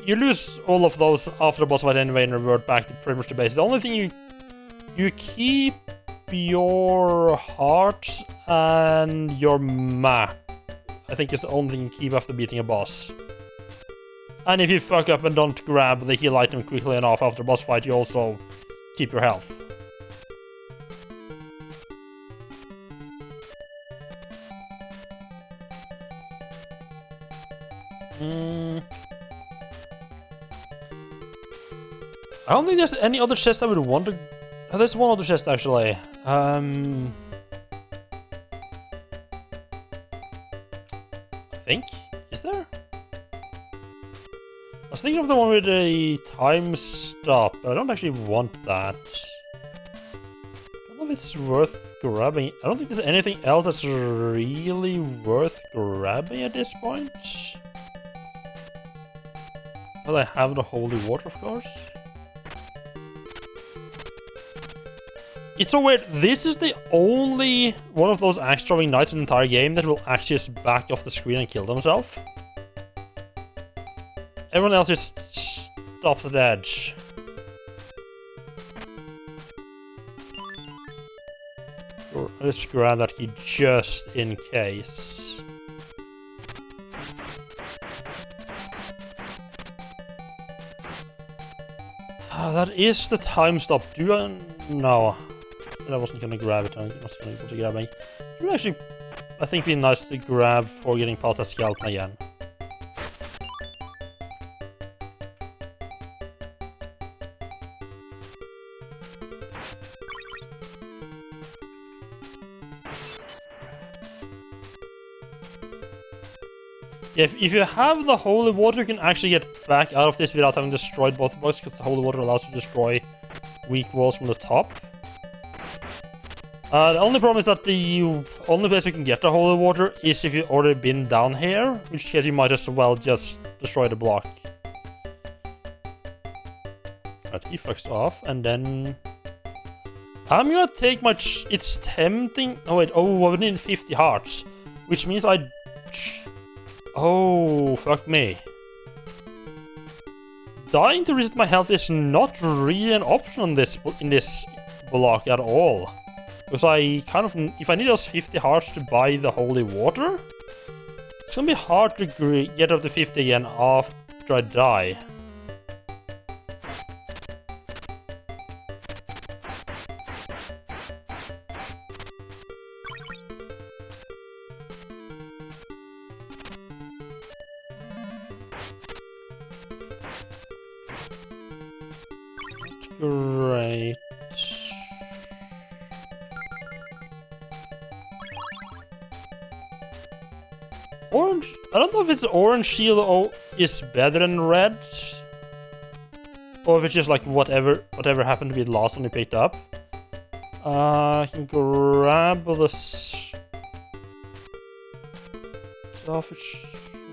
you lose all of those after the boss fight anyway and revert back to pretty much the base. The only thing you keep your hearts and your map. I think is the only thing you keep after beating a boss. And if you fuck up and don't grab the heal item quickly enough after the boss fight, you also keep your health. I don't think there's any other chest I would want to... Oh, there's one other chest, actually. I think? Is there? I was thinking of the one with a time stop, but I don't actually want that. I don't know if it's worth grabbing. I don't think there's anything else that's really worth grabbing at this point. Well, I have the holy water, of course. It's so weird, this is the only one of those axe-throwing knights in the entire game that will actually just back off the screen and kill themselves. Everyone else just stops at edge. Let's grab that key just in case. That is the time stop. Do I... No. I wasn't gonna grab it. I wasn't gonna be able to grab it. It would actually, I think, be nice to grab for getting past that skeleton again. Yeah, if you have the holy water, you can actually get back out of this without having destroyed both blocks, because the holy water allows you to destroy weak walls from the top. The only problem is that the only place you can get the holy water is if you've already been down here, in which case you might as well just destroy the block. Right, he fucks off, and then... I'm gonna take my... It's tempting... Oh wait, oh, I need 50 hearts. Which means I... Oh, fuck me. Dying to reset my health is not really an option in this block at all. Because I kind of... If I need those 50 hearts to buy the holy water, it's gonna be hard to get up to 50 again after I die. Great. Orange? I don't know if it's orange shield is better than red. Or if it's just like whatever happened to be the last one you picked up. I can grab the stuff.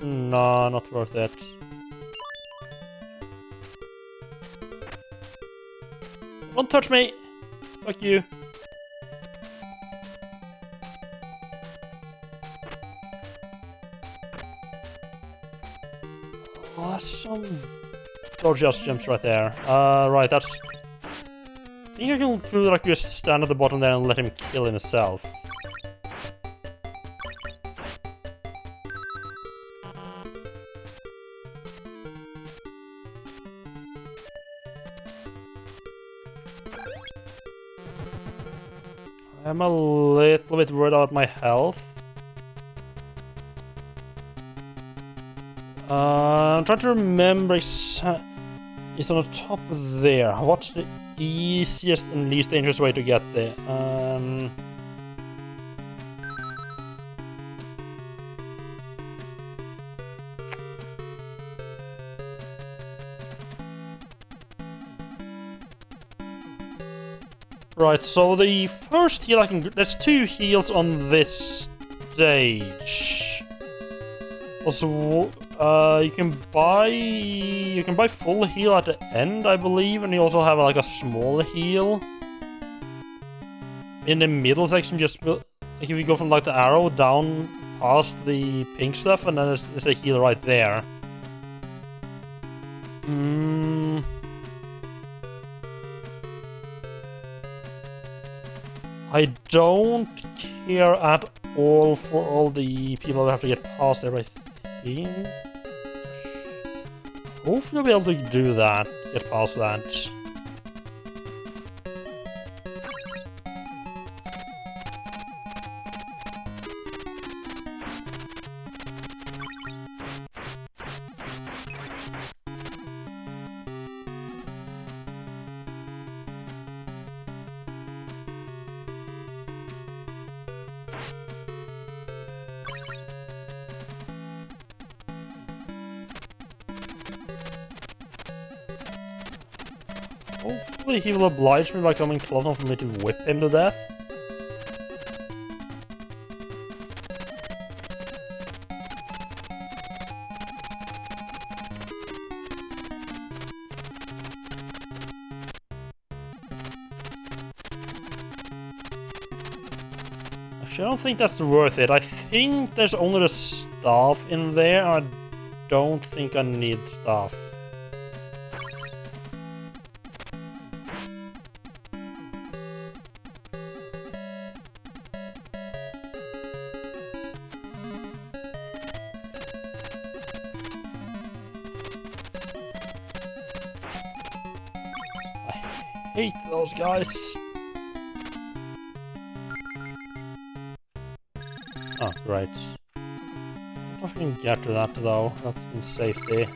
No, not worth it. Don't touch me! Fuck you. Awesome. George just jumps right there. Right, that's... I think I can like just stand at the bottom there and let him kill himself. I'm a little bit worried about my health. I'm trying to remember it's on the top there. What's the easiest and least dangerous way to get there? Right, so the first heal I can... There's 2 heals on this stage. Also, you can buy full heal at the end, I believe, and you also have like a small heal in the middle section. Just like if you go from like the arrow down past the pink stuff, and then there's a heal right there. I don't care at all for all the people that have to get past there, I think. Hopefully I'll be able to do that, get past that. Hopefully he will oblige me by coming close enough for me to whip him to death. Actually, I don't think that's worth it. I think there's only the staff in there. I don't think I need staff. hate those guys. Oh, great. I don't know if we can get to that though. That's in safety.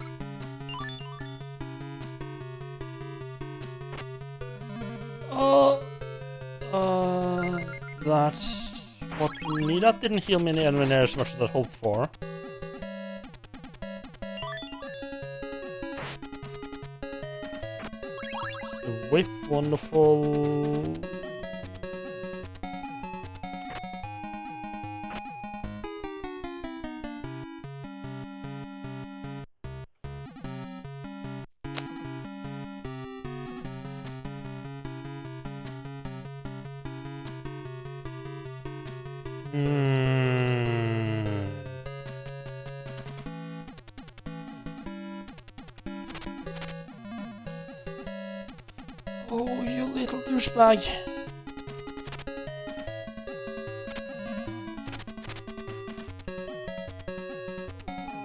That's what we need. That didn't heal me anywhere near as much as I hoped for. The whip, wonderful. Oh, you little douchebag.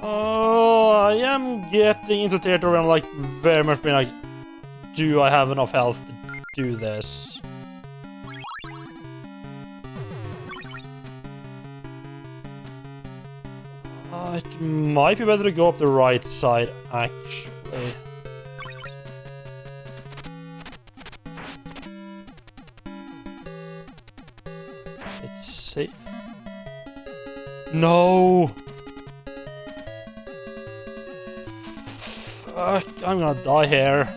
Oh, I am getting into territory where I'm like very much being like, do I have enough health to do this? It might be better to go up the right side, actually. Let's see. No! Fuck, I'm gonna die here.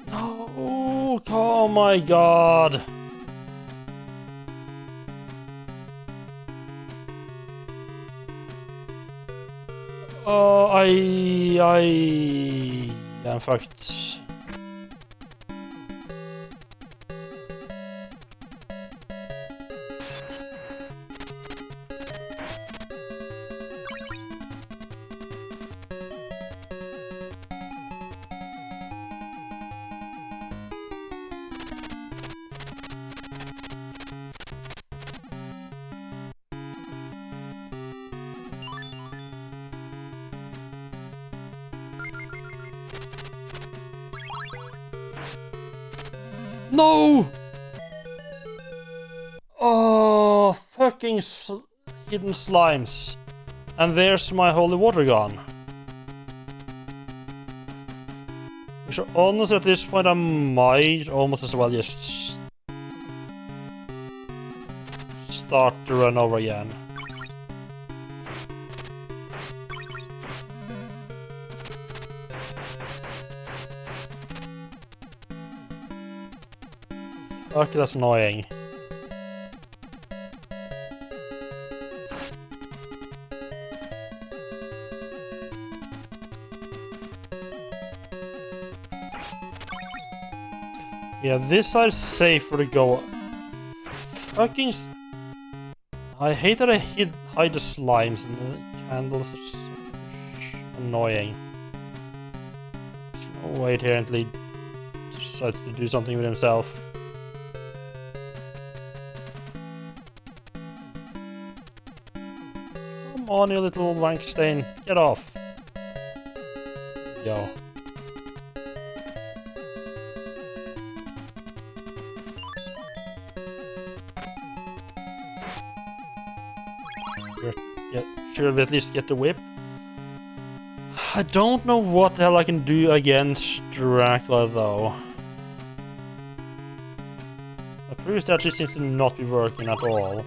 No! Oh my god! Oh, I'm fucked. No! Oh, fucking hidden slimes. And there's my holy water gone. Which honestly at this point I might almost as well just start to run over again. Okay, that's annoying. Yeah, this side is safer to go. Fucking. I hate that I hide the slimes and the candles. It's annoying. Just gonna wait here until he decides to do something with himself. Come on, you little wank stain. Get off. Yo. Should we at least get the whip? I don't know what the hell I can do against Dracula though. The previous actually seems to not be working at all.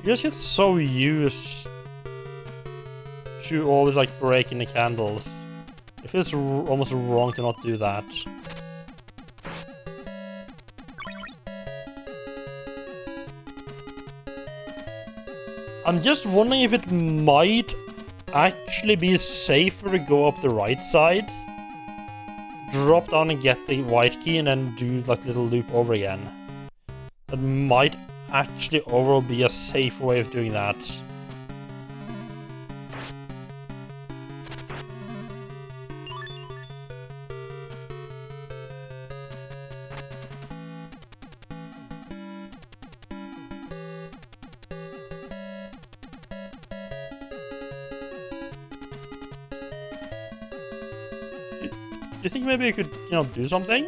You just get so used to always like breaking the candles. It feels almost wrong to not do that. I'm just wondering if it might actually be safer to go up the right side, drop down and get the white key, and then do like little loop over again. That might actually overall be a safer way of doing that. Do you think maybe you could, do something?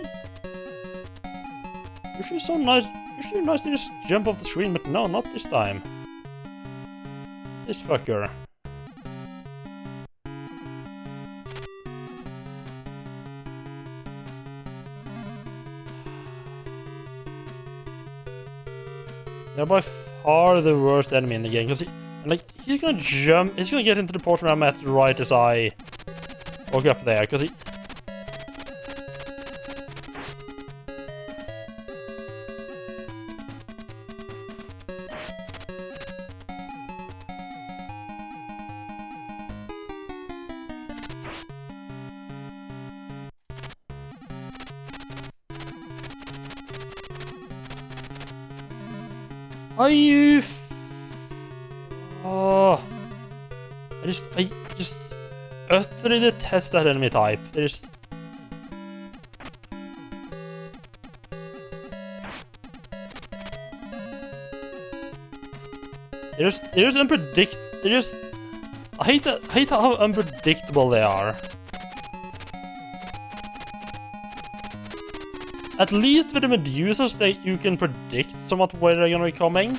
Usually so nice. Usually nice to just jump off the screen, but no, not this time. This fucker. They're by far the worst enemy in the game, because he's gonna jump. He's gonna get into the portion where I'm at right as I walk up there, because he. Are you? Oh, I just utterly detest that enemy type. They're just unpredictable. I hate how unpredictable they are. At least with the Medusas, you can predict somewhat where they're gonna be coming.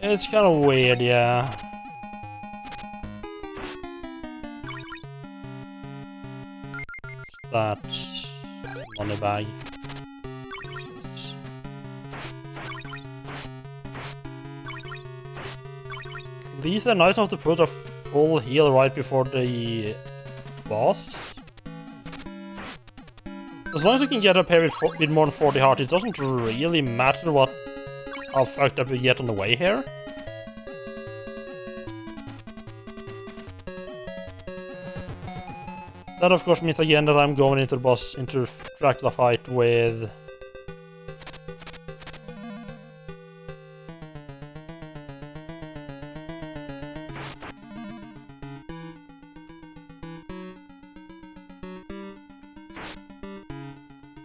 It's kind of weird, yeah. That money bag. These are nice enough to put a full heal right before the boss. As long as you can get up here with more than 40 hearts, it doesn't really matter how fucked up we get on the way here. That of course means again that I'm going into Dracula fight with...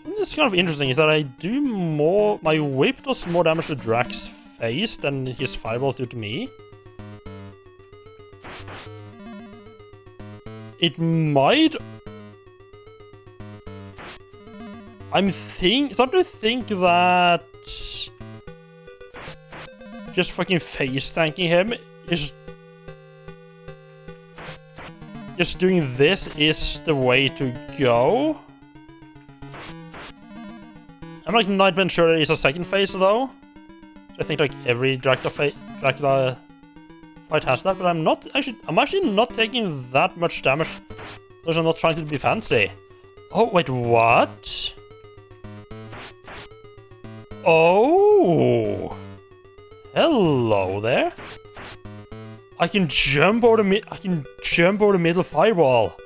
What's kind of interesting is that my whip does more damage to Drax's face than his fireballs do to me. It might... I'm starting to think that just fucking face tanking him is... Just doing this is the way to go. I'm like 90% sure there is a second phase though. I think like every Dracula fight has that, but I'm actually not taking that much damage because I'm not trying to be fancy. Oh wait, what? Oh, hello there. I can jump over the middle fireball.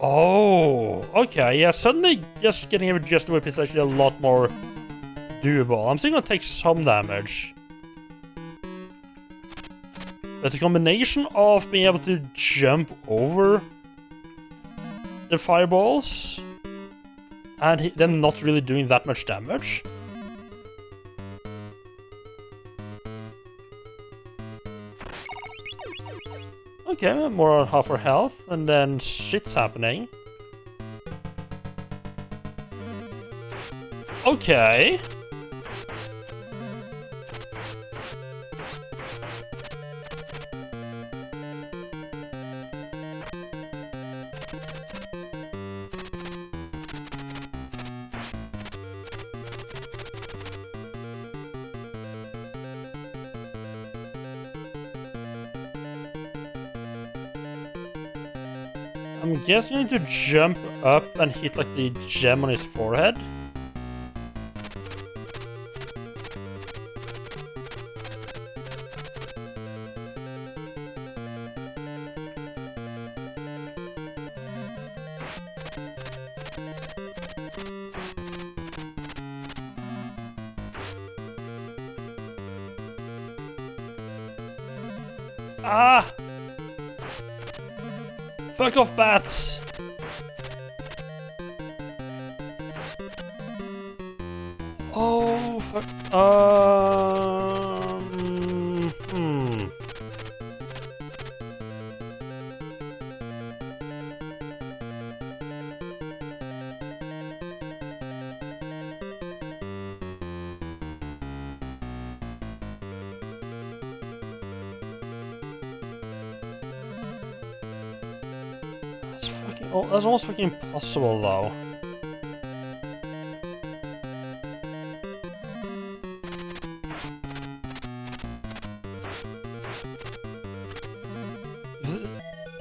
Oh, okay, yeah, suddenly just getting rid of just the whip is actually a lot more doable. I'm still gonna take some damage. But the combination of being able to jump over the fireballs and then not really doing that much damage. Okay, more on half our health, and then shit's happening. Okay. I'm guessing I need to jump up and hit like the gem on his forehead. Ah! Fuck off, bats! Oh, fuck. That's almost fucking impossible, though.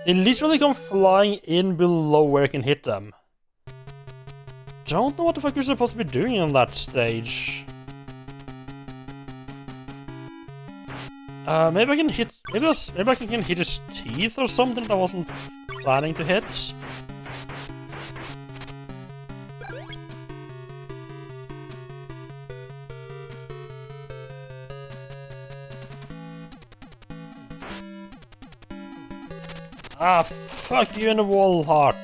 They literally come flying in below where I can hit them. Don't know what the fuck you're supposed to be doing on that stage. Maybe I can hit. Maybe I can hit his teeth or something that I wasn't planning to hit. Ah, fuck you in the wall, heart.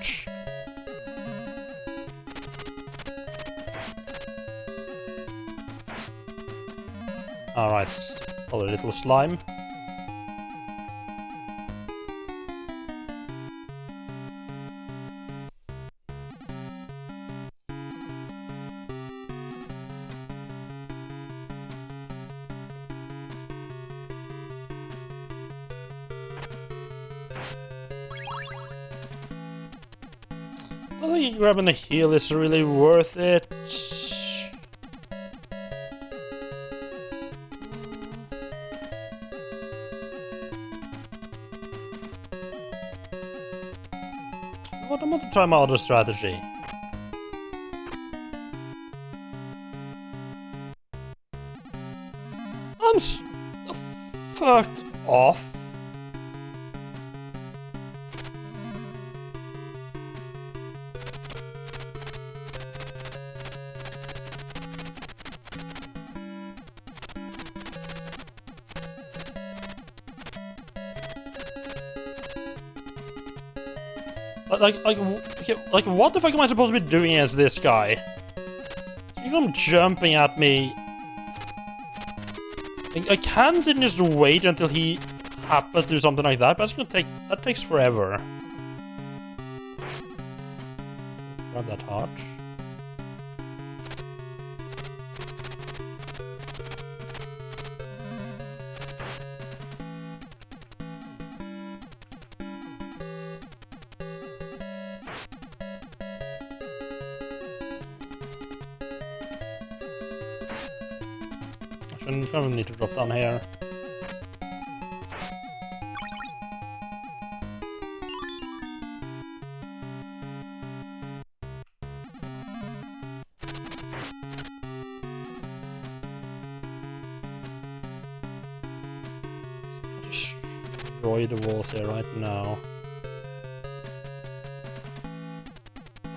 Alright, a little slime. I don't think grabbing a heal is really worth it. What, I'm going to try my other strategy. Fuck off. Like, what the fuck am I supposed to be doing as this guy? You come jumping at me. I can't sit and just wait until he happens to do something like that, but that's gonna take. That takes forever. Grab that heart. I kind of need to drop down here. Destroy the walls here right now.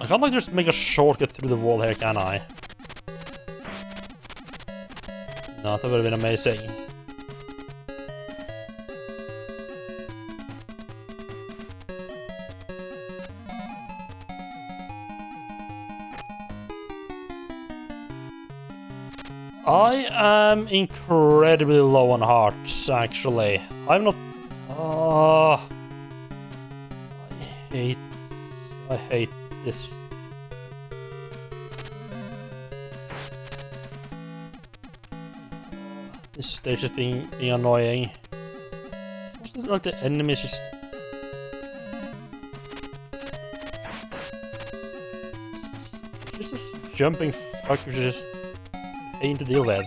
I can't like just make a shortcut through the wall here, can I? No, that would have been amazing. I am incredibly low on hearts, actually. I'm not... I hate this. This stage is being annoying. It's almost like the enemies just... Just this jumping fuck which is just pain to deal with.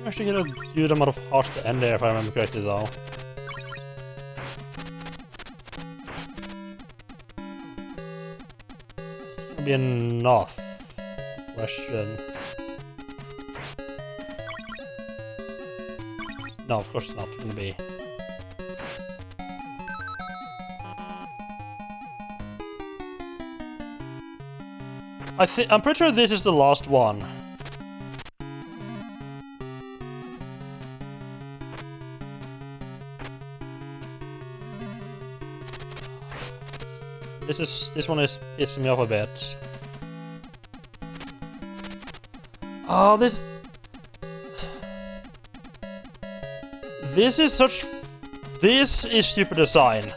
I actually get a good amount of heart at the end there, if I remember correctly, though. It's gonna be enough. Question. No, of course it's not gonna be. I'm pretty sure this is the last one. This one is pissing me off a bit. Oh, this is stupid design.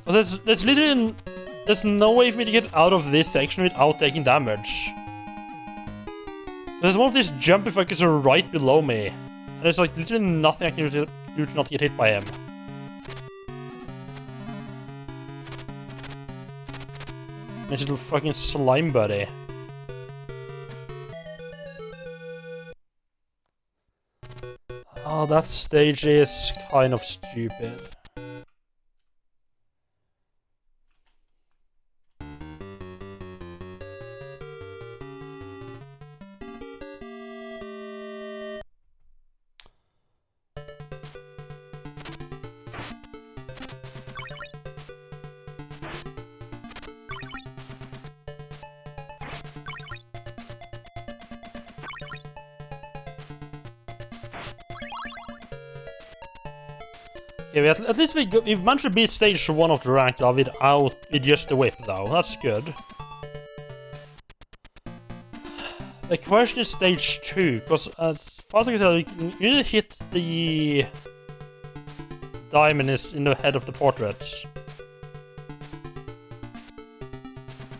There's literally there's no way for me to get out of this section without taking damage. There's one of these jumpy fuckers right below me, and there's like literally nothing I can do to not get hit by him. This little fucking slime buddy. Oh, that stage is kind of stupid. Yeah, at least we've managed to beat stage 1 of the rank with just the whip, though. That's good. The question is stage 2, because as far as I can tell, you need to hit the diamond in the head of the portrait.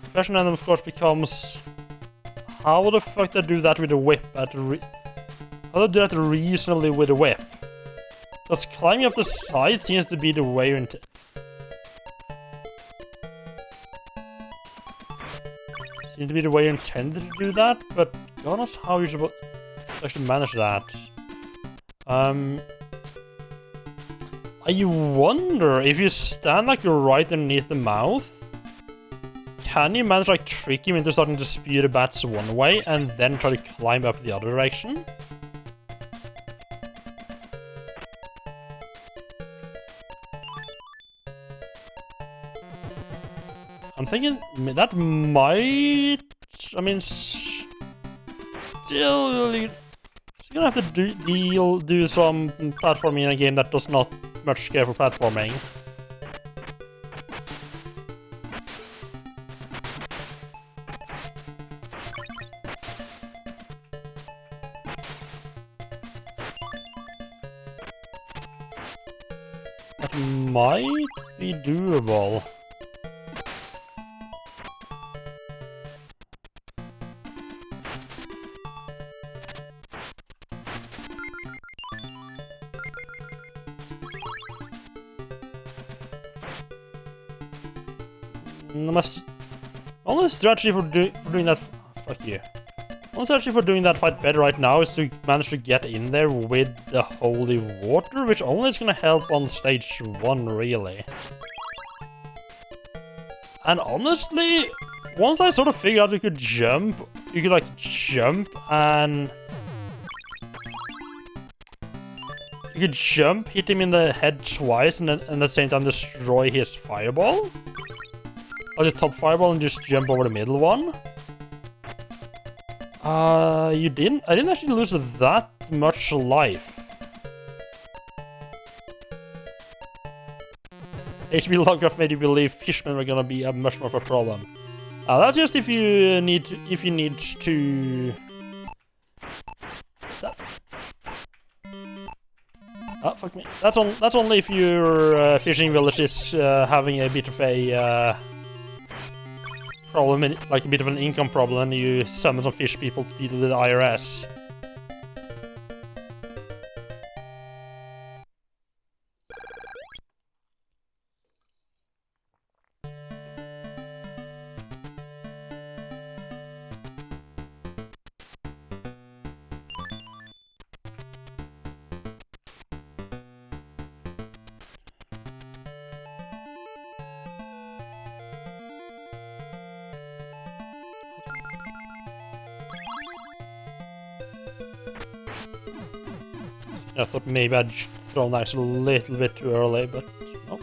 The question then, of course, becomes how the fuck do they do that with the whip? How do they do that reasonably with the whip? Because climbing up the side seems to be the way you're intended to do that, but God knows how you're supposed to actually manage that. I wonder if you stand like you're right underneath the mouth, can you manage like trick him into starting to spew the bats one way and then try to climb up the other direction? I'm thinking that might. I mean, still, you're gonna have to do some platforming in a game that does not much care for platforming. That might be doable. Only strategy for doing that. Fuck you. Only strategy for doing that fight better right now is to manage to get in there with the holy water, which only is gonna help on stage 1, really. And honestly, once I sort of figured out you could like jump and you could jump, hit him in the head twice, and then at the same time destroy his fireball. Like the top fireball and just jump over the middle one. I didn't actually lose that much life. HB Loggraph made you believe fishmen were gonna be a much more of a problem. That's just if you need to. Oh, fuck me. That's only if your fishing village is having a bit of a problem, like a bit of an income problem, and you summon some fish people to deal with the IRS. I thought maybe I'd thrown the axe a little bit too early, but nope.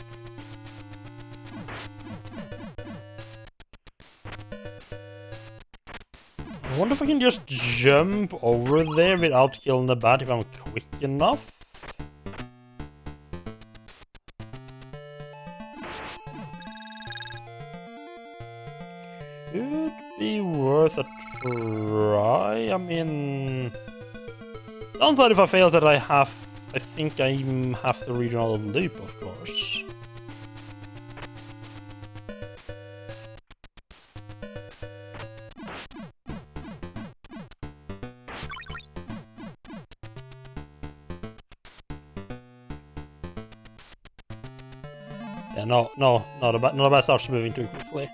I wonder if I can just jump over there without killing the bat if I'm quick enough. Could be worth a try. I mean, downside if I fail that I think I have to read another loop, of course. Yeah, no, the bat starts moving too quickly.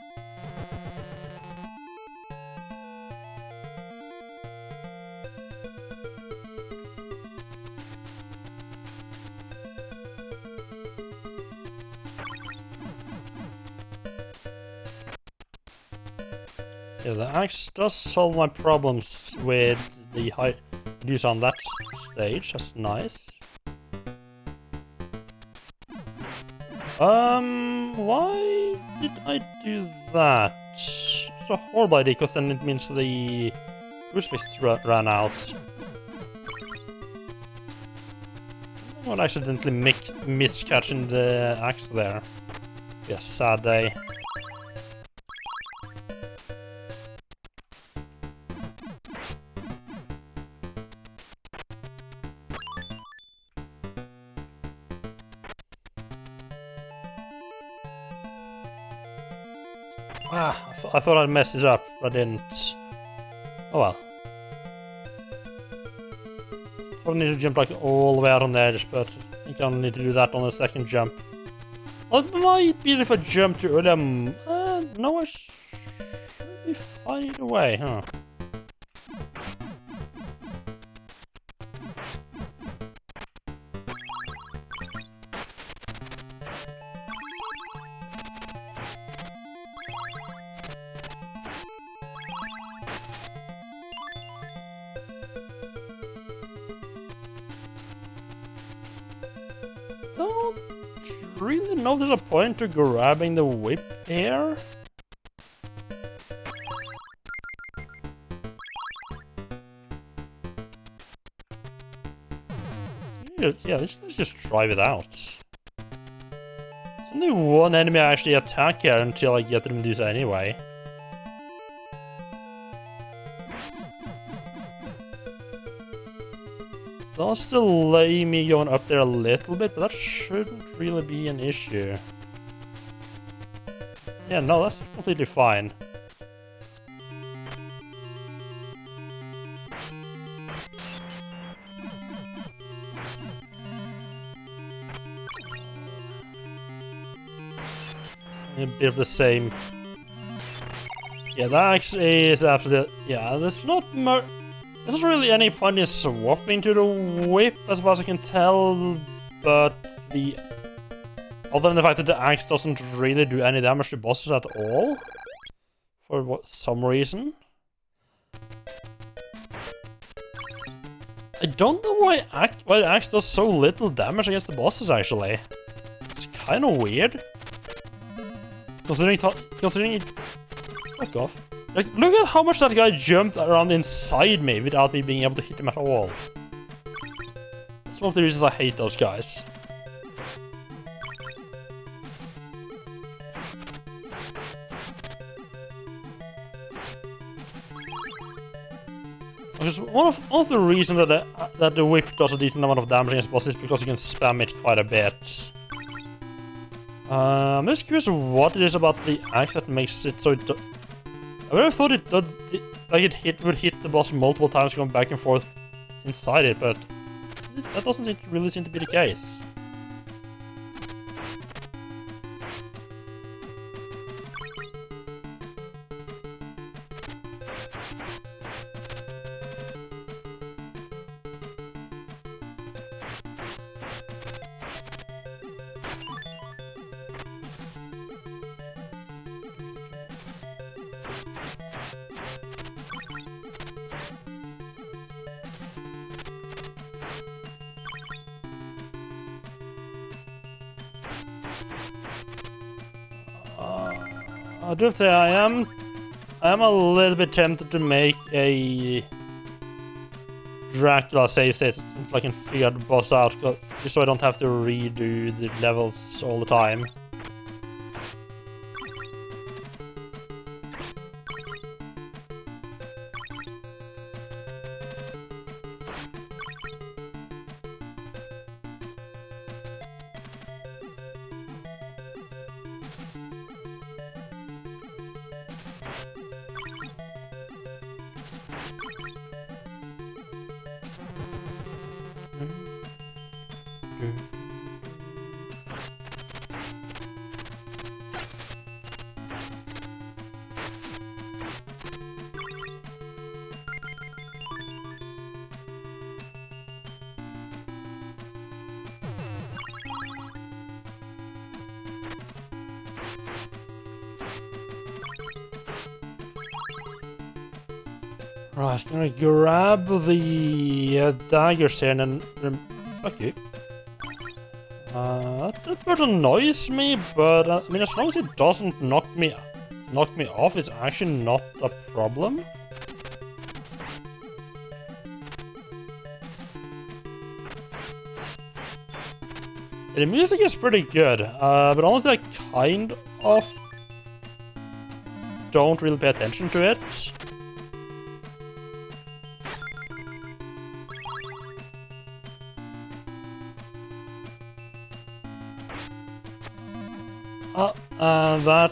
Yeah, the axe does solve my problems with the high use on that stage. That's nice. Why did I do that? It's a horrible idea, because then it means the crucifix ran out. I would accidentally miss catching the axe there. Be a sad day. I thought I'd messed it up, but I didn't. Oh well. I need to jump like all the way out on the edge, but I think I'll need to do that on the second jump. Well, it might be if I jump too early. No, I should be fine either way, huh? Don't really know there's a point to grabbing the whip here. Yeah, let's just try it out. There's only one enemy I actually attack here until I get them to do so anyway. Does delay me going up there a little bit, but that shouldn't really be an issue. Yeah, no, that's completely fine. A bit of the same. Yeah, that actually is after the... Yeah, there's not really any point in swapping to the whip, as far as I can tell, but other than the fact that the axe doesn't really do any damage to bosses at all, for some reason. I don't know why the axe does so little damage against the bosses, actually. It's kind of weird. Considering it... Fuck off. Like, look at how much that guy jumped around inside me without me being able to hit him at all. That's one of the reasons I hate those guys. Because one of the reasons that the whip does a decent amount of damage against bosses is because you can spam it quite a bit. I'm just curious what it is about the axe that makes it so... I would have thought it would hit the boss multiple times going back and forth inside it, but that doesn't really seem to be the case. I do say I am a little bit tempted to make a Dracula save state so I can figure the boss out, just so I don't have to redo the levels all the time. Right, I'm gonna grab the daggers here and then... Fuck you. That bird annoys me, but I mean, as long as it doesn't knock me off, it's actually not a problem. The music is pretty good, but honestly, I kind of don't really pay attention to it. That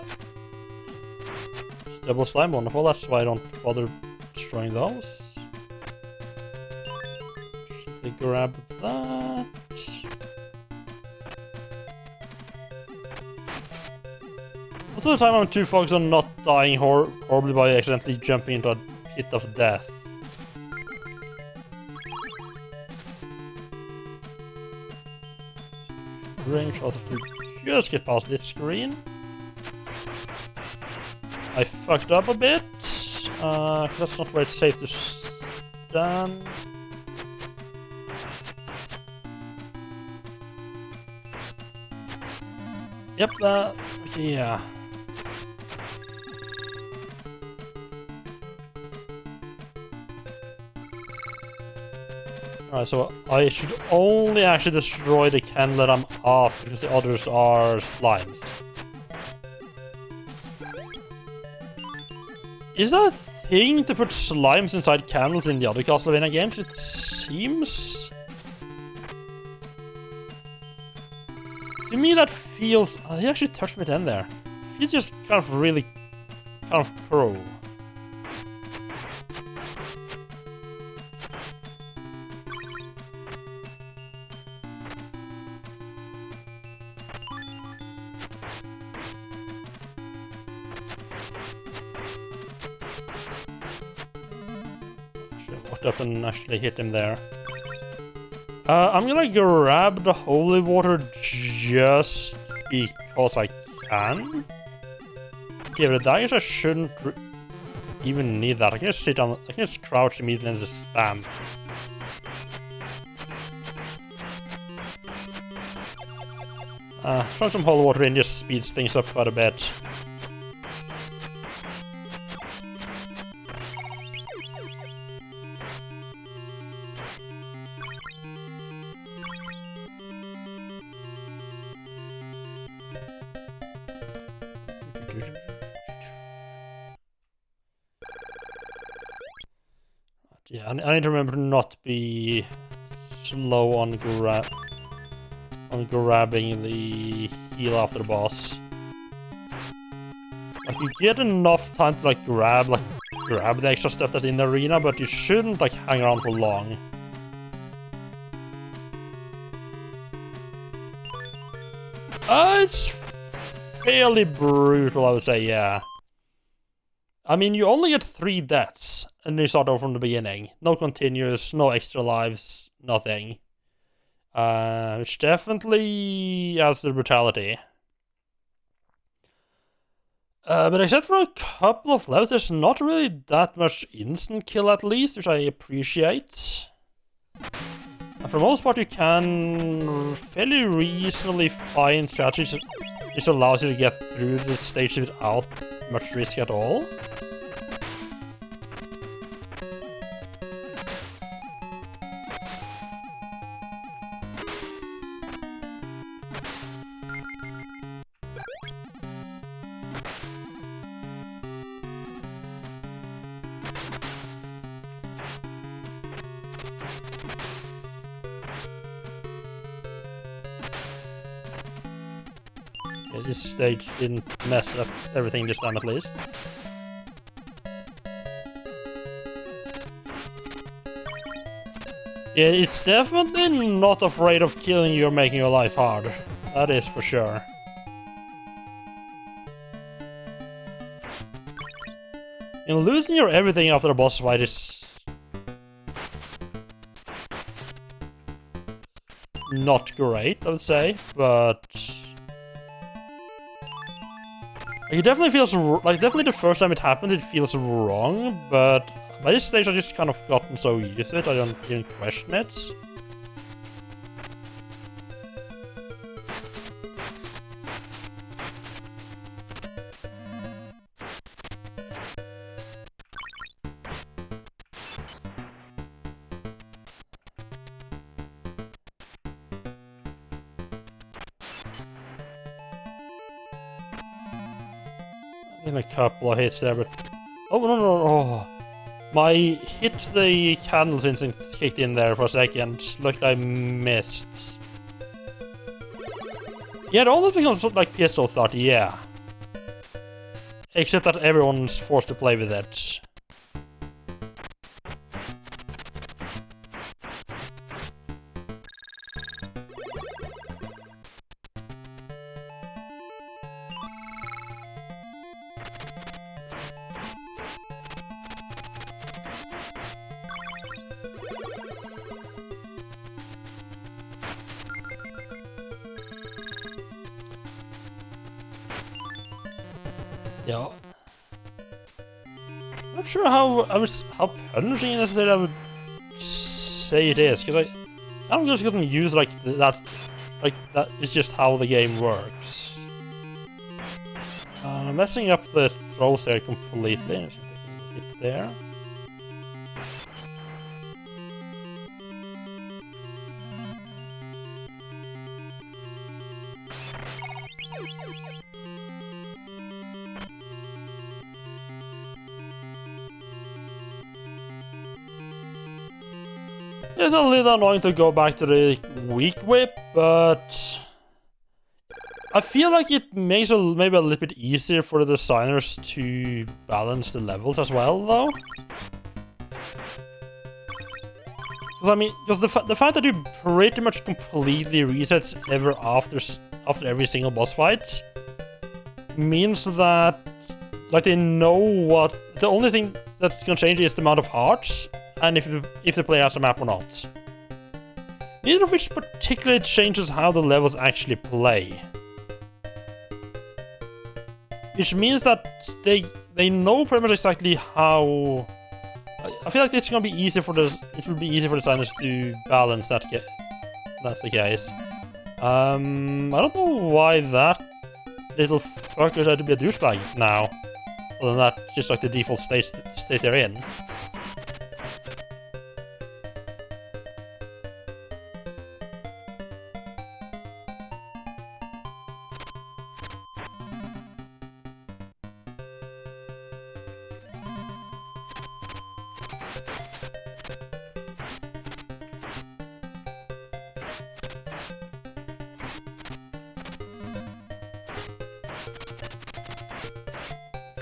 double slime, wonderful. That's why I don't bother destroying those. Should we grab that? Most of the time I'm too focused on not dying horribly by accidentally jumping into a pit of death. Range also to just get past this screen. I fucked up a bit. That's not where it's safe to stand. Yep, yeah. Alright, so I should only actually destroy the candle that I'm off because the others are slimes. Is that a thing to put slimes inside candles in the other Castlevania games? It seems... To me that feels... Oh, he actually touched me then there. It feels just kind of really... kind of pro. Up and actually hit him there. I'm gonna grab the holy water just because I can. Yeah, but the daggers I shouldn't even need that. I can just sit down, I can just crouch immediately and just spam. Throwing some holy water in just speeds things up quite a bit. Yeah, I need to remember to not be slow on grabbing the heal after the boss. Like, you get enough time to grab the extra stuff that's in the arena, but you shouldn't hang around for long. It's fairly brutal, I would say, yeah. I mean, you only get 3 deaths, and you start over from the beginning. No continuous, no extra lives, nothing. Which definitely adds to the brutality. But except for a couple of levels, there's not really that much instant kill at least, which I appreciate. For the most part, you can fairly reasonably find strategies which allows you to get through the stage without much risk at all. This stage didn't mess up everything this time, at least. Yeah, it's definitely not afraid of killing you or making your life hard. That is for sure. And losing your everything after a boss fight is not great, I would say, but it definitely feels like the first time it happened, it feels wrong, but by this stage I just kind of gotten so used to it, I don't even question it. In a couple of hits there, but oh no, oh, my hit the candles instinct kicked in there for a second. Look, I missed. Yeah, it almost becomes like pistol start, yeah. Except that everyone's forced to play with it. Yeah. I'm not sure how punishing necessarily I would say it is, because I'm just gonna use like that is just how the game works. I'm messing up the throws there completely. Let's take a hit there. It's a little annoying to go back to the weak whip, but I feel like it makes it maybe a little bit easier for the designers to balance the levels as well, though. I mean, because the fact that you pretty much completely resets after every single boss fight means that like they know what the only thing that's gonna change is the amount of hearts. And if the player has a map or not. Neither of which particularly changes how the levels actually play. Which means that they know pretty much exactly how. I feel like it's gonna be easier for it will be easier for designers to balance that. That's the case. I don't know why that little fucker decided to be a douchebag now. Other than that, just like the default state they're in.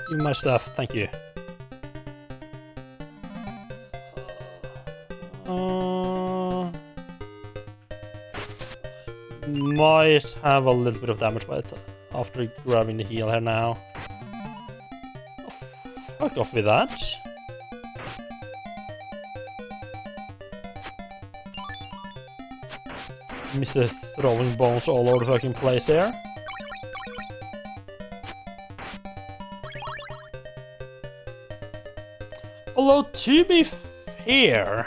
Give me my stuff, thank you. Might have a little bit of damage by it after grabbing the heal here now. Oh, fuck off with that. Mr. Throwing bones all over the fucking place here. Although, to be fair,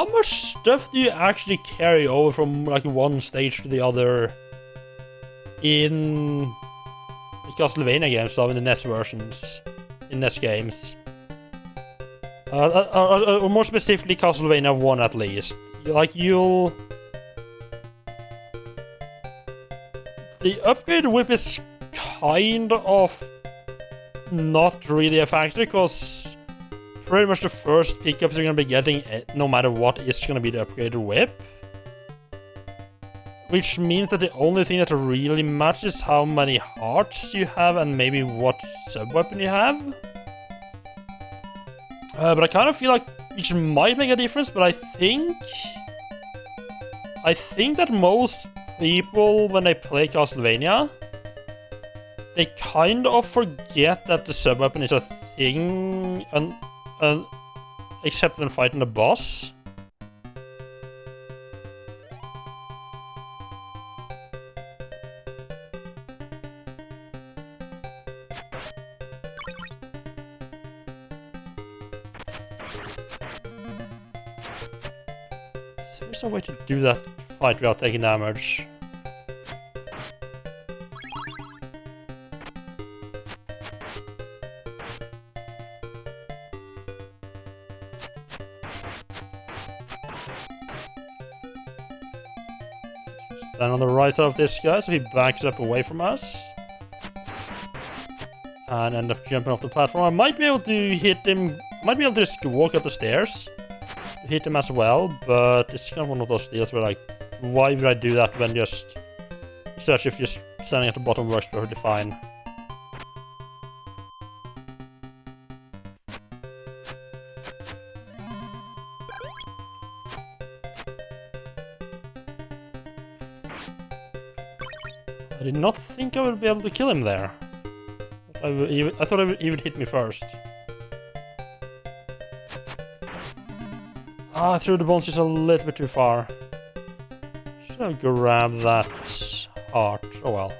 how much stuff do you actually carry over from like one stage to the other in the Castlevania games, so in the NES versions, in NES games? Or more specifically, Castlevania 1 at least. Like, the upgraded whip is kind of not really a factor, because pretty much the first pickups you're gonna be getting, no matter what, is gonna be the upgraded whip. Which means that the only thing that really matters is how many hearts you have and maybe what sub-weapon you have. But I kind of feel like which might make a difference, but I think that most people, when they play Castlevania, they kind of forget that the sub-weapon is a thing, except when fighting the boss. So there's no way to do that fight without taking damage. Stand on the right side of this guy so he backs up away from us. And end up jumping off the platform. I might be able to hit him. Might be able to just walk up the stairs to hit him as well, but it's kind of one of those deals where, like, why would I do that when just search if just standing at the bottom works perfectly fine. I did not think I would be able to kill him there. I thought he would hit me first. Ah, I threw the bones just a little bit too far. Should have grabbed that heart. Oh well.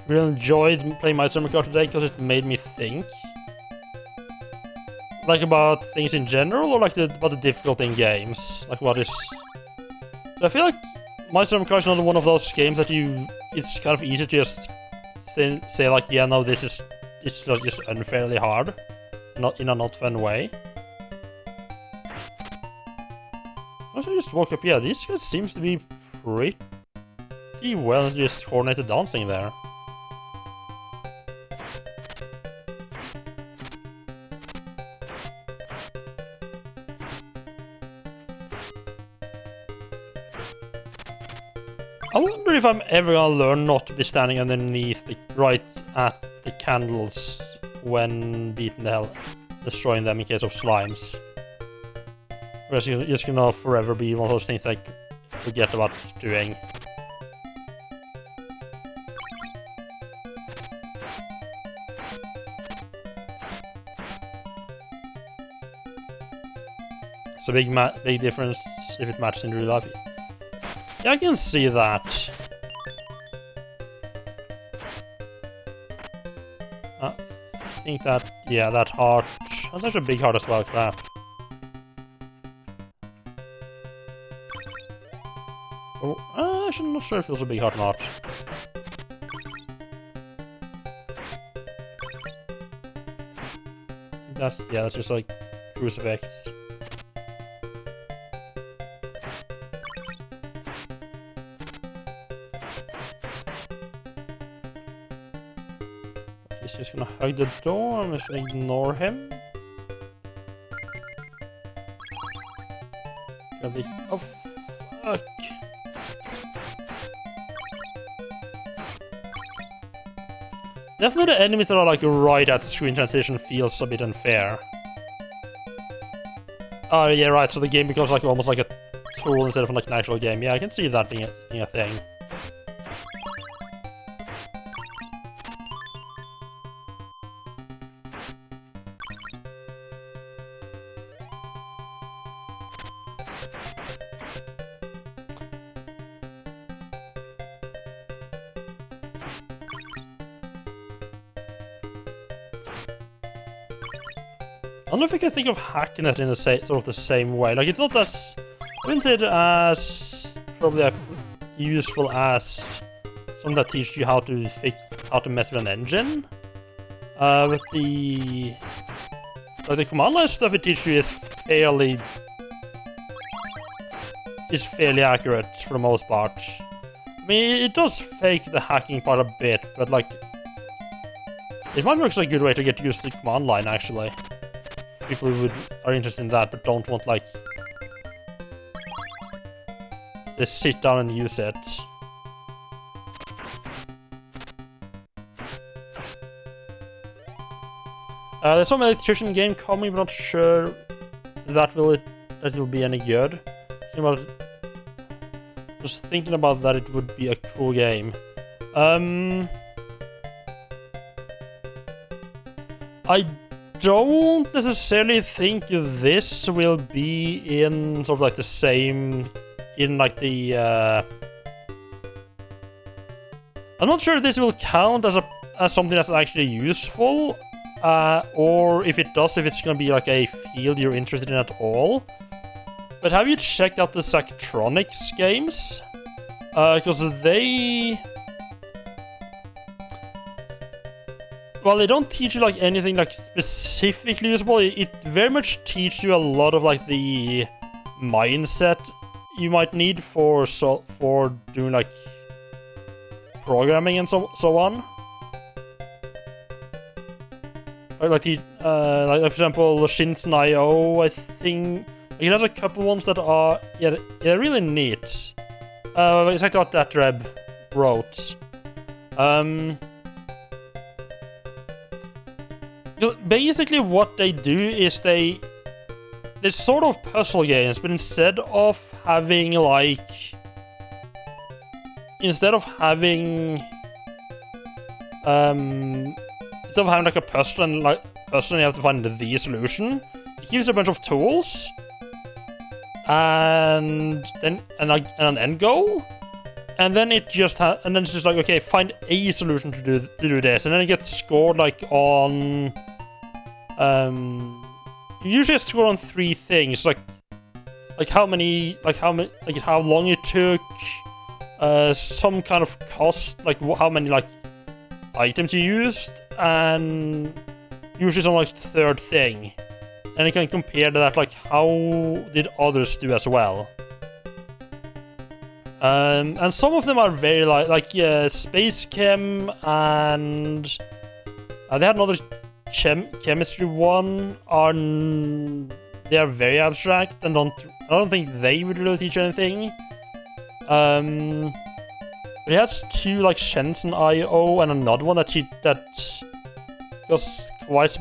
Really enjoyed playing my Mario Kart today because it made me think. Like about things in general, or like about the difficulty in games? Like what is... I feel like Mario Kart is another one of those games that it's kind of easy to just say like, yeah, no, it's just unfairly hard, not in a not fun way. Also, just walk up. Yeah, this guy seems to be pretty well just coordinated dancing there. I wonder if I'm ever gonna learn not to be standing underneath right at the candles when beating the hell, destroying them in case of slimes. Or it's just gonna forever be one of those things I forget about doing. It's a big difference if it matches in real life. Yeah, I can see that. I think that, yeah, that heart. That's actually a big heart as well, crap. Oh, actually, I'm not sure if it was a big heart or not. That's just like crucifix. He's just gonna hug the door. I'm just gonna ignore him. Oh, fuck. Definitely the enemies that are like right at screen transition feels a bit unfair. Oh yeah, right, so the game becomes like almost like a tool instead of like an actual game. Yeah, I can see that being a thing. I don't know if I can think of hacking it in the sort of the same way. Like, it's not as... I wouldn't say it as probably useful as something that teaches you how to mess with an engine. But the command line stuff it teaches you is fairly accurate for the most part. I mean, it does fake the hacking part a bit, but like, it might work as a good way to get used to the command line actually. People who are interested in that but don't want like just sit down and use it. There's some electrician game coming, but not sure that will be any good. Just thinking about that, it would be a cool game. I don't necessarily think this will be in sort of like the same, in like the. I'm not sure if this will count as something that's actually useful. Or if it does, if it's gonna be like a field you're interested in at all. But have you checked out the Zachtronics games? Because they... Well, they don't teach you like anything like specifically usable. It very much teaches you a lot of like the mindset you might need for doing like programming and so on. Like for example, Shinsei.io, I think it has a couple ones that are really neat. Exactly what that Reb wrote. Basically, what they do is they're sort of puzzle games, but instead of having like like a puzzle and you have to find the solution, it gives you a bunch of tools and then an end goal, and then it's just like, okay, find a solution to do this, and then it gets scored like on usually it's scored on 3 things, like how long it took, some kind of cost, like how many like items you used, and usually some like 3rd thing, and you can compare to that, like how did others do as well. And some of them are very like Space Chem, and they had another chemistry one. They are very abstract and I don't think they would really teach anything. But he has 2 like Shenzhen.io and another one that goes quite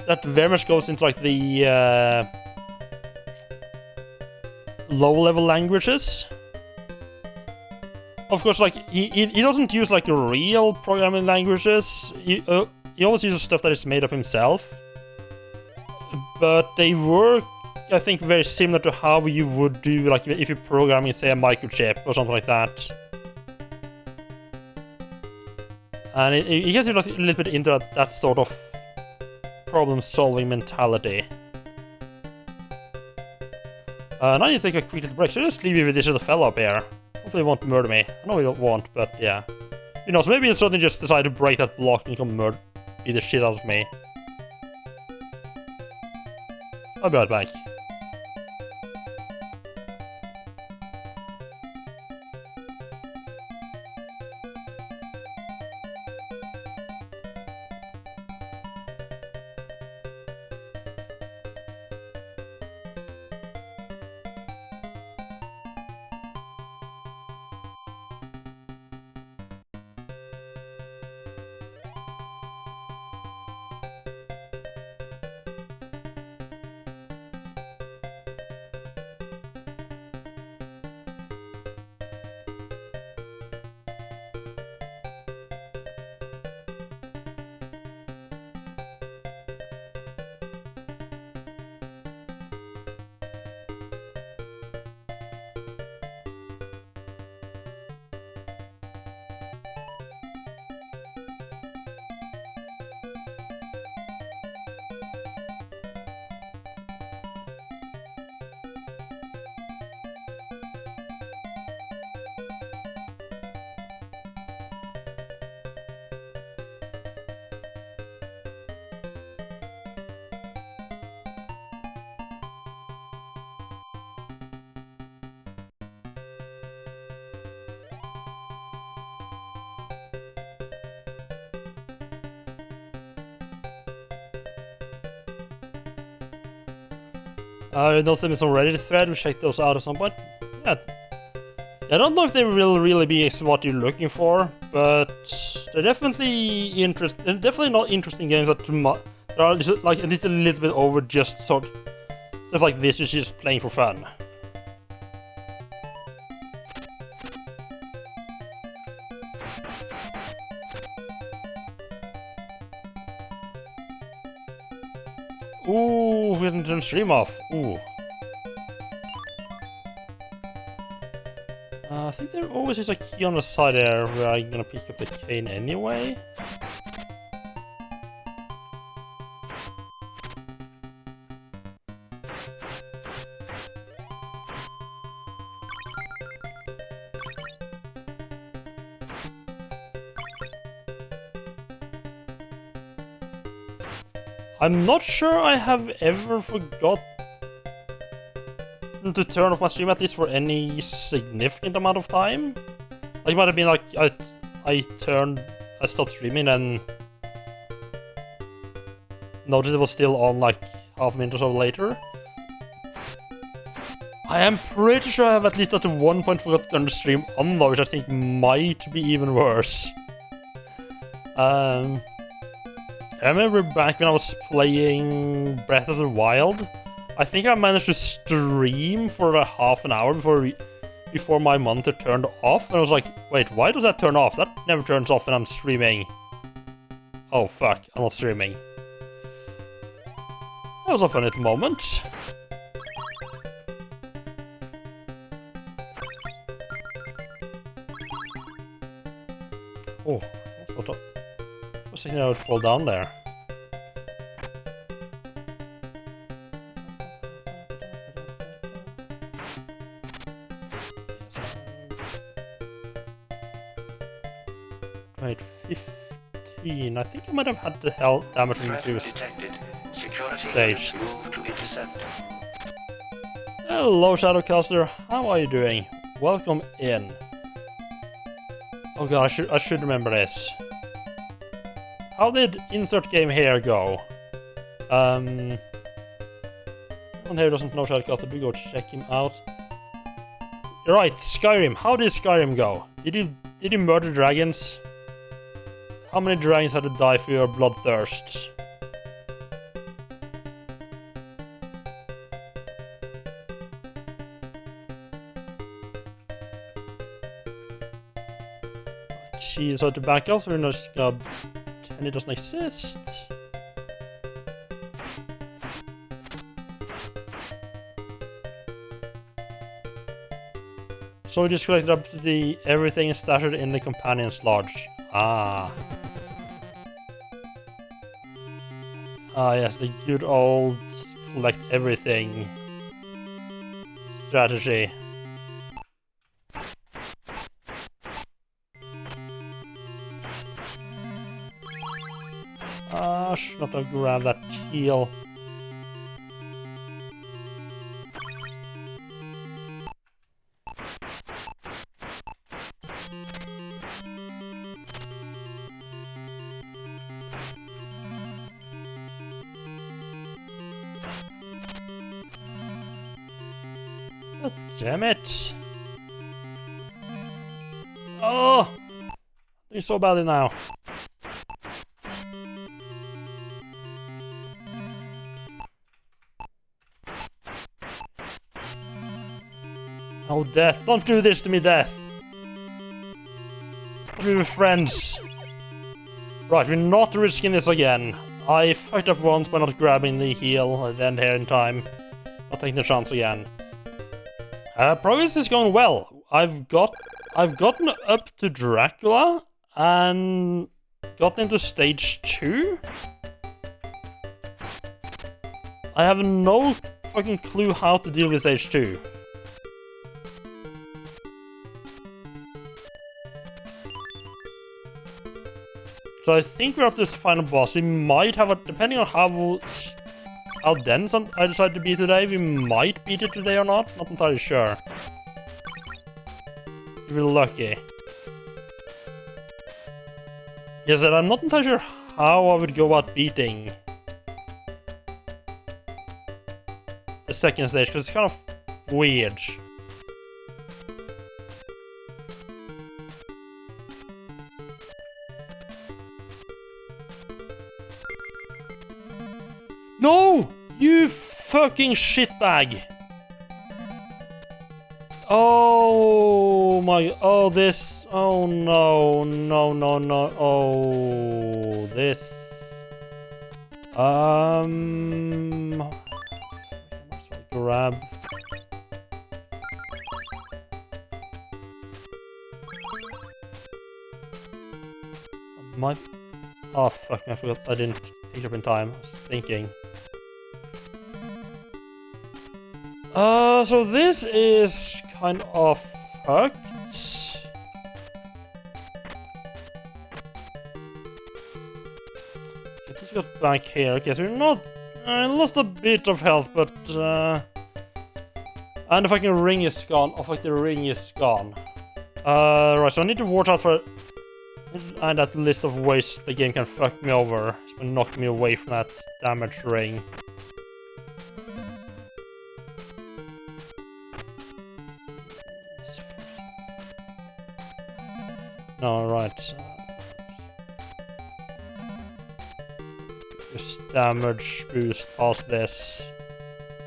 that very much goes into like the low-level languages. Of course, like he doesn't use like real programming languages. He always uses stuff that is made up himself. But they work, I think, very similar to how you would do like if you're programming, say, a microchip or something like that. And it gets you like a little bit into that sort of problem-solving mentality. Now I need to take a quick little break, so just leave you with this little fella up here. Hopefully he won't murder me. I know he won't, but yeah. You know, so maybe he'll suddenly just decide to break that block and come beat the shit out of me. I'll be right back. Those have been some Reddit thread. We'll check those out at some point. Yeah. I don't know if they will really be what you're looking for, but they're definitely definitely not interesting games that are just, like at least a little bit over just sort of stuff like this, which is just playing for fun. Ooh, we didn't turn stream off. Ooh. I think there always is a key on the side there where I'm gonna pick up the cane anyway. I'm not sure I have ever forgot to turn off my stream, at least for any significant amount of time. Like, it might have been like I stopped streaming and noticed it was still on like half a minute or so later. I am pretty sure I have at least at one point forgot to turn the stream on though, which I think might be even worse. I remember back when I was playing Breath of the Wild, I think I managed to stream for about half an hour before my monitor turned off, and I was like, wait, why does that turn off? That never turns off when I'm streaming. Oh fuck, I'm not streaming. That was a funny moment. Oh, I was thinking I would fall down there. Right, 15. I think I might have had the health damage in the previous stage. Hello, Shadowcaster. How are you doing? Welcome in. Oh god, I should remember this. How did insert game here go? Someone here doesn't know Shadowcaster. Do go check him out. You're right, Skyrim. How did Skyrim go? Did you murder dragons? How many dragons had to die for your bloodthirst? Jeez, so to back up, so we're not gonna pretend it doesn't exist. So we just collected up the everything stashed in the companion's lodge. Ah. Ah, yes, the good old collect everything strategy. Ah, should not have grabbed that heal. God damn it! Oh! Doing so badly now. Oh, Death. Don't do this to me, Death. We were friends. Right, we're not risking this again. I fucked up once by not grabbing the heal at the end here in time. Not taking the chance again. Progress is going well. I've gotten up to Dracula and gotten into stage 2. I have no fucking clue how to deal with stage 2. So I think we're up to this final boss. We might have a, depending on how dense I decide to be today, we might beat it today or not. Not entirely sure. If we're lucky. Yes, and I'm not entirely sure how I would go about beating the second stage because it's kind of weird. No! You fucking shitbag! Oh my... Oh, this... Oh no, no, no, no. Oh, this... Grab... My... Oh, fuck, I forgot. I didn't pick it up in time. I was thinking. So this is kind of fucked. Okay, just got back here. Okay, so we're not... I lost a bit of health, but... And the fucking ring is gone. Oh, fuck, the ring is gone. Right, so I need to watch out for... And that list of ways the game can fuck me over. It's gonna knock me away from that damaged ring. No, right. Just damage boost past this.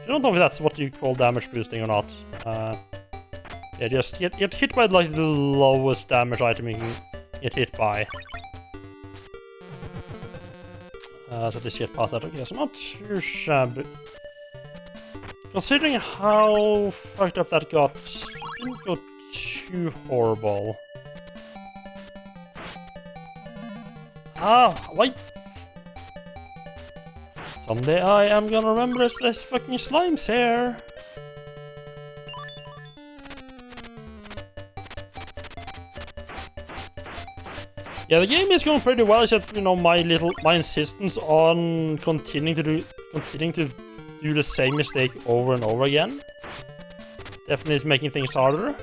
I don't know if that's what you call damage boosting or not. Yeah, just get hit by like the lowest damage item you can get hit by. So just get past that. Okay, so not too shabby. Considering how fucked up that got, it didn't go too horrible. Ah, wait. Someday I am gonna remember this fucking slime's here. Yeah, the game is going pretty well, except for, you know, my insistence on continuing to do the same mistake over and over again. Definitely is making things harder.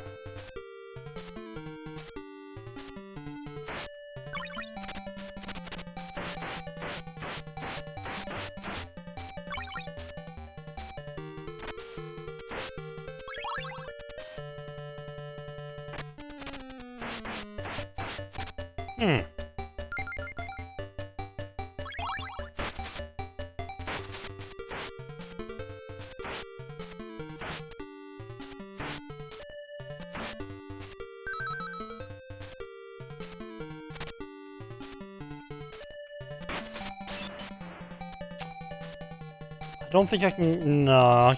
I don't think I can... Nah.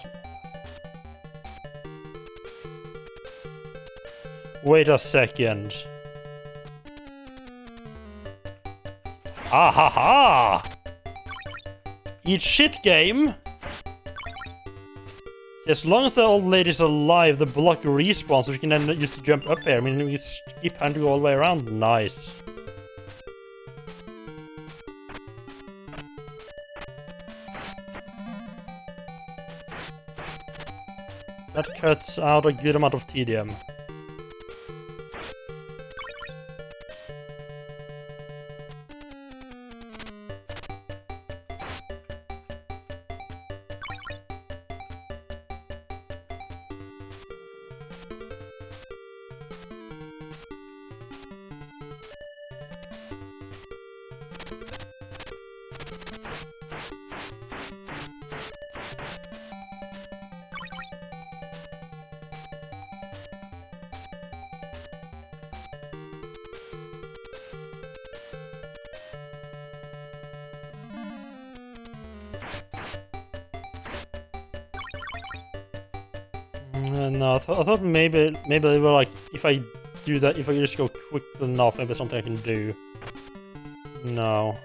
Wait a second. Ah ha ha! Eat shit, game! As long as the old lady's alive, the block respawns, so we can then use to jump up here. I mean, we skip and go all the way around. Nice. That cuts out a good amount of tedium. No, I thought maybe they were like, if I do that, if I just go quick enough, maybe something I can do. No.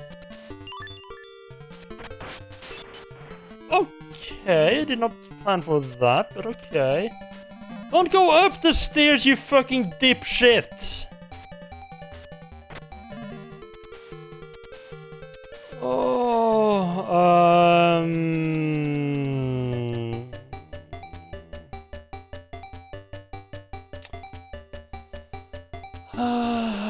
Okay, I did not plan for that, but okay. Don't go up the stairs, you fucking dipshit!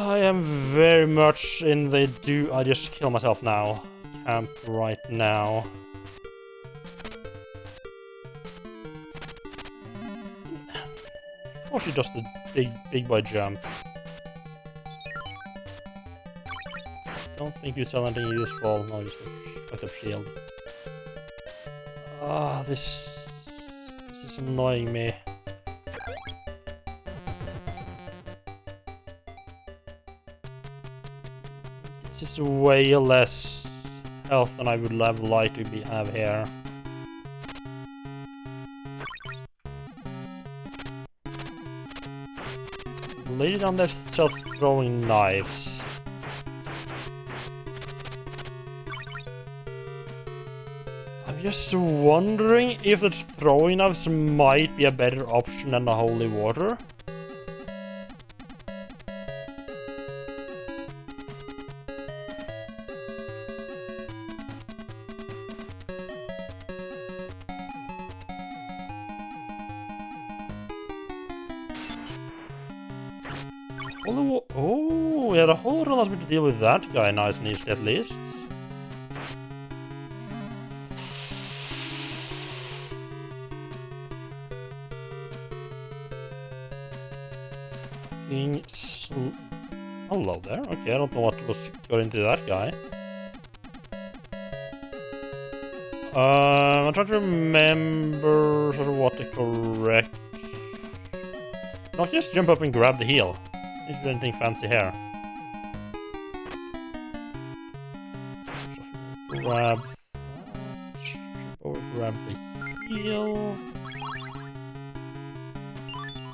I am very much in the do I just kill myself now camp right now. Or she does the big boy jump. Don't think you sell anything useful. No, just a fucked up shield. Ah, this is annoying me. This is way less health than I would have liked to have here. Lady down there sells throwing knives. I'm just wondering if the throwing knives might be a better option than the holy water. Oh, yeah, the whole run has been to deal with that guy nice and easily at least. Hello there. Okay, I don't know what was going into that guy. I'm trying to remember sort of what the correct... Not just jump up and grab the heel. Is there anything fancy here? Grab that. Or grab the heel.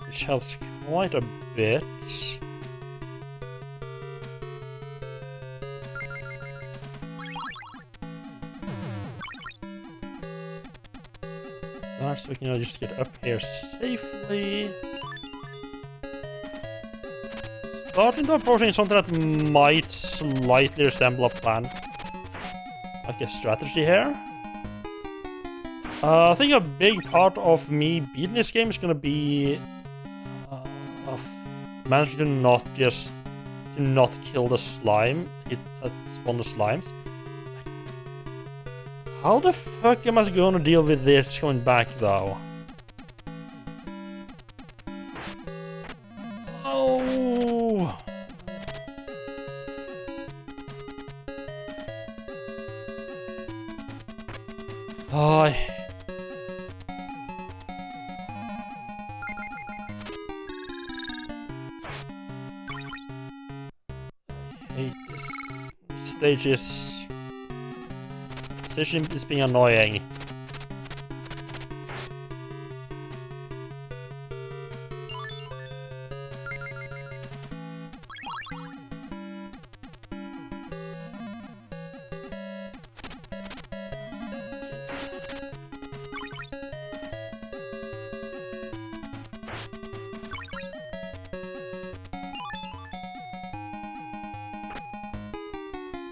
Which helps quite a bit. So we can just get up here safely. Starting to approaching something that might slightly resemble a plan. Like a strategy here. I think a big part of me beating this game is gonna be of managing to not kill the slime. Spawn the slimes. How the fuck am I going to deal with this going back, though? Oh! Oh, I hate this. This stage is being annoying.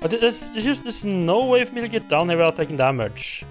But there's no way for me to get down here without taking damage.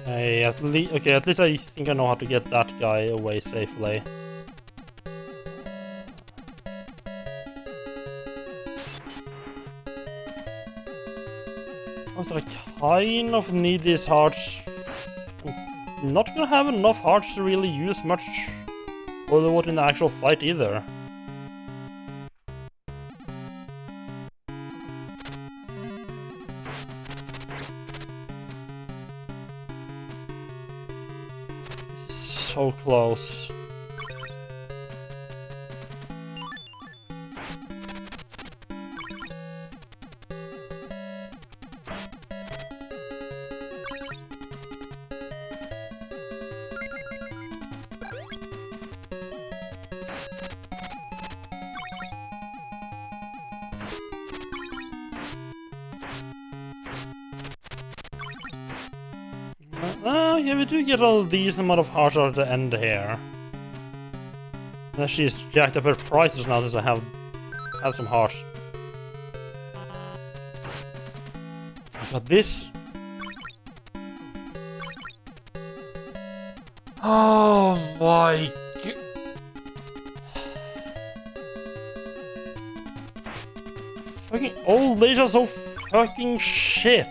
At least I think I know how to get that guy away safely. I kind of need these hearts. I'm not gonna have enough hearts to really use much holy water in the actual fight either. So close. Yeah, we do get a decent amount of hearts at the end here. She's jacked up her prices now since I have some hearts. But this... Oh my god. Fucking old ladies are so fucking shit.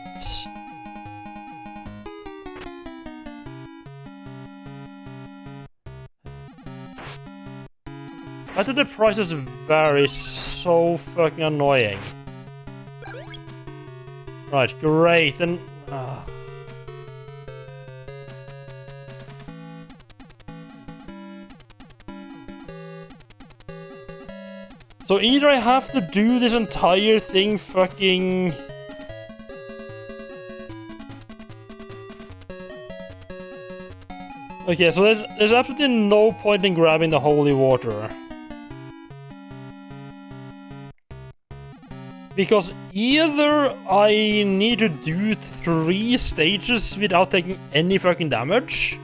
I think the prices vary so fucking annoying. Right, great, and... So either I have to do this entire thing fucking... Okay, so there's absolutely no point in grabbing the holy water. Because either I need to do 3 stages without taking any fucking damage,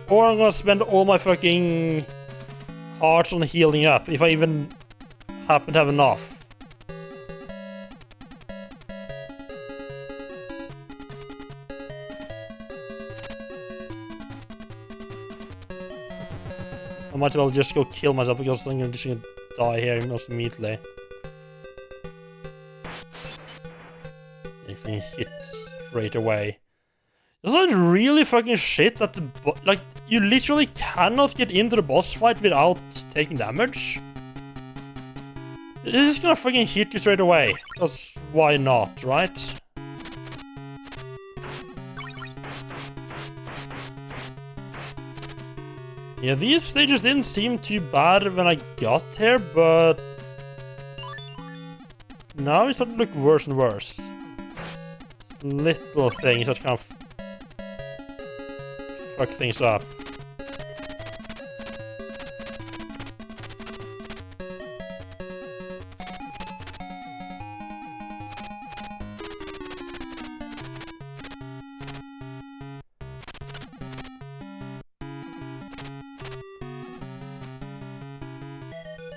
or I'm gonna spend all my fucking hearts on healing up, if I even happen to have enough. I might as well just go kill myself because I'm just gonna die here almost immediately. If I hit straight away. Isn't that really fucking shit that the like you literally cannot get into the boss fight without taking damage? It's just gonna fucking hit you straight away. Because why not, right? Yeah, these stages didn't seem too bad when I got here, but now it's starting to look worse and worse. Little things that kind of fuck things up.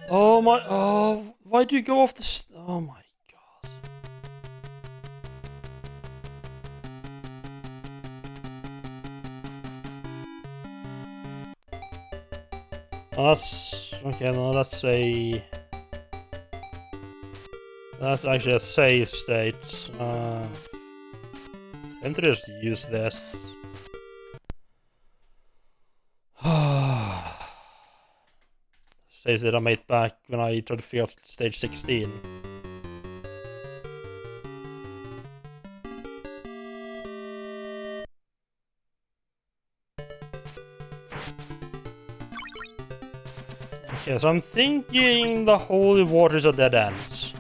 Oh my, oh, why do you go off the oh my god. That's, okay, no, that's actually a save state. I'm to just use this. Saves that I made back when I tried to figure out stage 16. Okay, so I'm thinking the holy water is a dead end.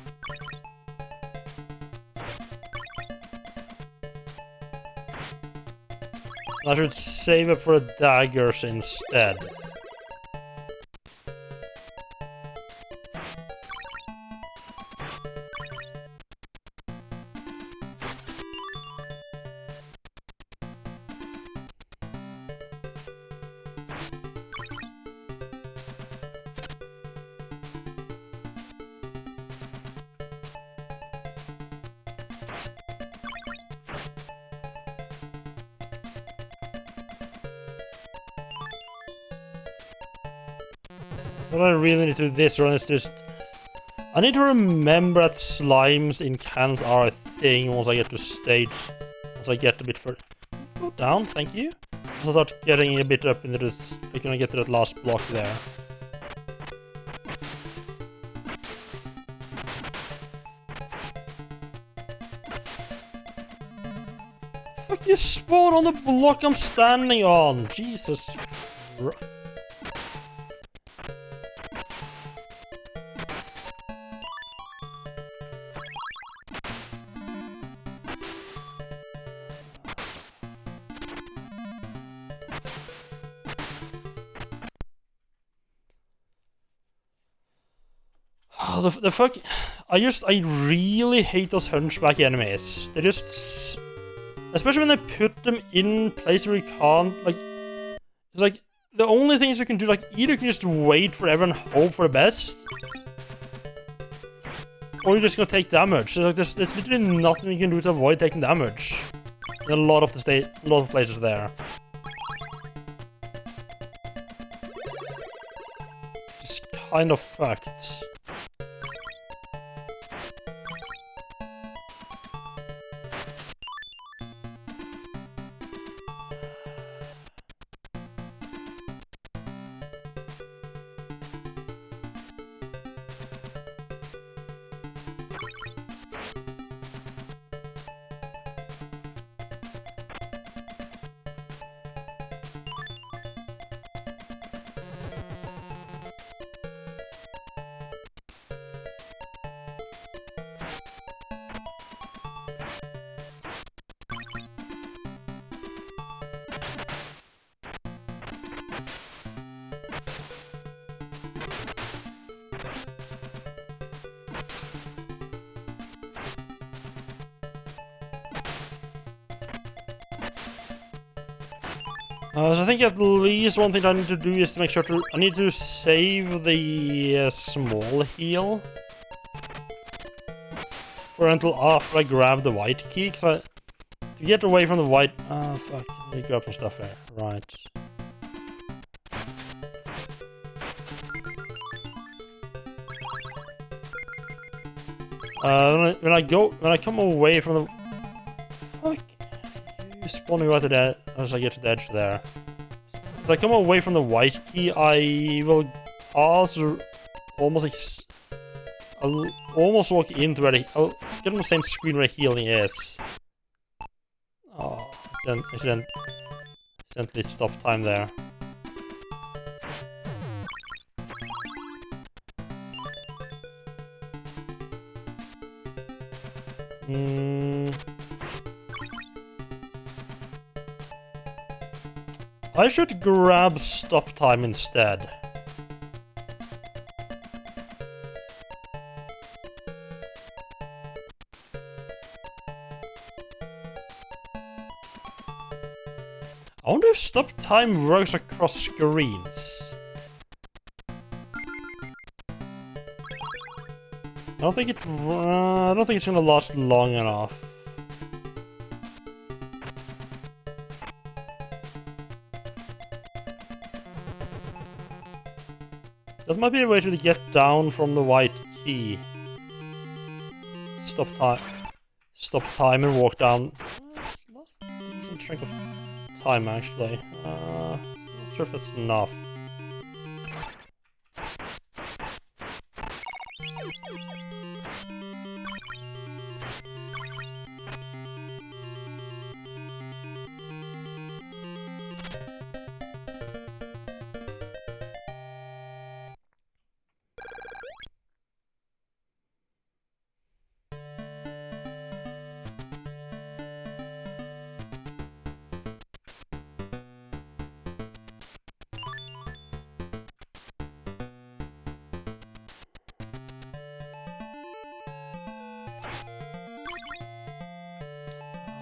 I should save it for the daggers instead. What I really need to do this run is just... I need to remember that slimes in cans are a thing once I get to stage... Once I get a bit further... Go down, thank you. Once I start getting a bit up into this... We're gonna get to that last block there. Fuck, you spawn on the block I'm standing on! Jesus Christ. the fuck. I really hate those hunchback enemies. They just, especially when they put them in places where you can't, like, it's like the only things you can do, like, either you can just wait forever and hope for the best, or you're just gonna take damage. So, like, there's literally nothing you can do to avoid taking damage in a lot of places there. It's kind of fucked. So I think at least one thing I need to do is to make sure I need to save the small heal for until after I grab the white key, to get away from the white. Oh fuck! Let me grab some stuff here. Right. When I come away from the fuck. Spawning right there as I get to the edge there. If I come away from the white key, I will also almost I'll almost walk into where I'll get on the same screen where healing is. Oh, accidentally stop time there. I should grab stop time instead. I wonder if stop time works across screens. I don't think it's gonna last long enough. That might be a way to get down from the white key. Stop time and walk down. That's a decent chunk of time actually. Not sure if it's enough.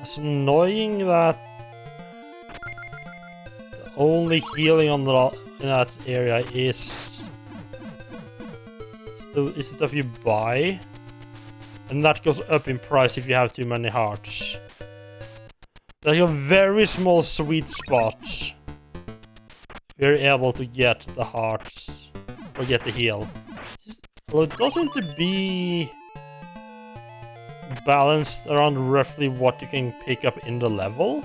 It's annoying that the only healing on in that area is the stuff you buy, and that goes up in price if you have too many hearts. There's a very small sweet spot where you're able to get the hearts or get the heal. Well, it doesn't seem to be balanced around roughly what you can pick up in the level.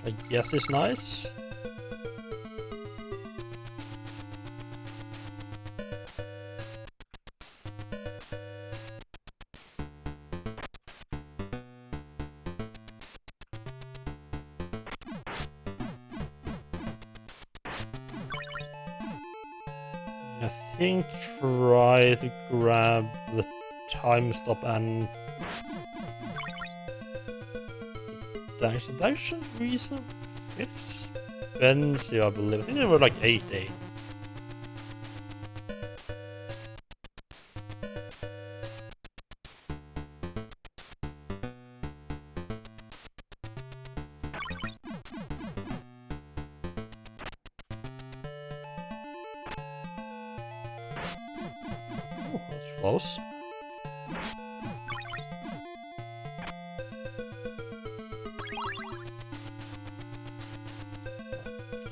Which I guess is nice. I think try to grab the time stop and dash. That should reason fix. expensive, I believe. I think they were like 80. Oh, that's close.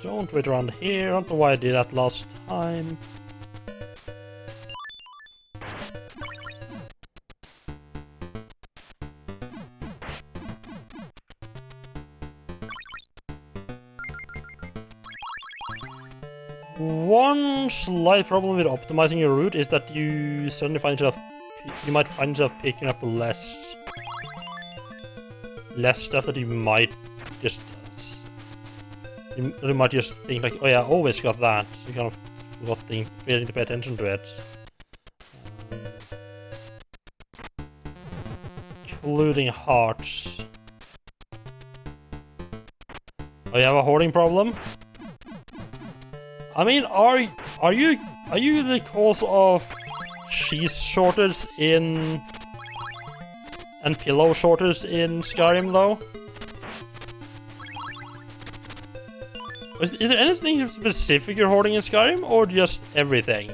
Don't wait around here. I don't know why I did that last time. One slight problem with optimizing your route is that you suddenly find yourself, you might find yourself picking up less stuff that you might just, you might just think like, oh yeah, I always got that. You kind of forgot failing to pay attention to it. Including hearts. Oh, you have a hoarding problem? I mean, are you the cause of cheese shortage and pillow shortage in Skyrim though? Is there anything specific you're hoarding in Skyrim, or just everything?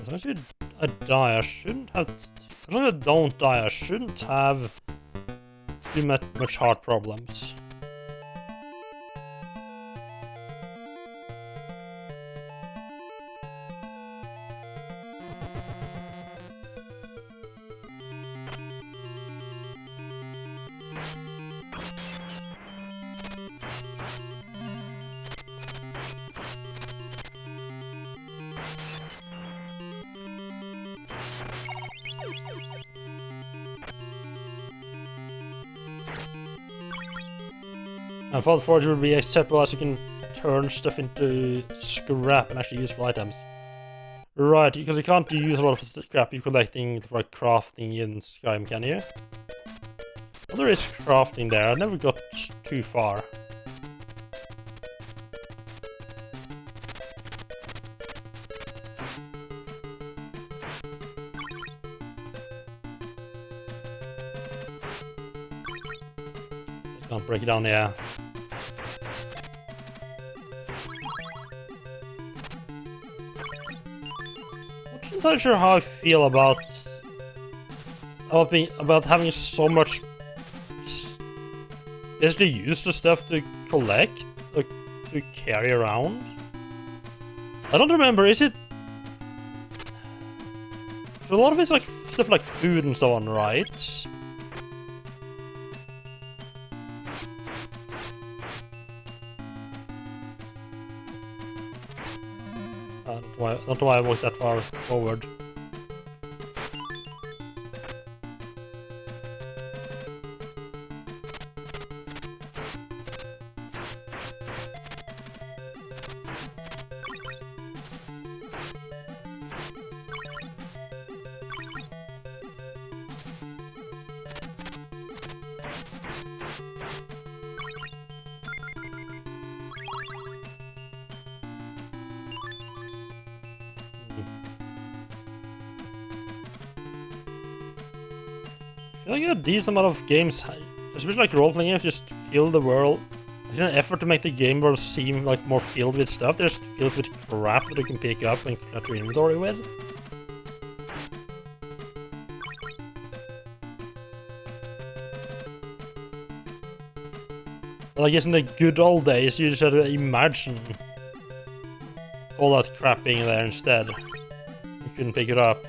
As long as I die, I shouldn't have. As long as I don't die, I shouldn't have too much heart problems. I thought Forge would be acceptable as you can turn stuff into scrap and actually useful items. Right, because you can't use a lot of scrap you're collecting for like, crafting in Skyrim, can you? Well, there is crafting there, I never got too far. Can't break it down, yeah. I'm not sure how I feel about having so much basically useless stuff to collect, like to carry around. I don't remember. Is it? A lot of it's like stuff like food and so on, right? I don't know why I walked that far forward. I feel like a decent amount of games, especially like role-playing games, just fill the world. There's an effort to make the game world seem like more filled with stuff. They're just filled with crap that you can pick up and clutter your inventory with. Well, I guess in the good old days, you just had to imagine all that crap being there instead. You couldn't pick it up.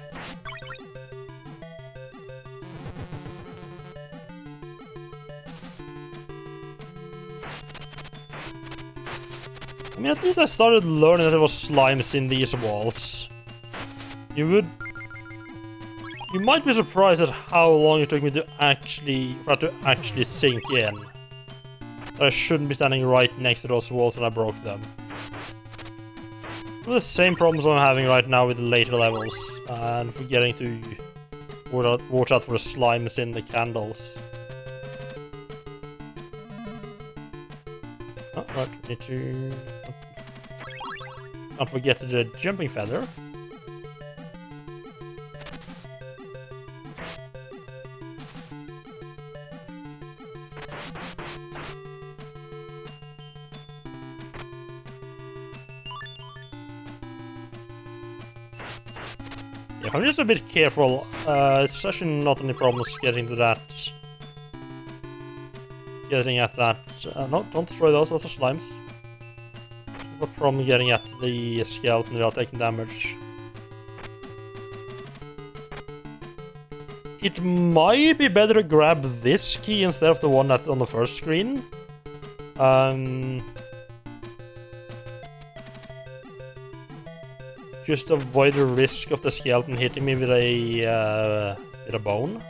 mean, at least I started learning that there was slimes in these walls. You might be surprised at how long it took me to for it to actually sink in. That I shouldn't be standing right next to those walls when I broke them. The same problems I'm having right now with the later levels, and forgetting to watch out for the slimes in the candles. Oh, right, we need to... Can't forget the jumping feather. Yeah, I'm just a bit careful. It's actually not any problems getting to that. Getting at that. No, don't destroy those are slimes. No problem getting at the skeleton without taking damage. It might be better to grab this key instead of the one that's on the first screen. Just to avoid the risk of the skeleton hitting me with a bone.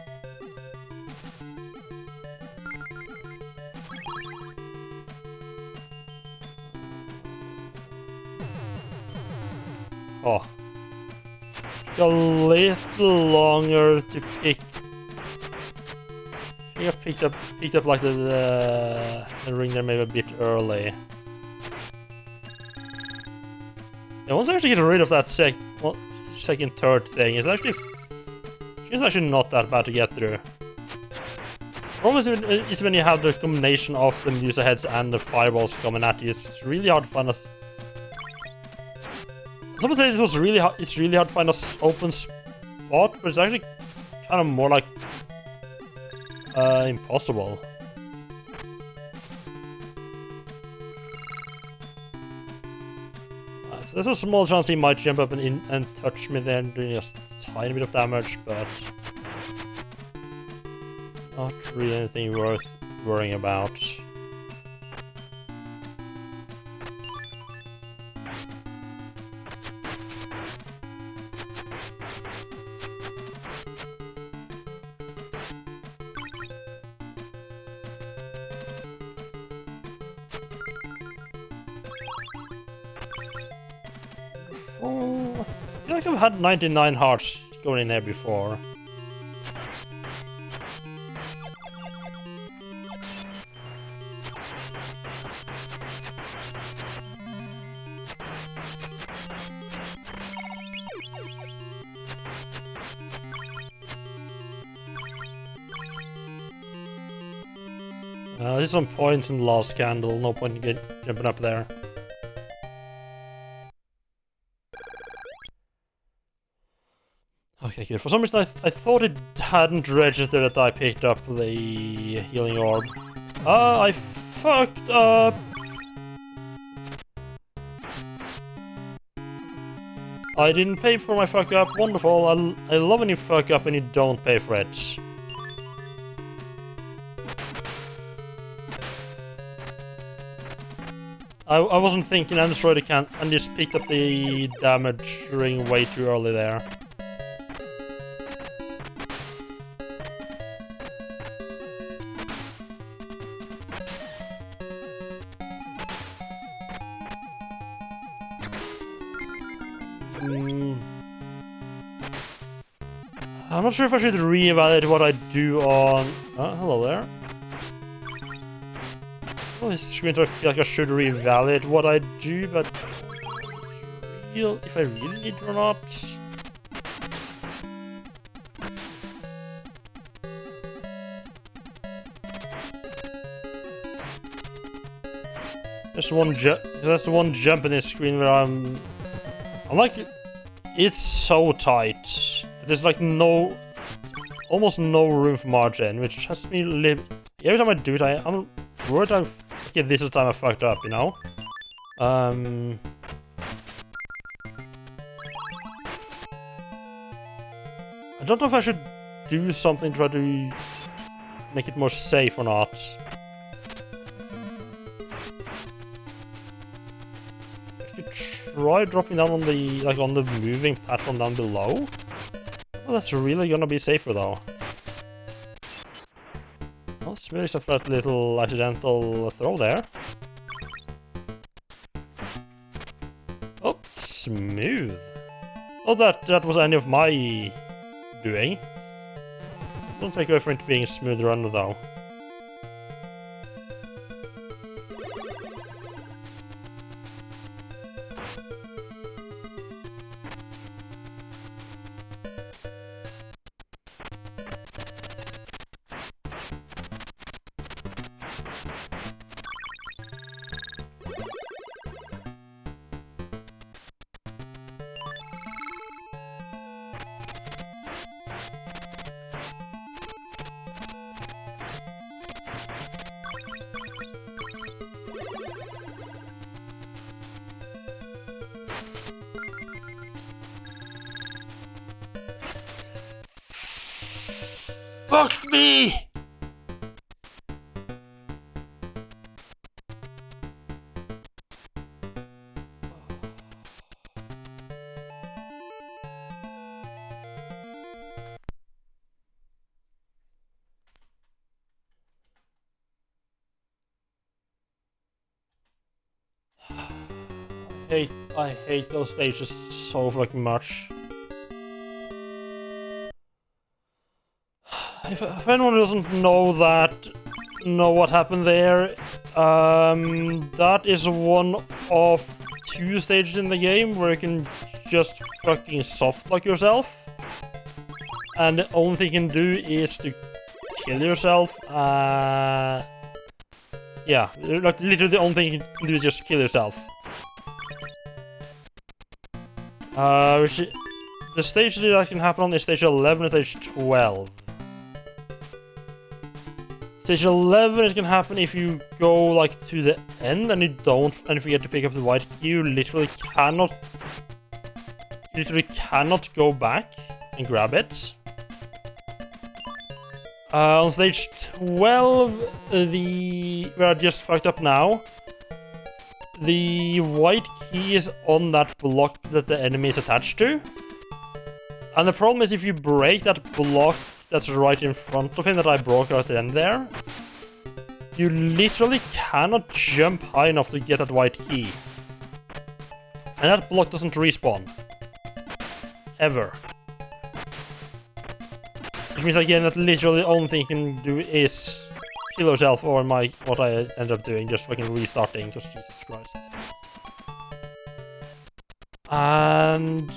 Oh. A little longer to pick. I think I picked up like the ring there maybe a bit early. Yeah, once I actually get rid of that second, third thing, it's actually not that bad to get through. The problem is when you have the combination of the Medusa heads and the fireballs coming at you, it's really hard to find us. Someone said it's really hard to find an open spot, but it's actually kind of more like impossible. So there's a small chance he might jump up and touch me there, doing a tiny bit of damage, but not really anything worth worrying about. Oh, I feel like I've had 99 hearts going in there before. There's some points in the last candle, no point in jumping up there. Okay, good. For some reason I thought it hadn't registered that I picked up the healing orb. I fucked up! I didn't pay for my fuck up. Wonderful. I love when you fuck up and you don't pay for it. I wasn't thinking and destroyed the can and just picked up the damage ring way too early there. I'm not sure if I should reevaluate what I do on... Oh, hello there. Oh, this screen, so I feel like I should reevaluate what I do, but... if I really need to or not... There's one jump in this screen where I'm like... It's so tight. There's like almost no room for margin, which has me live. Every time I do it, I'm worried okay, this is the time I fucked up, you know? I don't know if I should do something to try to make it more safe or not. try dropping down on the on the moving platform down below? Well, that's really gonna be safer though. Oh, smooth except for that little accidental throw there. Oh, smooth. Oh, that was any of my doing. Don't take away from it being a smooth run though. Fuck me! I hate those stages so fucking much. If anyone doesn't know what happened there, that is one of 2 stages in the game where you can just fucking softlock yourself, and the only thing you can do is to kill yourself. Yeah, like literally the only thing you can do is just kill yourself. The stage that can happen on is stage 11 and stage 12. Stage 11, it can happen if you go like to the end and you forget to pick up the white key. You literally cannot go back and grab it. On stage 12, where I just fucked up now, the white key is on that block that the enemy is attached to. And the problem is if you break that block that's right in front of him that I broke at the end there, you literally cannot jump high enough to get that white key. And that block doesn't respawn. Ever. Which means again that literally the only thing you can do is kill yourself, or what I ended up doing, just fucking restarting, because Jesus Christ. And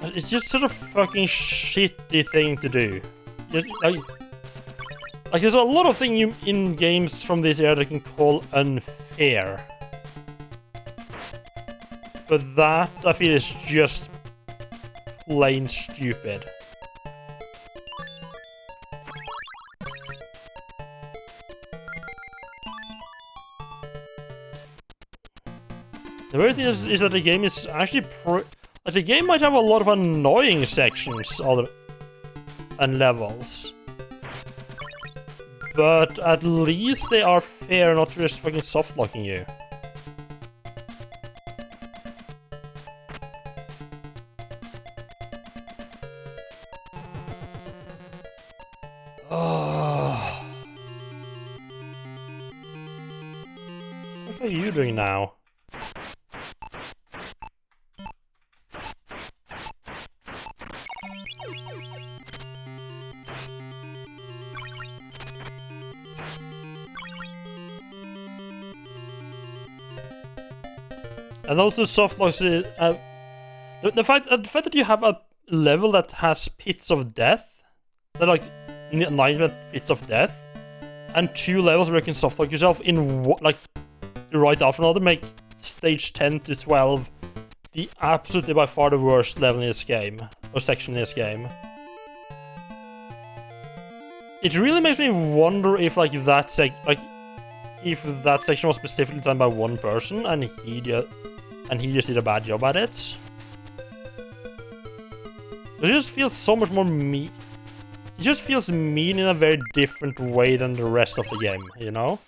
it's just sort of fucking shitty thing to do. Like there's a lot of things in games from this era that can call unfair. But that, I feel, is just plain stupid. The weird thing is that the game is actually like the game might have a lot of annoying sections and levels. But at least they are fair, not just fucking soft-locking you. Oh. What are you doing now? And also softlocks, the fact that you have a level that has pits of death, that like 9 pits of death, and 2 levels where you can softlock yourself in like right after another, make stage 10 to 12 the absolutely by far the worst level in this game, or section in this game. It really makes me wonder if like if that section was specifically done by one person and he just did a bad job at it. It just feels so much more mean. It just feels mean in a very different way than the rest of the game, you know?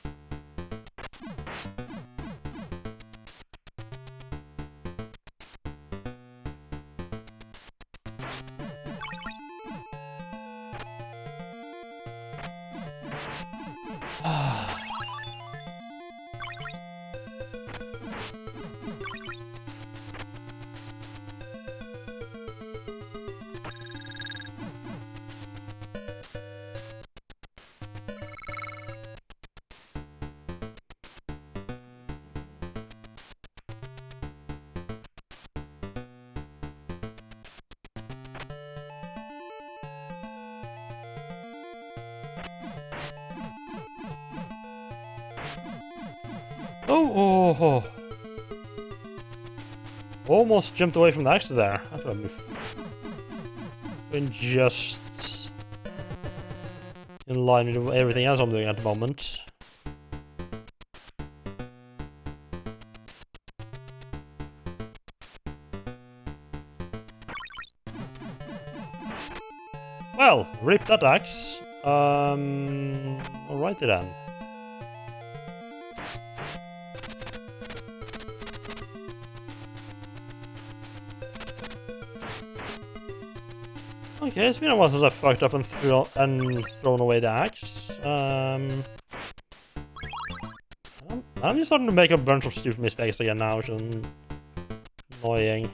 Oh. Almost jumped away from the exit there. That's what been just in line with everything else I'm doing at the moment. Well, rip that axe. Alrighty then. Okay, it's been a while since I fucked up and thrown away the axe. I'm just starting to make a bunch of stupid mistakes again now, which is annoying.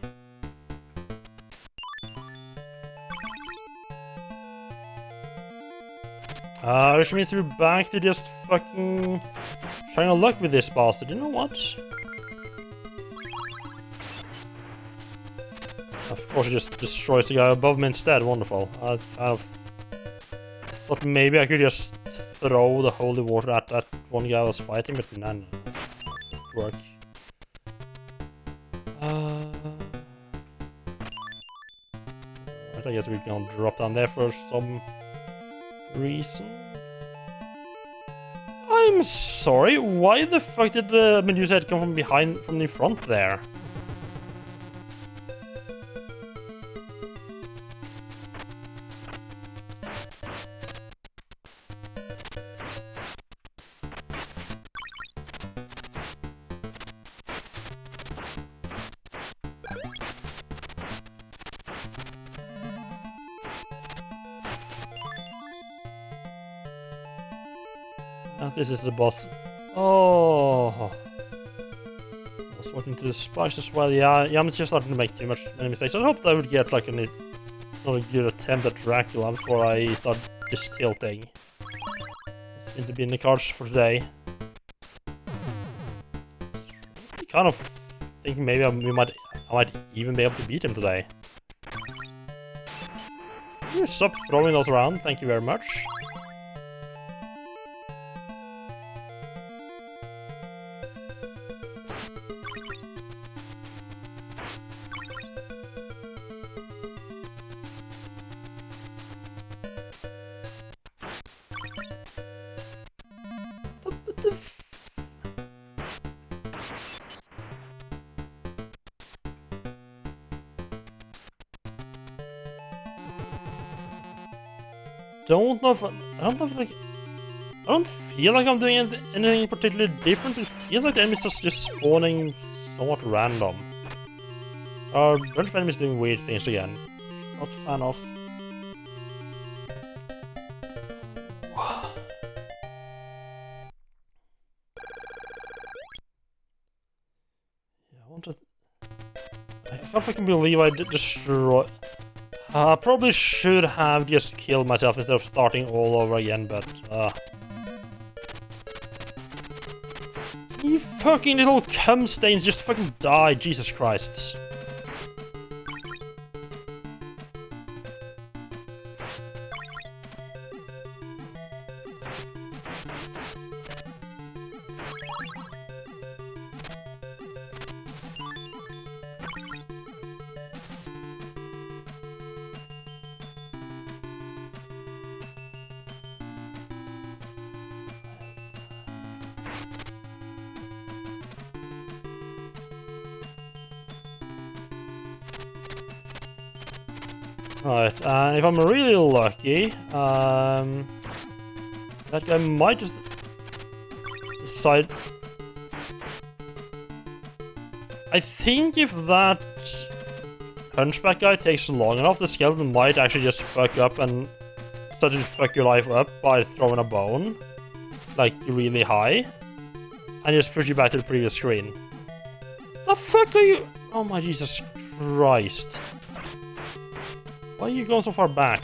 Which means we're back to just fucking trying to luck with this bastard. You know what? Of course, it just destroys the guy above me instead. Wonderful. I kind of thought maybe I could just throw the holy water at that one guy I was fighting, but no, it doesn't work. Right, I guess we're gonna drop down there for some reason. I'm sorry, why the fuck did the Medusa head come from the front there? This is the boss. Oh, I was walking to the spice as well. Yeah, I'm just starting to make many mistakes. I hoped I would get like another good attempt at Dracula before I start this tilting. It seemed to be in the cards for today. I kind of think maybe I might even be able to beat him today. Can you stop throwing those around? Thank you very much. I don't feel like I'm doing anything particularly different. It feels like the enemies are just spawning somewhat random. A bunch of enemies doing weird things again. Not a fan of. I can't fucking believe I did destroy. I probably should have just killed myself instead of starting all over again, but you fucking little cum stains, just fucking die, Jesus Christ. Right, if I'm really lucky, that guy might just decide. I think if that hunchback guy takes long enough, the skeleton might actually just fuck up and start to fuck your life up by throwing a bone, like really high, and just push you back to the previous screen. The fuck are you? Oh my Jesus Christ. Why are you going so far back?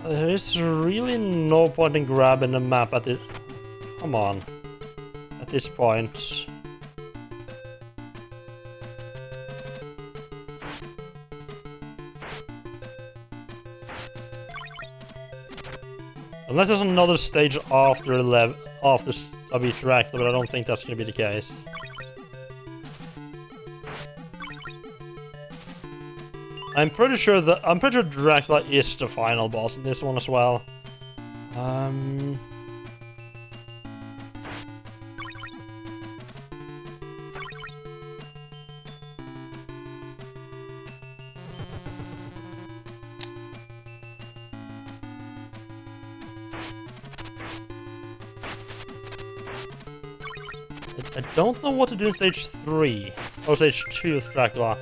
There is really no point in grabbing the map at it. Come on. this point. Unless there's another stage after of each reactor, but I don't think that's gonna be the case. I'm pretty sure Dracula is the final boss in this one as well. I don't know what to do in stage 3. Or stage 2 of Dracula.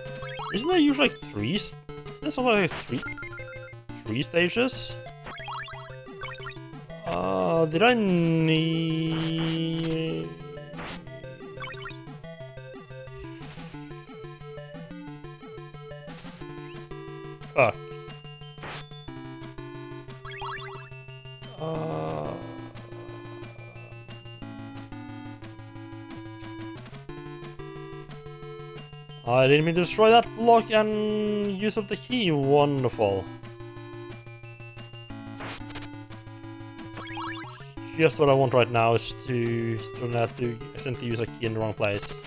Isn't there usually like 3? Is there something like 3 stages? Did I need... Fuck. I didn't mean to destroy that block and use up the key. Wonderful. Just what I want right now is to not have to accidentally use a key in the wrong place.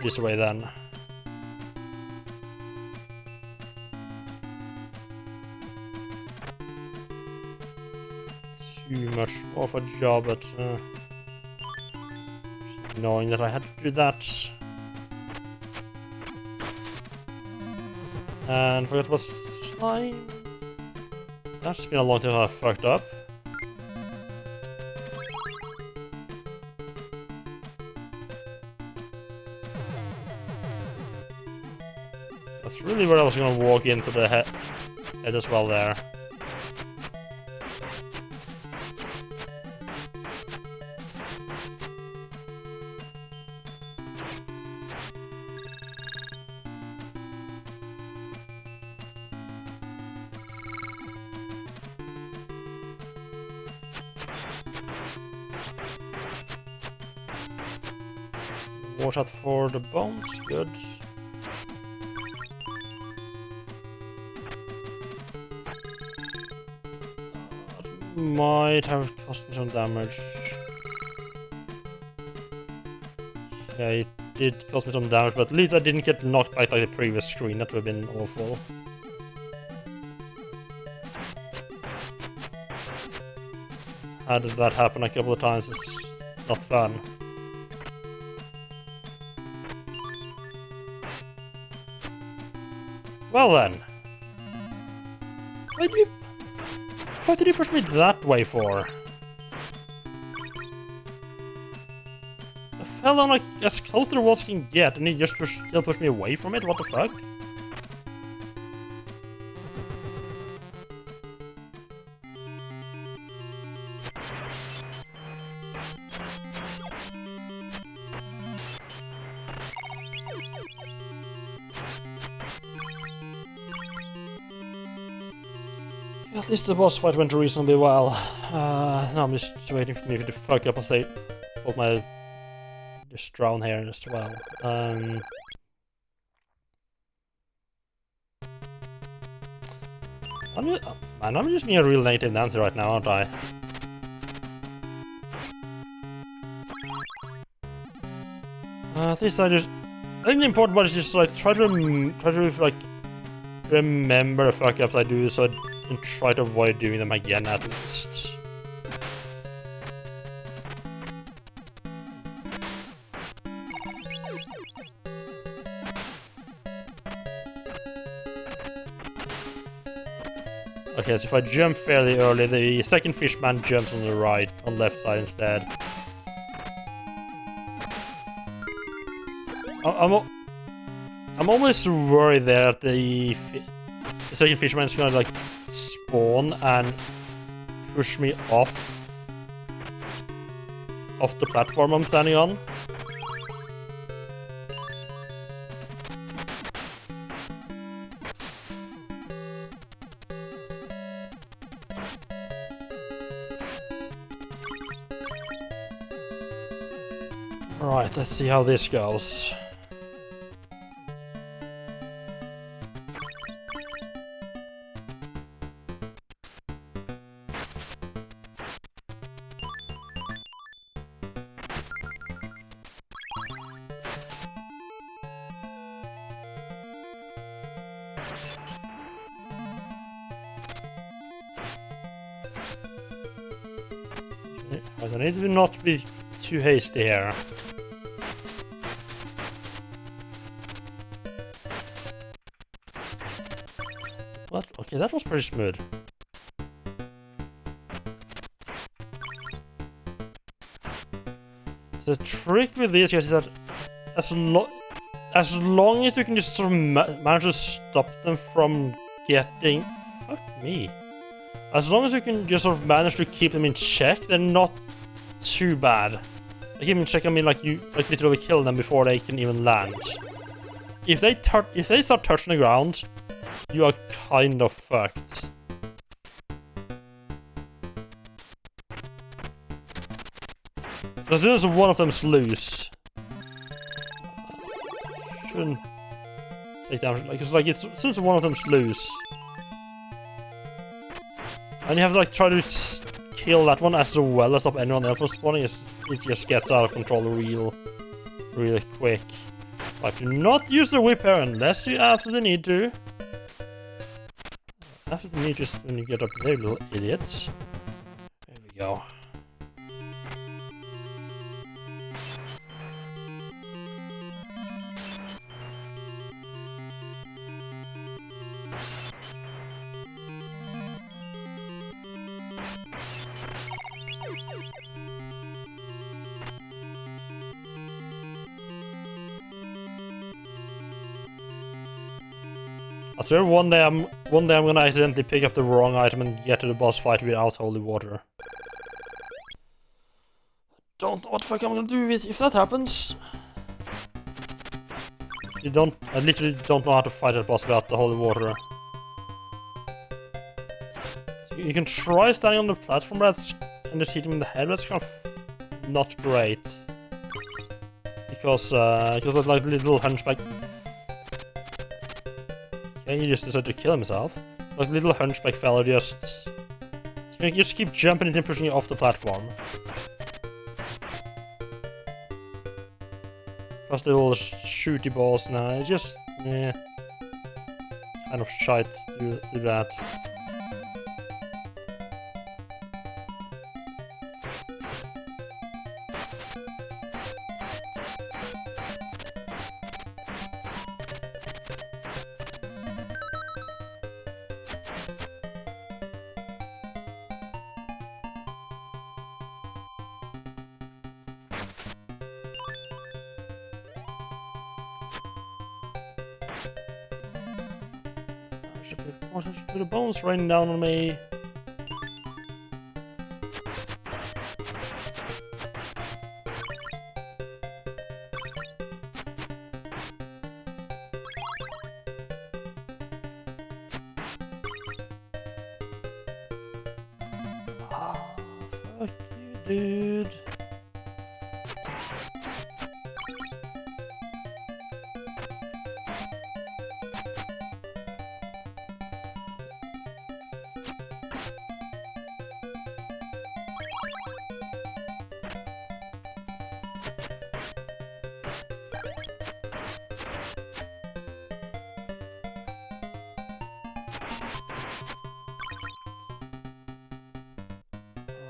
This way then. Too much of a job, but knowing that I had to do that. And forgot what slime. That's been a long time I fucked up. That's really where I was gonna walk into the head as well there. Watch out for the bones, good. Might have cost me some damage. Yeah, it did cost me some damage, but at least I didn't get knocked back like the previous screen. That would have been awful. Had that happen a couple of times, it's not fun. Well then. What did you push me that way for? I fell on like as close to the walls can get, and he just still pushed me away from it? What the fuck? At least the boss fight went reasonably well. Now I'm just waiting for me to fuck up and say, put my just drown here as well. I'm just being a real native Nancy right now, aren't I? At least I think the important part is just like try to like remember the fuck ups I do, so and try to avoid doing them again at least. Okay, so if I jump fairly early, the second fishman jumps on the right, on the left side instead. I'm almost worried there that the second fisherman is gonna like spawn and push me off the platform I'm standing on. Alright, let's see how this goes. I need to not be too hasty here. What? Okay, that was pretty smooth. The trick with these guys is that as long as you can just sort of manage to stop them from getting... Fuck me. As long as you can just sort of manage to keep them in check, they're not too bad. Like keep them in check, I mean like you like literally kill them before they can even land. If they start touching the ground, you are kind of fucked. As soon as one of them's loose, shouldn't take damage. Like it's as soon as one of them's loose, and you have to like try to kill that one as well as stop anyone else from spawning. It just gets out of control really quick. But do not use the whip here unless you absolutely need to. Absolutely need just when you get up there, little idiots. There we go. I swear one day I'm gonna accidentally pick up the wrong item and get to the boss fight without holy water. Don't know what the fuck I'm gonna do if that happens. I literally don't know how to fight that boss without the holy water. So you can try standing on the platform and just hit him in the head, but that's kind of not great. Because of like little hunchback. He just decided to kill himself. Like little hunchback fella just keep jumping into him, pushing you off the platform. Plus little shooty balls now. It's just kind of shite to do that. The bones raining down on me. Fuck you, dude.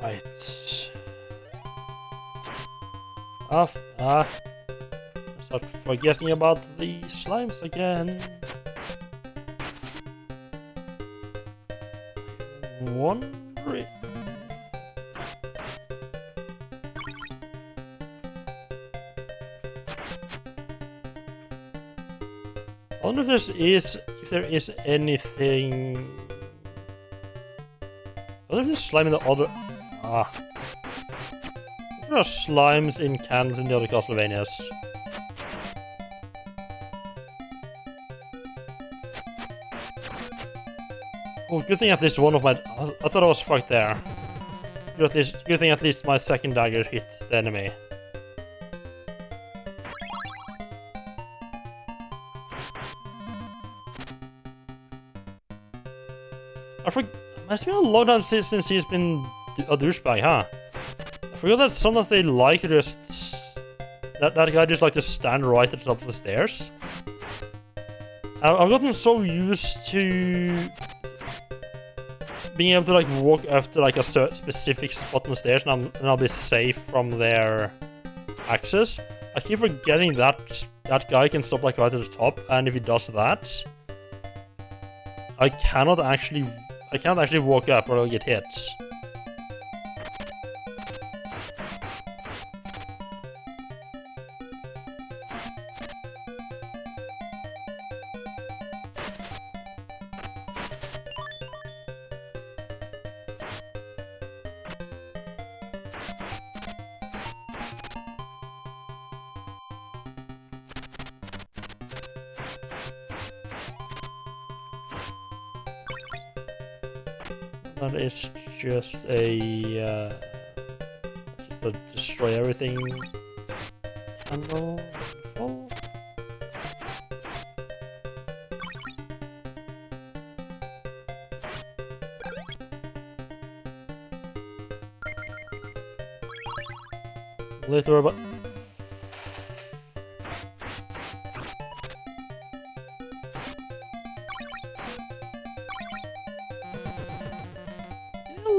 Right. Start forgetting about the slimes again. Wondering. I wonder if if there is anything... I don't know if there's slime in the other... Ah. There are slimes in candles in the other Castlevanias. Oh, good thing at least one of my... I thought I was fucked there. Good thing at least my second dagger hit the enemy. It's been a long time since he's been a douchebag, huh? I forgot that sometimes they like to just... That guy just like to stand right at the top of the stairs. I've gotten so used to being able to like walk up to like a specific spot on the stairs and I'll be safe from their access. I keep forgetting that guy can stop like right at the top, and if he does that, I can't actually walk up or I'll get hit. That is just a destroy everything candle. Oh. Little robot.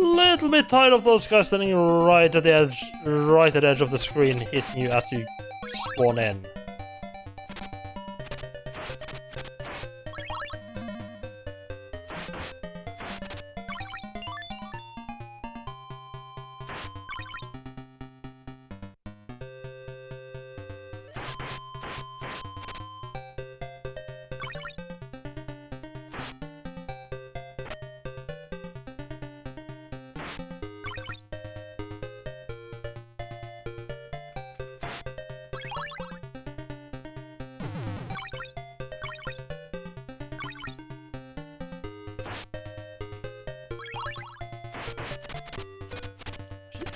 Little bit tired of those guys standing right at the edge of the screen hitting you as you spawn in.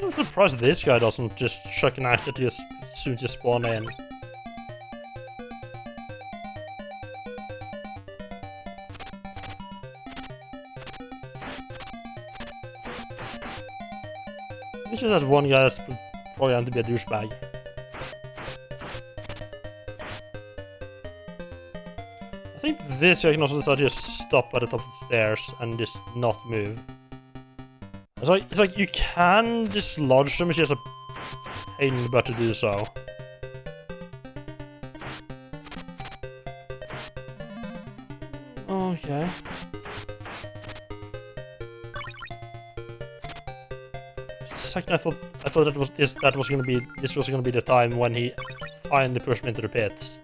I'm surprised this guy doesn't just chuck an axe at you as soon as you spawn in. It's just that one guy that's probably going to be a douchebag. I think this guy can also decide to just stop at the top of the stairs and just not move. It's like you can dislodge them, it's just a pain in the butt to do so. Okay. Second, I thought that was gonna be the time when he finally pushed me into the pits.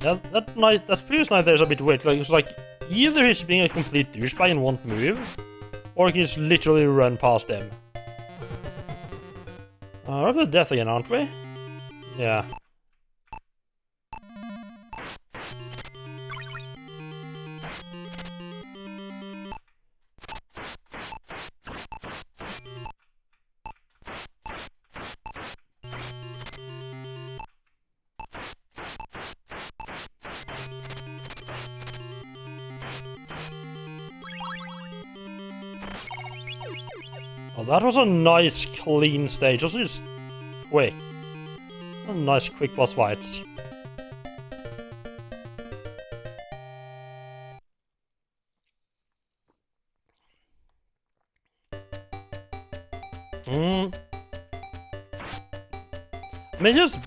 That previous night there's a bit weird. Like, it's like either he's being a complete douchebag and won't move, or he's literally run past him. We're up to death again, aren't we? Yeah. Oh, that was a nice, clean stage. Also just quick. A nice, quick boss fight. I mean, just...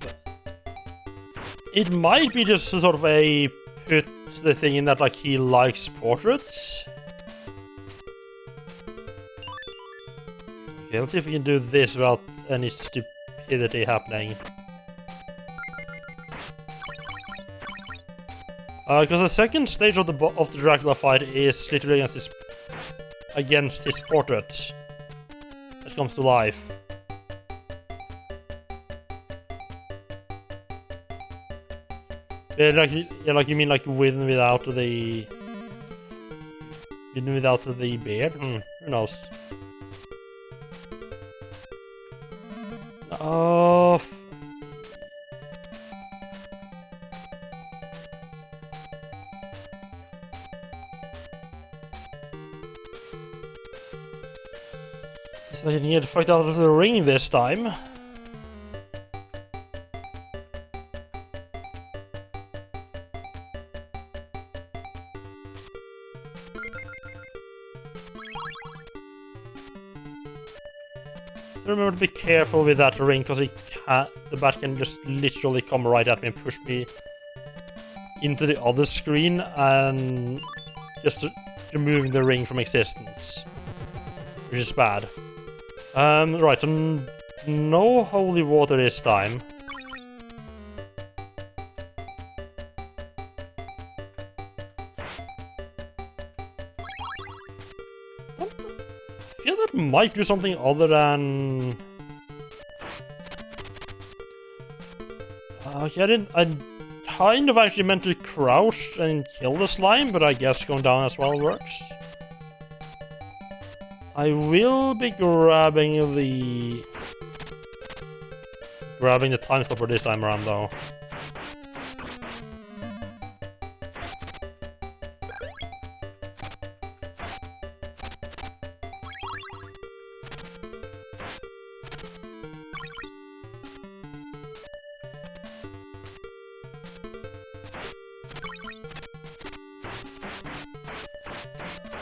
It might be just sort of a put the thing in that, like, he likes portraits. Okay, let's see if we can do this without any stupidity happening. Because the second stage of the Dracula fight is literally against his portrait that comes to life. Yeah, like you mean like with without the beard? Who knows? Oh. So I can get fucked out of the ring this time. Remember to be careful with that ring, because the bat can just literally come right at me and push me into the other screen and just removing the ring from existence, which is bad. Right, so no holy water this time. I feel that might do something other than... Okay, I kind of actually meant to crouch and kill the slime, but I guess going down as well works. I will be grabbing the time stopper this time around, though.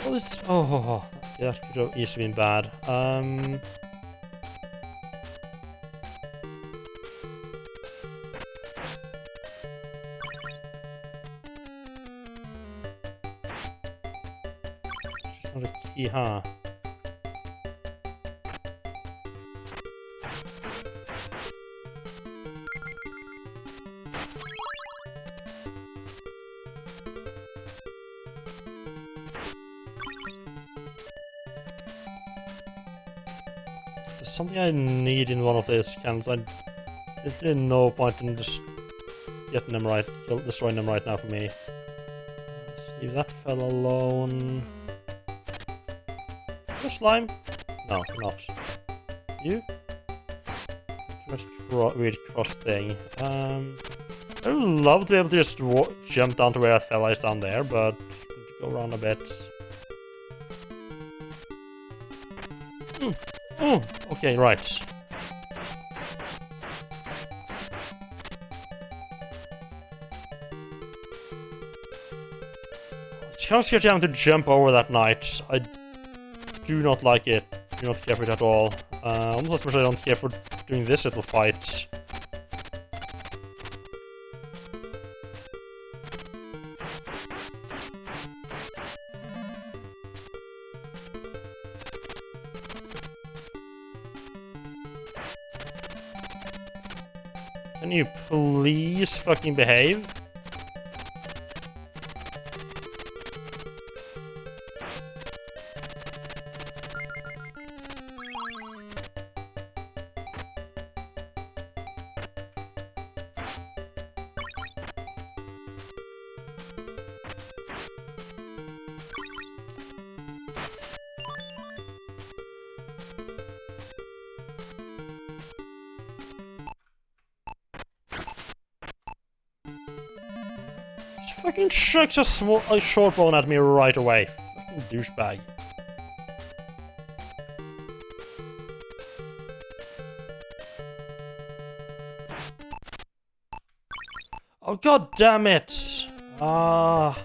Oh, this... Oh, yeah, that could have easily been bad. Just not a key, huh? Something I need in one of these cans. There's really no point in just getting them right, destroying them right now for me. Let's leave that fella alone. The slime? No, not. You? Weird cross thing. I would love to be able to just jump down to where that fella is down there, but go around a bit. Oh, okay, right. It's kind of scary having to jump over that knight. I do not like it. Do not care for it at all. Almost as much as I don't care for doing this little fight. Can you please fucking behave? Fucking chucks a short bone at me right away. Fucking douchebag. Oh, god damn it! Ah.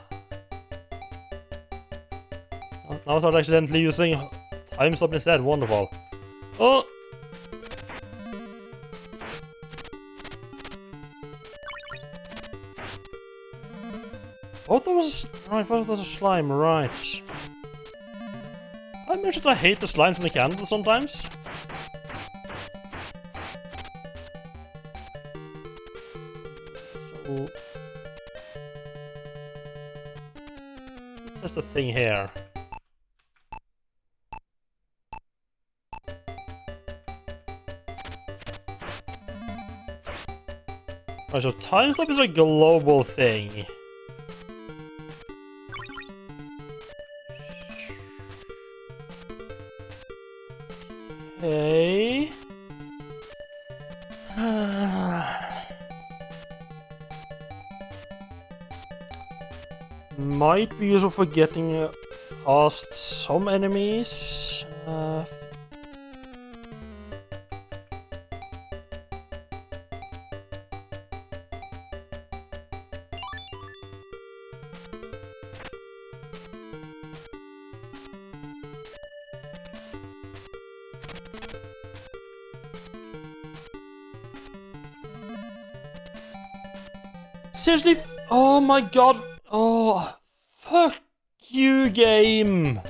Now I started accidentally using time stop instead. Wonderful. Oh! Both of us... Right, both of us are slime, right. I mentioned I hate the slime from the candle sometimes. So... That's the thing here. Right, so time stop is a global thing. Okay. Might be useful for getting past some enemies. Seriously? Oh my god. Oh, fuck you, game.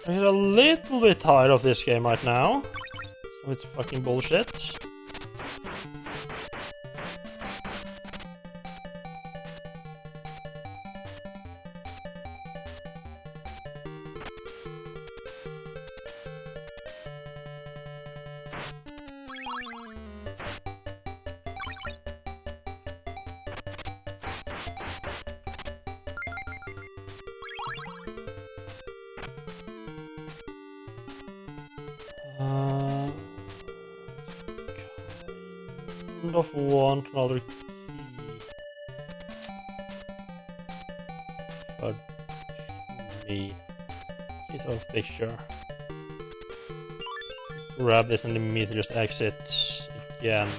I get a little bit tired of this game right now. So it's fucking bullshit. Kind of want another key. For me. Key of picture. Grab this and immediately just exit again.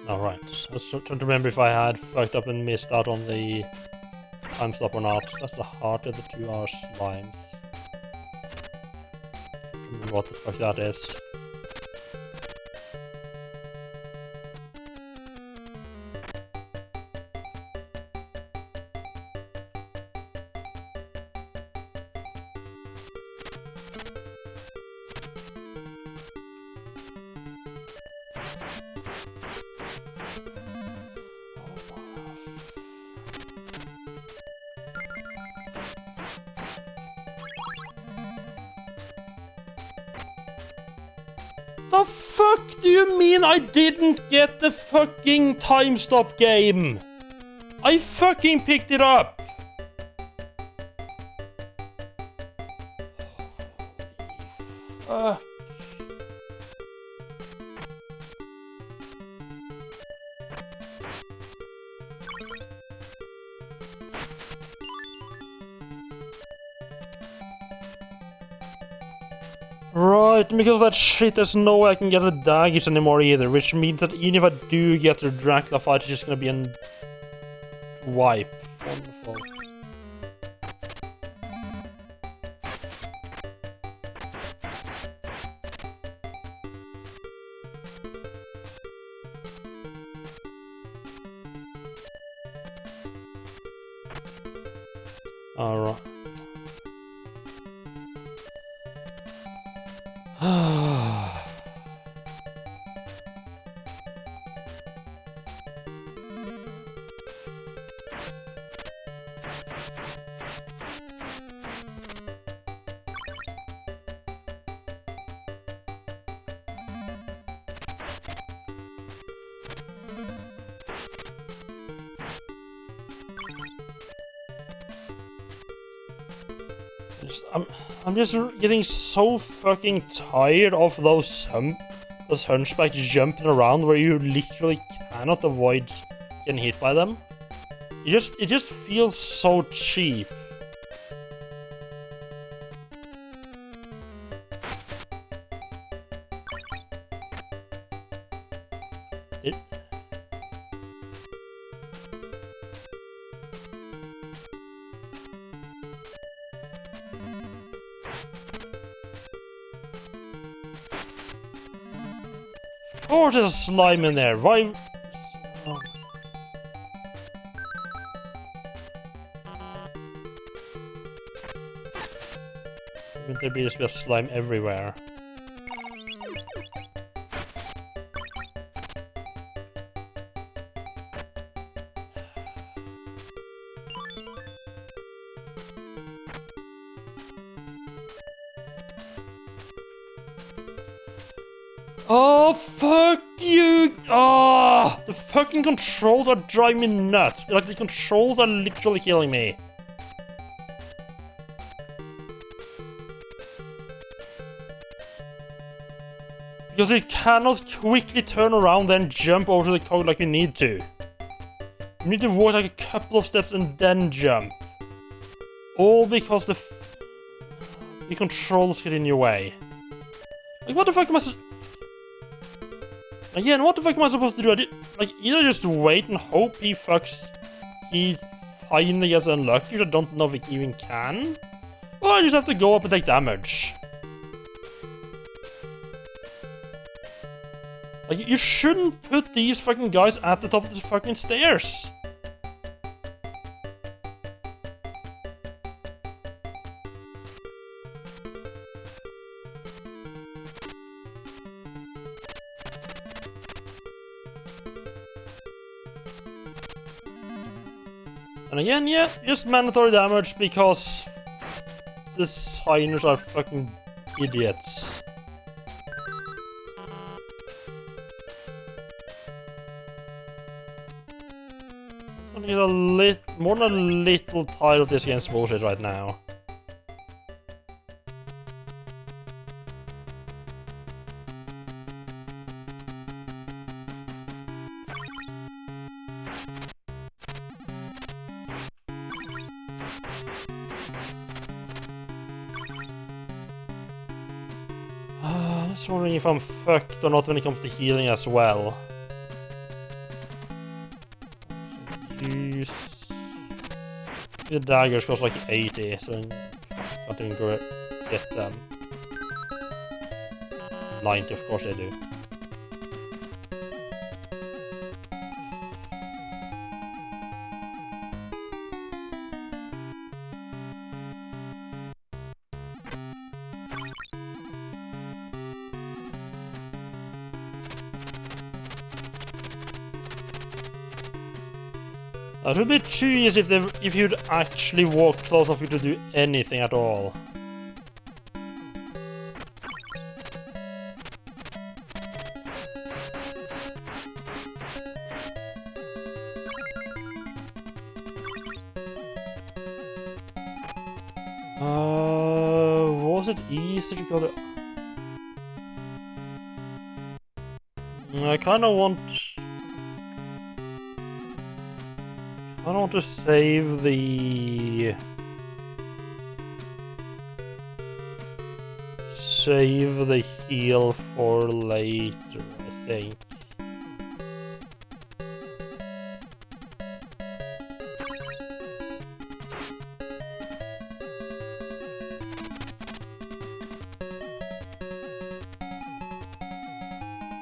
Alright, I was trying to remember if I had fucked up and missed out on the time stop or not. That's the heart of the 2 hour slimes. I don't remember what the fuck that is. The fuck do you mean I didn't get the fucking time stop game? I fucking picked it up! Fuck. Right, because of that shit, there's no way I can get the daggers anymore either, which means that even if I do get the Dracula fight, it's just gonna be a wipe. Wonderful. Alright. I'm just getting so fucking tired of those hunchbacks jumping around where you literally cannot avoid getting hit by them. It just feels so cheap. Of course there's a slime in there. Why? Oh. Wouldn't there be just a slime everywhere? Oh, fuck you! Oh, the fucking controls are driving me nuts. Like, the controls are literally killing me. Because you cannot quickly turn around then jump over to the code like you need to. You need to walk like a couple of steps and then jump. All because the controls get in your way. Like, what the fuck am I Again, what the fuck am I supposed to do? Like, either just wait and hope he finally gets unlucky, which I don't know if he even can, or I just have to go up and take damage. Like, you shouldn't put these fucking guys at the top of the fucking stairs. And again, yeah, just mandatory damage because the signers are fucking idiots. I'm getting more than a little tired of this game's bullshit right now. I'm just wondering if I'm fucked or not when it comes to healing as well. Use the daggers cost like 80, so I can't even get them. 90, of course they do. It would be too easy if you'd actually walk close enough to do anything at all. Was it easy to go there? I kind of want to save the heal for later, I think.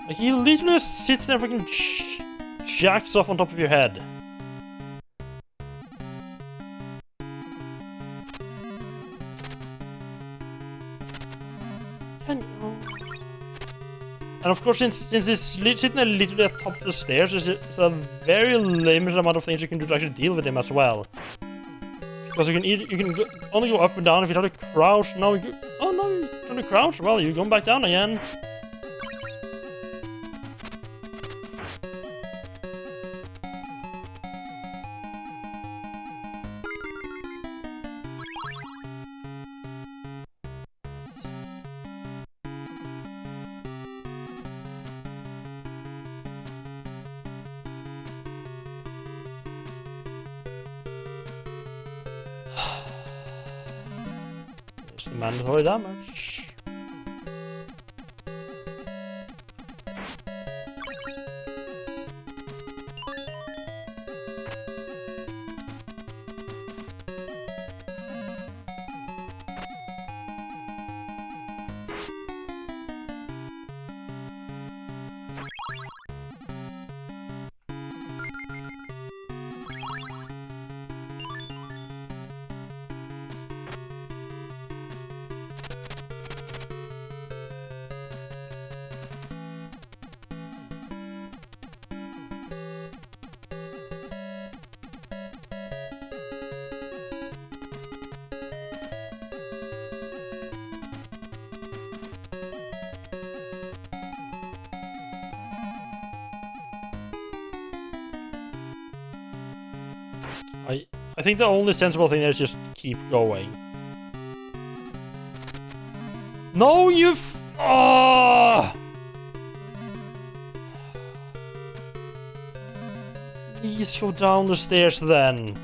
Like, he literally sits there and freaking jacks off on top of your head. can you? And of course, since it's sitting literally at the top of the stairs, it's a very limited amount of things you can do to actually deal with him as well. Because you can only go up and down if you try to crouch. No, oh no, you trying to crouch? Well, you're going back down again. There's the mandatory damage. I think the only sensible thing is just keep going. No, oh! Please go down the stairs then.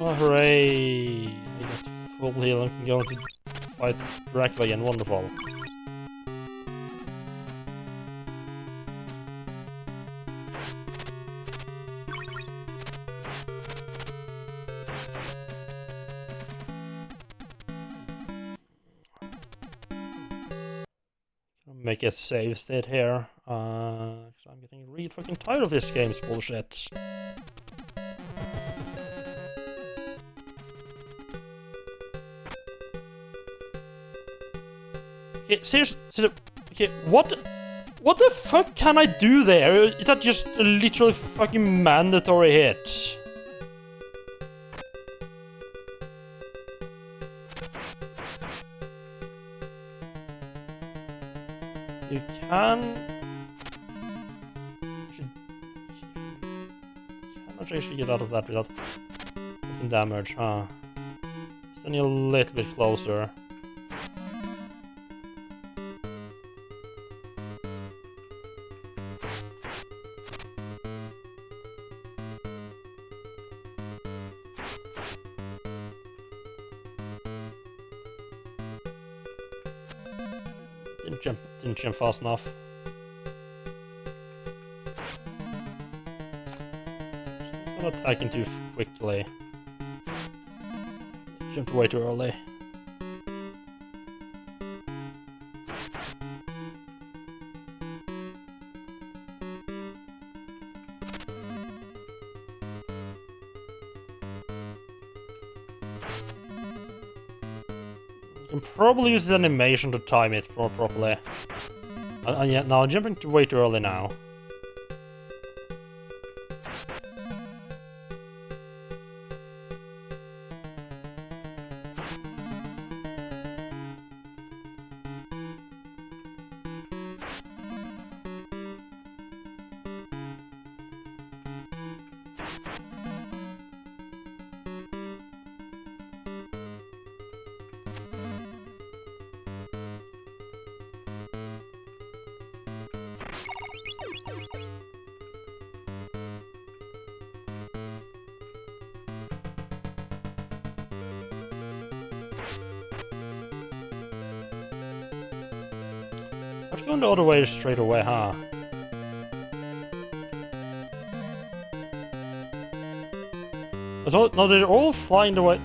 Oh, hooray! I got full heal and can go into fight Dracula again. Wonderful. Make a save state here. Cause I'm getting really fucking tired of this game's bullshit. Okay, seriously, okay, what the fuck can I do there? Is that just a literally fucking mandatory hit? You can actually get out of that without taking damage, huh? Then you're a little bit closer. Didn't jump fast enough. I'm not attacking too quickly. Jumped way too early. You can probably use this animation to time it more properly. Yeah, no, I'm jumping way too early now. not going the other way straight away, huh? No, they're all flying the way.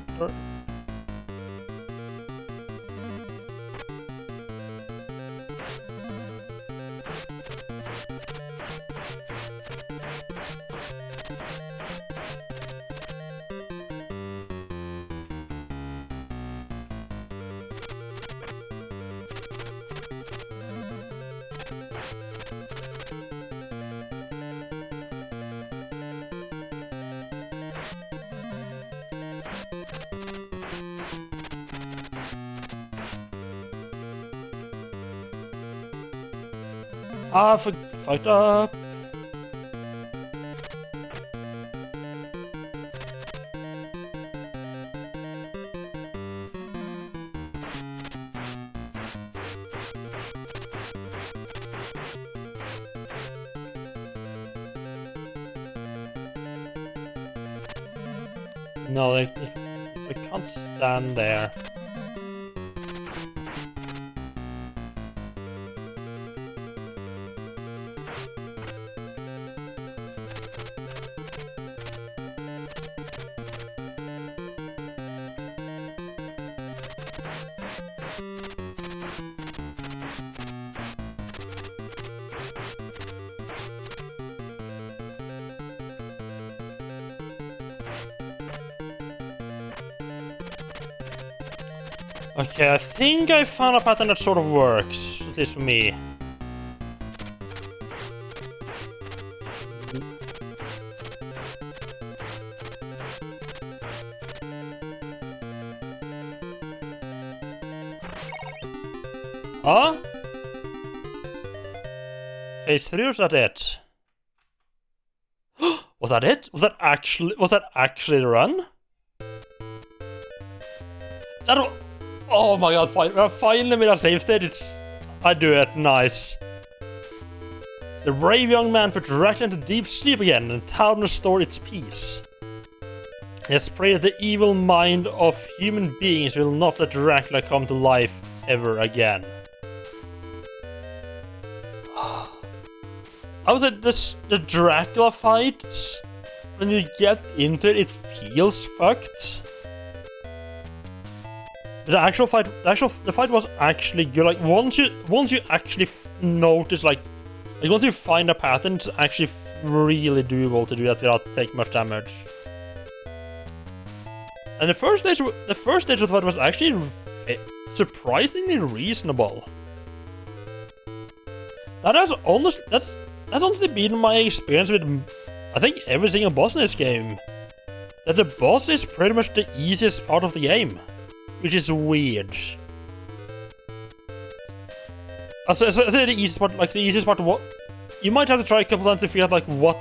Ah, fucked up. No, they can't stand there. Okay, I think I found a pattern that sort of works, at least for me. Huh? Phase 3, or was that it? Was that it? Was that actually the run? Oh my god, finally made a save state. I do it, nice. The brave young man put directly into deep sleep again, and the town restored its peace. Let's pray that the evil mind of human beings will not let Dracula come to life ever again. I would say the Dracula fight, when you get into it, it feels fucked. The fight was actually good. Like once you actually notice, like once you find a pattern, it's actually really doable to do that without taking much damage. And the first stage of the fight was actually surprisingly reasonable. That's honestly been my experience with, I think, every single boss in this game. That the boss is pretty much the easiest part of the game. Which is weird. I say the easiest part, like the easiest part of what you might have to try a couple times to figure out like what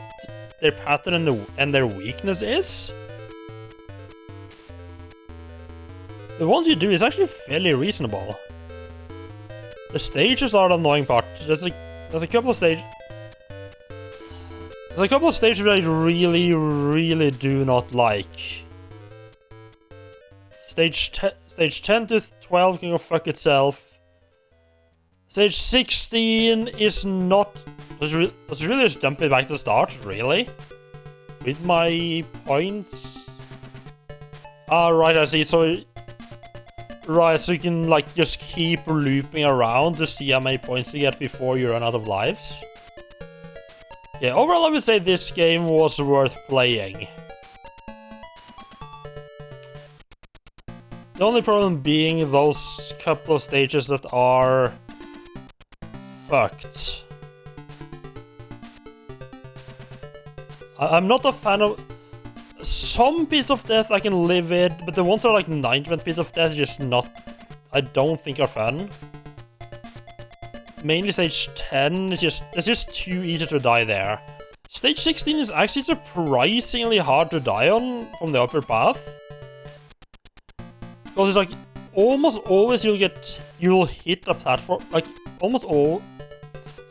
their pattern and their weakness is. The ones you do is actually fairly reasonable. The stages are the annoying part. There's a couple of stages. There's a couple of stages that I really do not like. Stage 10 to 12 can go fuck itself. Stage 16 is not... Let's really just dump it back to the start, really? With my points... Ah, right, I see, so... Right, so you can, like, just keep looping around to see how many points you get before you run out of lives. Yeah, overall I would say this game was worth playing. The only problem being those couple of stages that are fucked. I'm not a fan of... Some piece of death I can live with, but the ones that are like 90% piece of death is just not... I don't think are fun. Mainly stage 10, it's just too easy to die there. Stage 16 is actually surprisingly hard to die on from the upper path. Because it's like, almost always you'll hit a platform, like, almost all...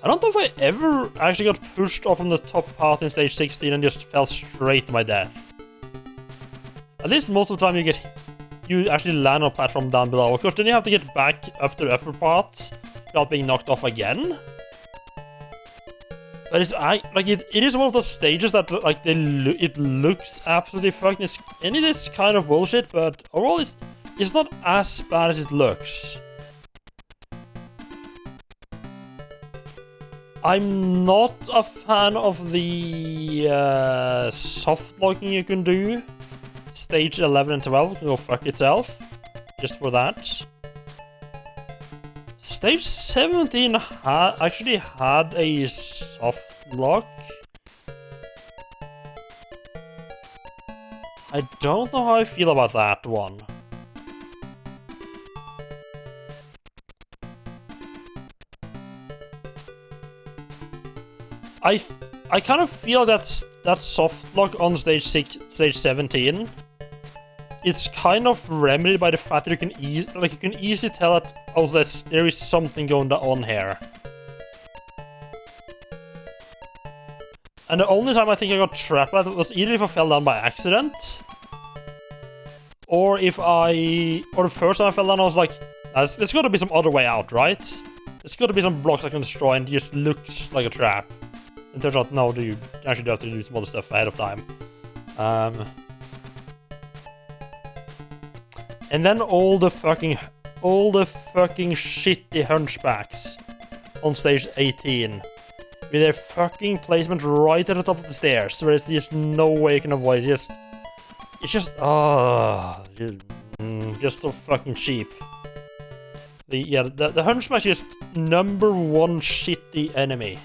I don't know if I ever actually got pushed off from the top path in stage 16 and just fell straight to my death. At least most of the time you actually land on a platform down below. Of course, then you have to get back up to the upper parts without being knocked off again. But it is one of those stages that like it looks absolutely fucked, and it is kind of bullshit. But overall, it's not as bad as it looks. I'm not a fan of the soft locking you can do. Stage 11 and 12 can go fuck itself. Just for that. Stage 17 actually had a soft lock. I don't know how I feel about that one. I kind of feel that soft lock on stage 17. It's kind of remedied by the fact that you can easily tell that there is something going on here. And the only time I think I got trapped by it was either if I fell down by accident, or the first time I fell down I was like, there's got to be some other way out, right? There's got to be some blocks I can destroy and it just looks like a trap. And turns out, no, you actually do have to do some other stuff ahead of time. And then all the fucking shitty hunchbacks on stage 18 with their fucking placement right at the top of the stairs, where there's just no way you can avoid it. It's just so fucking cheap. The hunchback's just #1 shitty enemy.